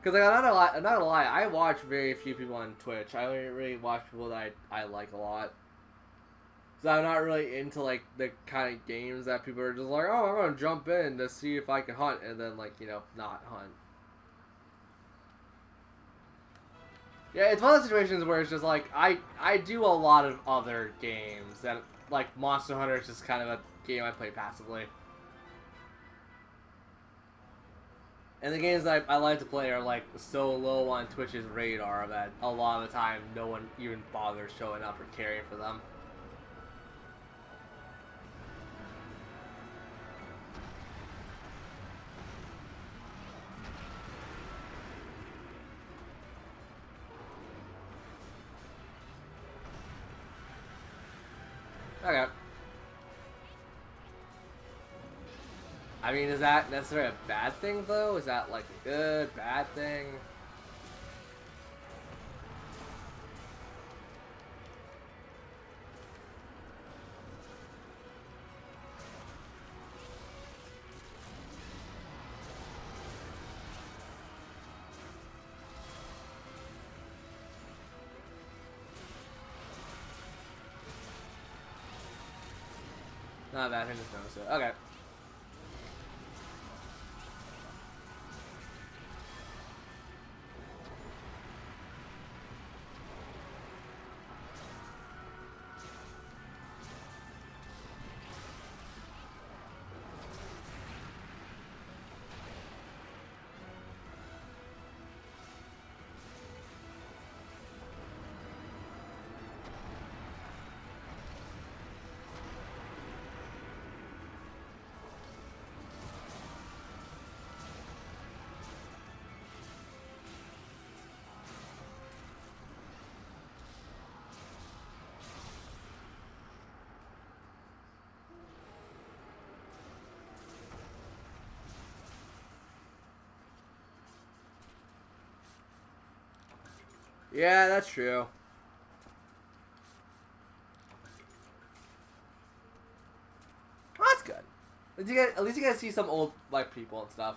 S1: Because like, I'm not gonna lie, I watch very few people on Twitch. I only really watch people that I like a lot. So I'm not really into like the kind of games that people are just like, oh, I'm gonna jump in to see if I can hunt, and then like, you know, not hunt. Yeah, it's one of those situations where it's just like I do a lot of other games that like Monster Hunter is just kind of a game I play passively. And the games that I like to play are like so low on Twitch's radar that a lot of the time no one even bothers showing up or caring for them. Okay. I mean, is that necessarily a bad thing, though? Is that, like, a good, bad thing? Not a bad thing, just notice it. Okay. Yeah, that's true. Oh, that's good. At least you guys see some old like people and stuff.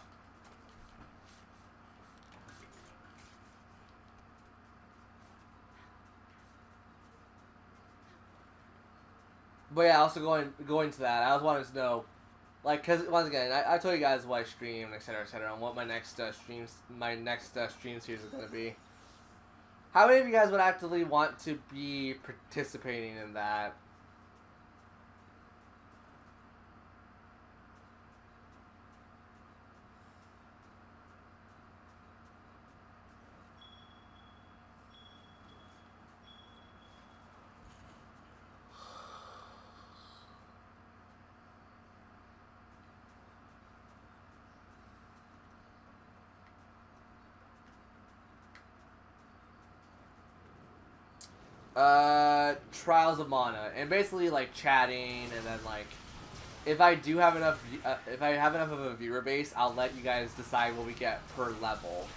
S1: But yeah, also going to that, I was wanting to know, like, cause once again, I told you guys what I stream, etc., and what my next stream series is gonna be. How many of you guys would actively want to be participating in that? Trials of Mana, and basically like chatting, and then like if I do have enough, if I have enough of a viewer base, I'll let you guys decide what we get per level.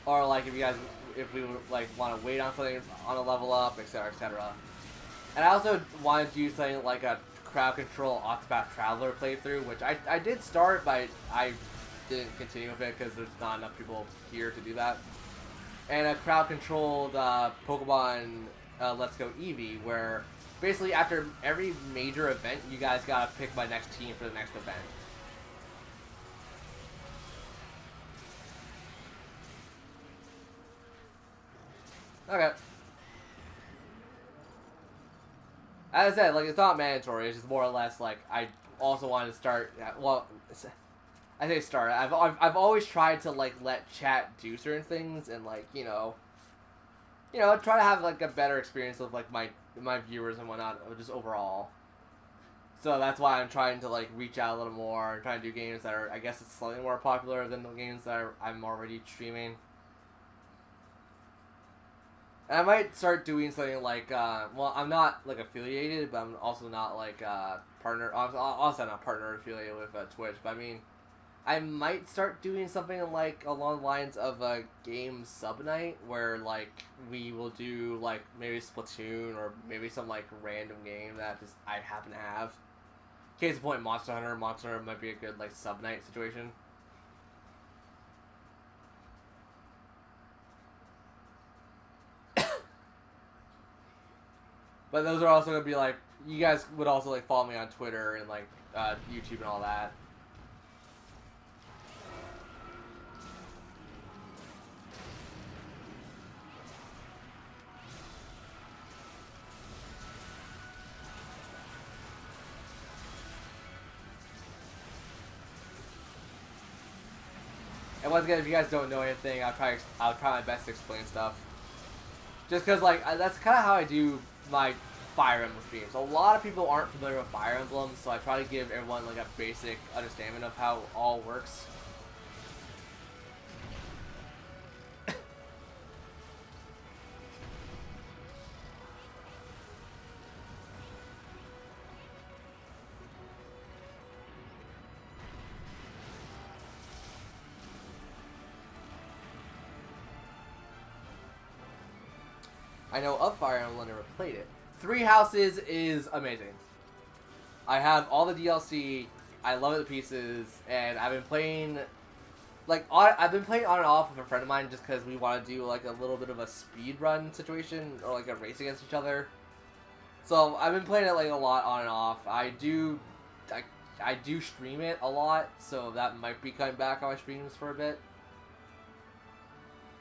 S1: Or like if we like want to wait on something on a level up, etc., etc. And I also want to do something like a crowd control Octopath Traveler playthrough, which I did start, but I didn't continue with it because there's not enough people here to do that. And a crowd controlled Pokemon Let's Go Eevee, where basically after every major event, you guys gotta pick my next team for the next event. Okay. As I said, like, it's not mandatory. It's just more or less like I also wanted to start. Well, I say start. I've always tried to like let chat do certain things and like try to have like a better experience with like my viewers and whatnot, just overall. So that's why I'm trying to like reach out a little more and try to do games that are, I guess, it's slightly more popular than the games that I'm already streaming. And I might start doing something like, well, I'm not like affiliated, but I'm also not like partner. Also not partner affiliated with Twitch, but I mean, I might start doing something like along the lines of a game sub night where like we will do like maybe Splatoon or maybe some like random game that just I happen to have. Case in point, Monster Hunter. Monster Hunter might be a good like sub night situation. But those are also gonna be like, you guys would also like follow me on Twitter and like YouTube and all that. And once again, if you guys don't know anything, I'll try my best to explain stuff. Just because like that's kind of how I do my Fire Emblem streams. A lot of people aren't familiar with Fire Emblem, so I try to give everyone like a basic understanding of how it all works. I know of Fire Emblem, never played it. Three Houses is amazing. I have all the DLC. I love it to pieces, and I've been playing, like, I've been playing on and off with a friend of mine just because we want to do like a little bit of a speed run situation or like a race against each other. So I've been playing it like a lot on and off. I do stream it a lot, so that might be coming back on my streams for a bit.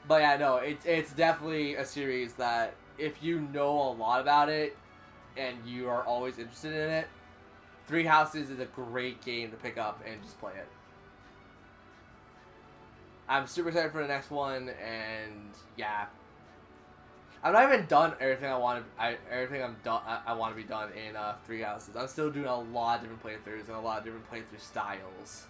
S1: But yeah, no, it's definitely a series that if you know a lot about it and you are always interested in it, Three Houses is a great game to pick up and just play it. I'm super excited for the next one, and yeah, I'm not even done everything I want to be done in Three Houses. I'm still doing a lot of different playthroughs and a lot of different playthrough styles.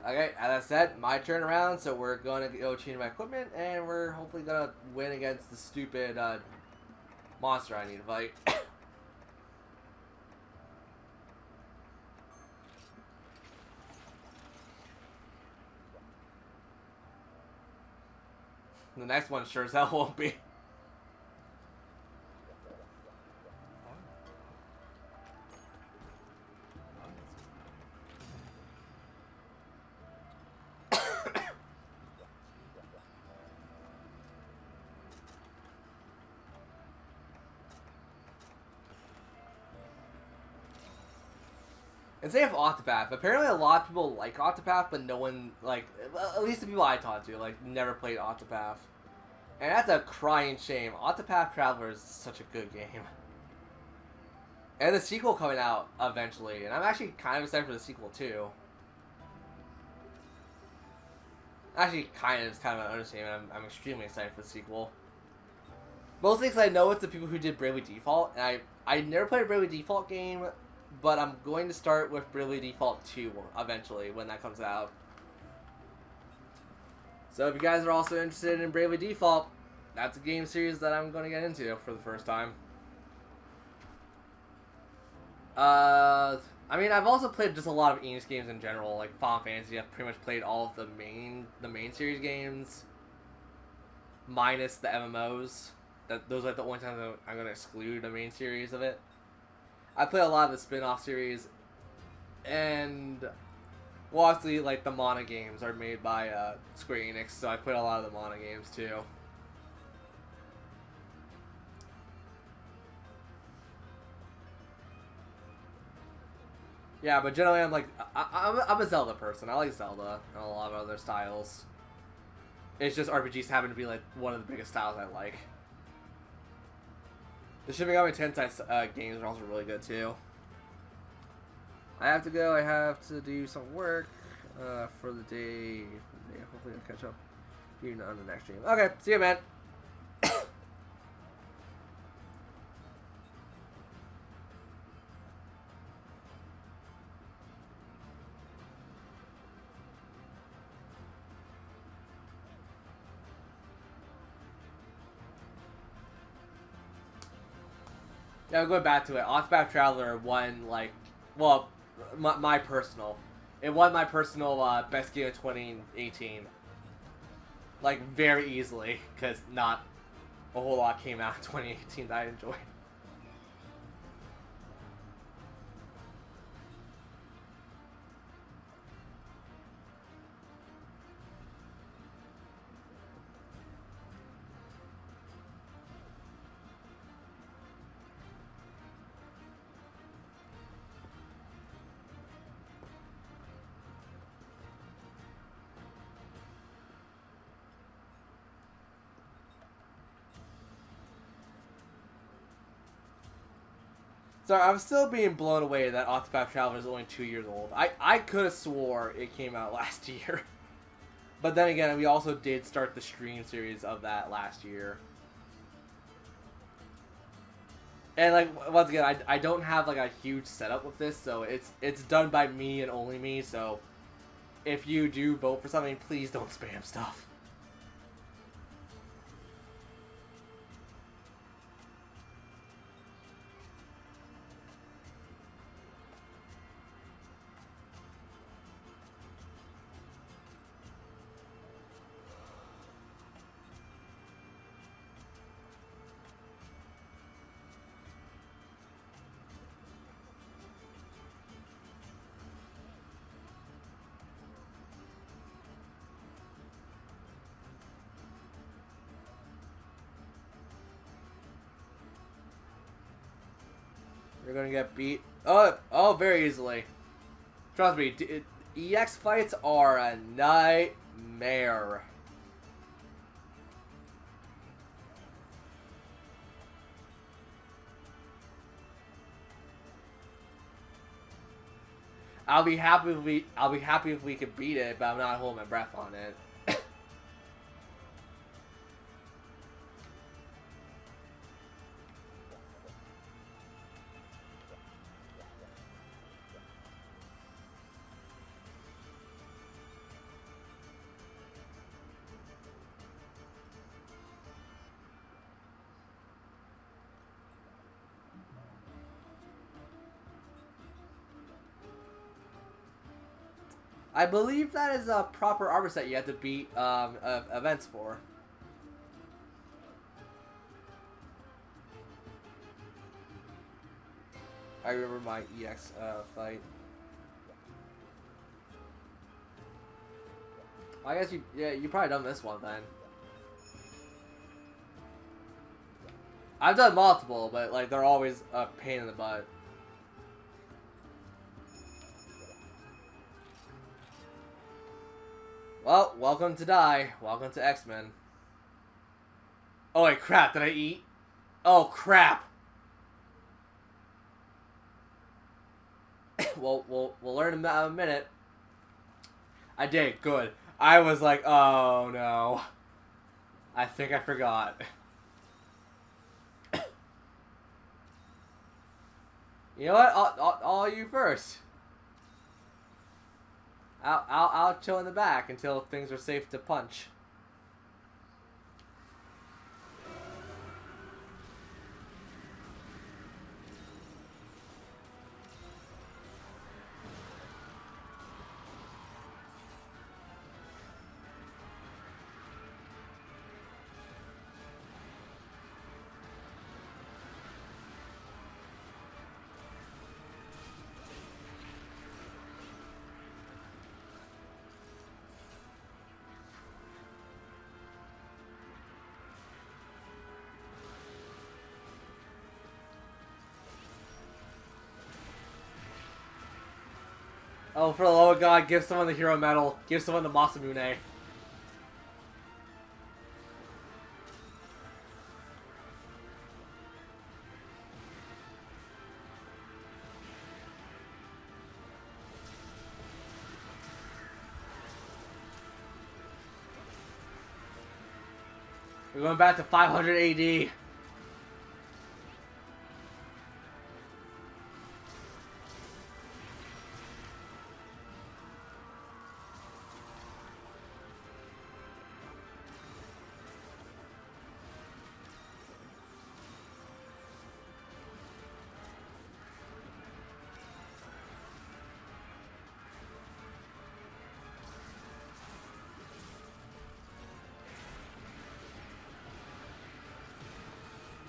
S1: Okay, as I said, my turn around, so we're going to go change my equipment, and we're hopefully going to win against the stupid monster I need to fight. The next one sure as hell won't be. And same with Octopath. Apparently, a lot of people like Octopath, but no one like. At least the people I talked to like never played Octopath, and that's a crying shame. Octopath Traveler is such a good game, and the sequel coming out eventually, and I'm actually kind of excited for the sequel too. Actually, kind of an understatement. I'm extremely excited for the sequel. Mostly because I know it's the people who did Bravely Default, and I never played a Bravely Default game. But I'm going to start with Bravely Default 2 eventually when that comes out. So if you guys are also interested in Bravely Default, that's a game series that I'm going to get into for the first time. I mean, I've also played just a lot of Enix games in general, like Final Fantasy. I've pretty much played all of the main series games, minus the MMOs. Those are the only times I'm going to exclude the main series of it. I play a lot of the spin-off series, and well, obviously, like the Mana games are made by Square Enix, so I played a lot of the Mana games too. Yeah, but generally, I'm like I'm a Zelda person. I like Zelda and a lot of other styles. It's just RPGs happen to be like one of the biggest styles I like. The Shin Megami Tensei games are also really good too. I have to go. I have to do some work for the day. Hopefully I'll catch up you on the next stream. Okay, see you, man. Yeah, going back to it, Octopath Traveler won, like, well, my personal. It won my personal best game of 2018. Like, very easily, because not a whole lot came out in 2018 that I enjoyed. Sorry, I'm still being blown away that Octopath Traveler is only 2 years old. I could have swore it came out last year. But then again, we also did start the stream series of that last year. And like once again, I don't have like a huge setup with this, so it's done by me and only me, so if you do vote for something, please don't spam stuff. You're gonna get beat. Oh, very easily. Trust me, EX fights are a nightmare. I'll be happy if we could beat it, but I'm not holding my breath on it. I believe that is a proper armor set you have to beat events for. I remember my EX fight. I guess you probably done this one then. I've done multiple, but like they're always a pain in the butt. Well, welcome to Die. Welcome to X-Men. Oh wait, crap! Did I eat? Oh crap! we'll learn in a minute. I did good. I was like, oh no. I think I forgot. You know what? I'll you first. I'll chill in the back until things are safe to punch. Oh, for the love of God, give someone the hero medal. Give someone the Masamune. We're going back to 500 AD.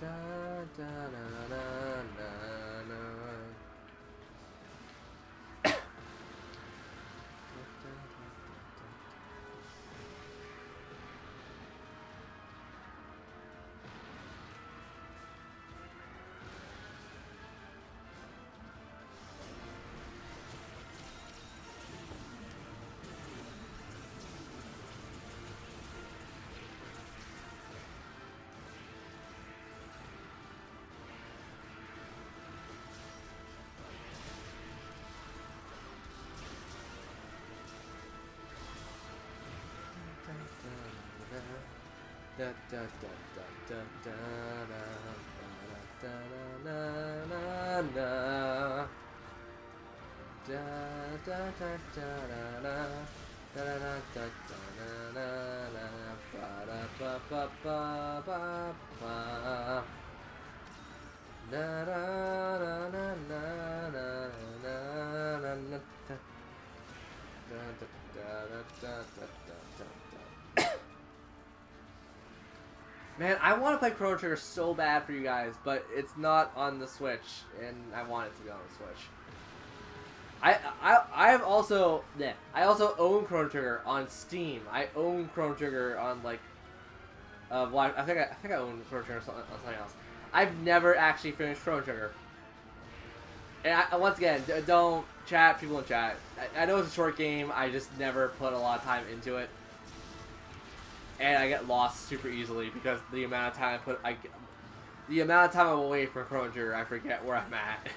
S1: Da, da, da, da, da, da. Da da da da da da da da da da. Da da da da da da da da da da da da ba ba ba ba ba. Da da da da da da da da da. Da da da da da da da. Man, I want to play Chrono Trigger so bad for you guys, but it's not on the Switch, and I want it to be on the Switch. I have also I also own Chrono Trigger on Steam. I own Chrono Trigger on like well, I think I own Chrono Trigger on something else. I've never actually finished Chrono Trigger. And once again, don't chat, people in chat. I know it's a short game. I just never put a lot of time into it. And I get lost super easily because the amount of time the amount of time I'm away from Chrono Trigger, I forget where I'm at.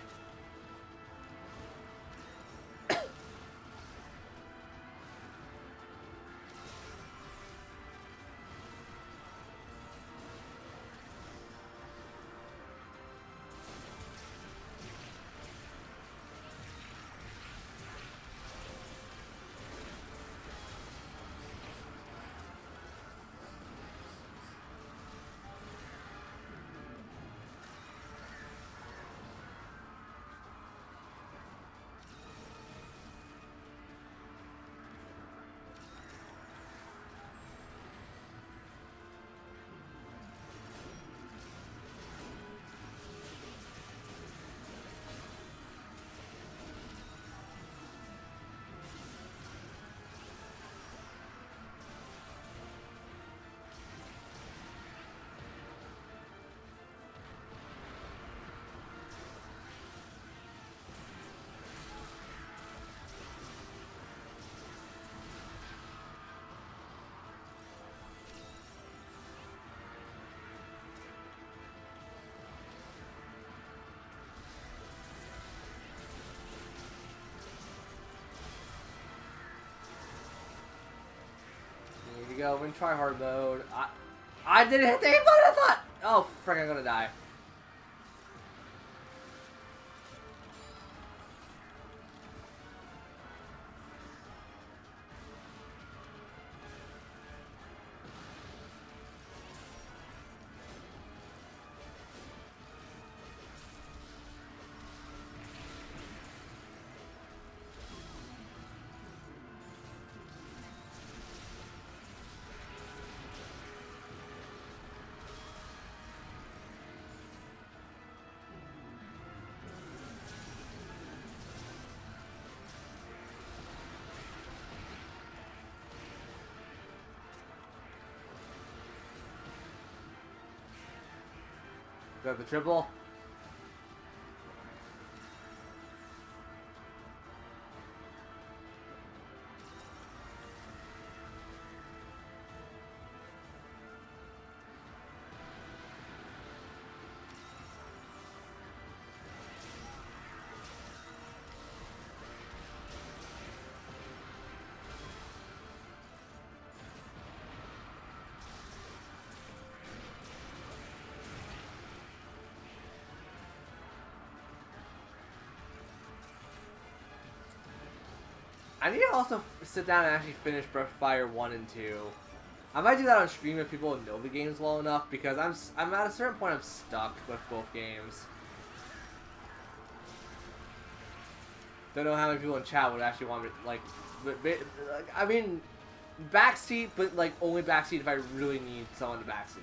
S1: go. We're in try hard mode. I didn't hit the A button. I thought. Oh, frick! I'm gonna die. Got the triple. I need to also sit down and actually finish Breath of Fire 1 and 2. I might do that on stream if people know the games well enough, because I'm at a certain point I'm stuck with both games. Don't know how many people in chat would actually want me like I mean, backseat, but like only backseat if I really need someone to backseat.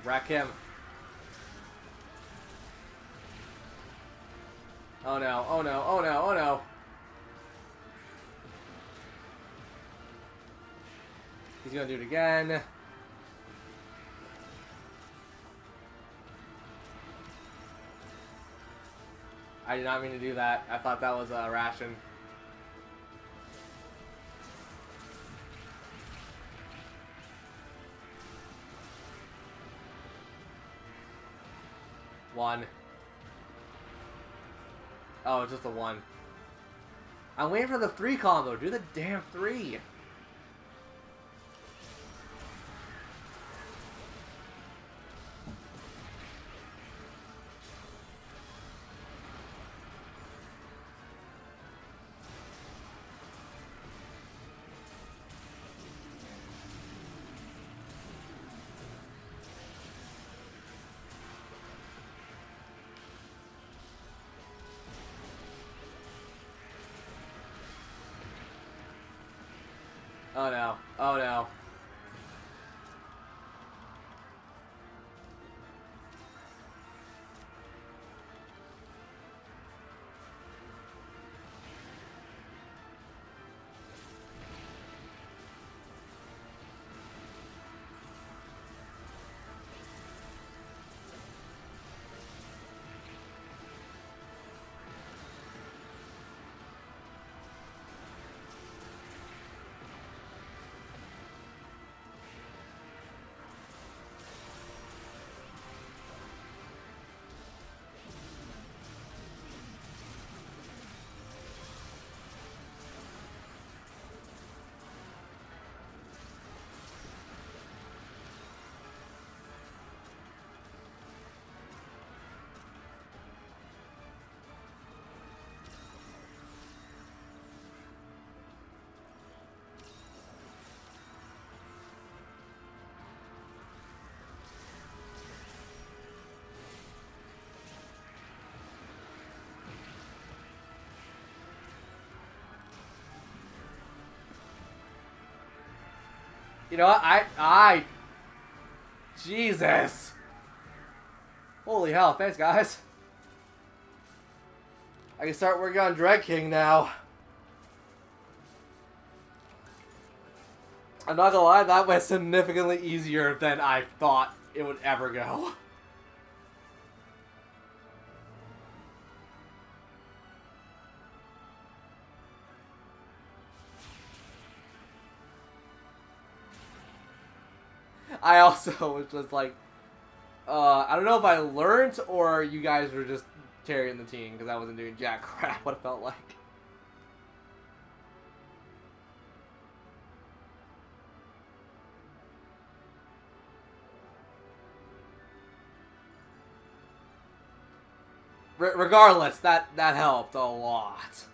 S1: wreck him. Oh no, oh no, oh no, oh no. He's gonna do it again. I did not mean to do that. I thought that was a ration. One. Oh, it's just a one. I'm waiting for the 3 combo. Do the damn 3. Oh no. Oh no. You know what? Jesus. Holy hell, thanks guys. I can start working on Dread King now. I'm not gonna lie, that went significantly easier than I thought it would ever go. I also was just like, I don't know if I learned or you guys were just carrying the team because I wasn't doing jack crap what it felt like. Regardless, that helped a lot.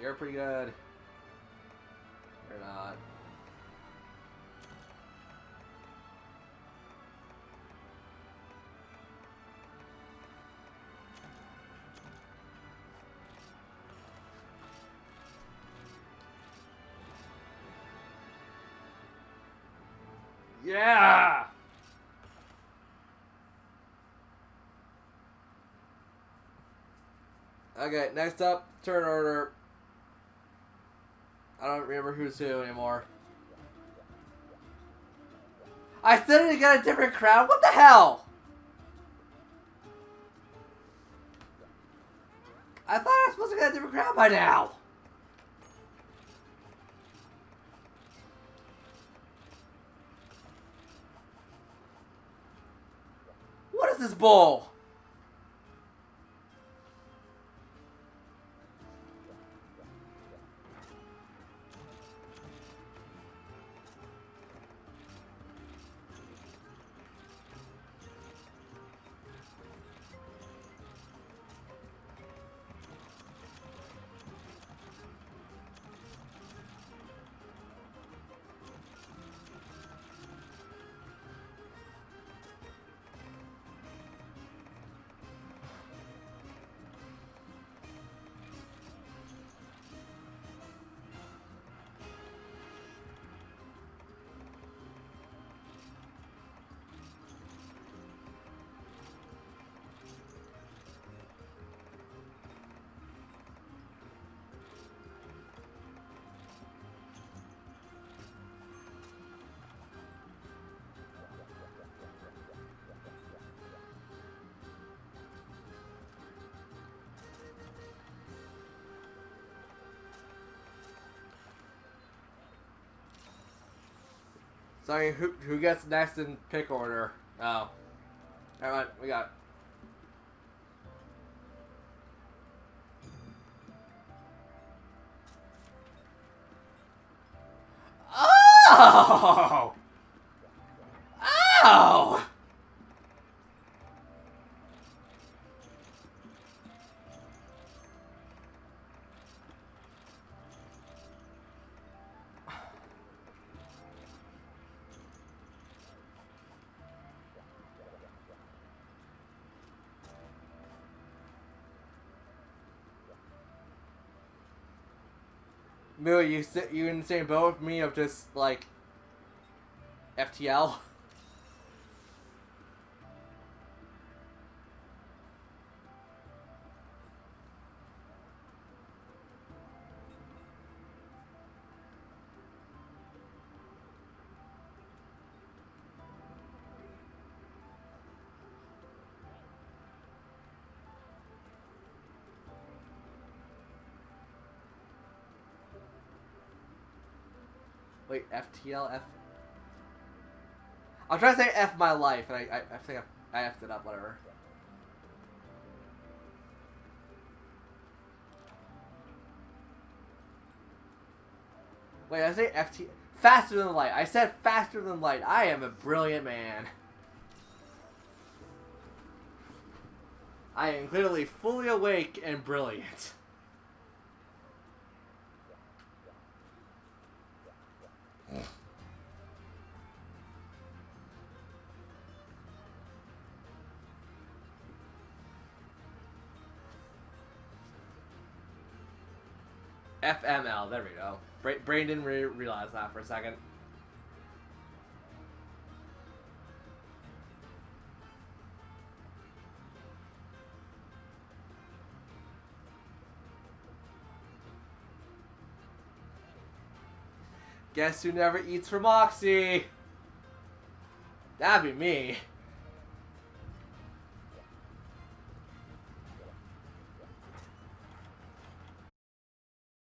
S1: You're pretty good. You're not. Yeah! Okay, next up, turn order. I don't remember who's who anymore. I still didn't get a different crown? What the hell? I thought I was supposed to get a different crown by now. What is this bull? So who gets next in pick order? Oh. Alright, we got... Oh! Oh! Moo, you in the same boat with me of just, like, FTL? Wait, FTL? I'm trying to say F my life, and I think I F'd it up, whatever. Wait, I say FT... Faster than light. I said faster than light. I am a brilliant man. I am clearly fully awake and brilliant. FML, there we go. Brain didn't realize that for a second. Guess who never eats from Moxie? That'd be me.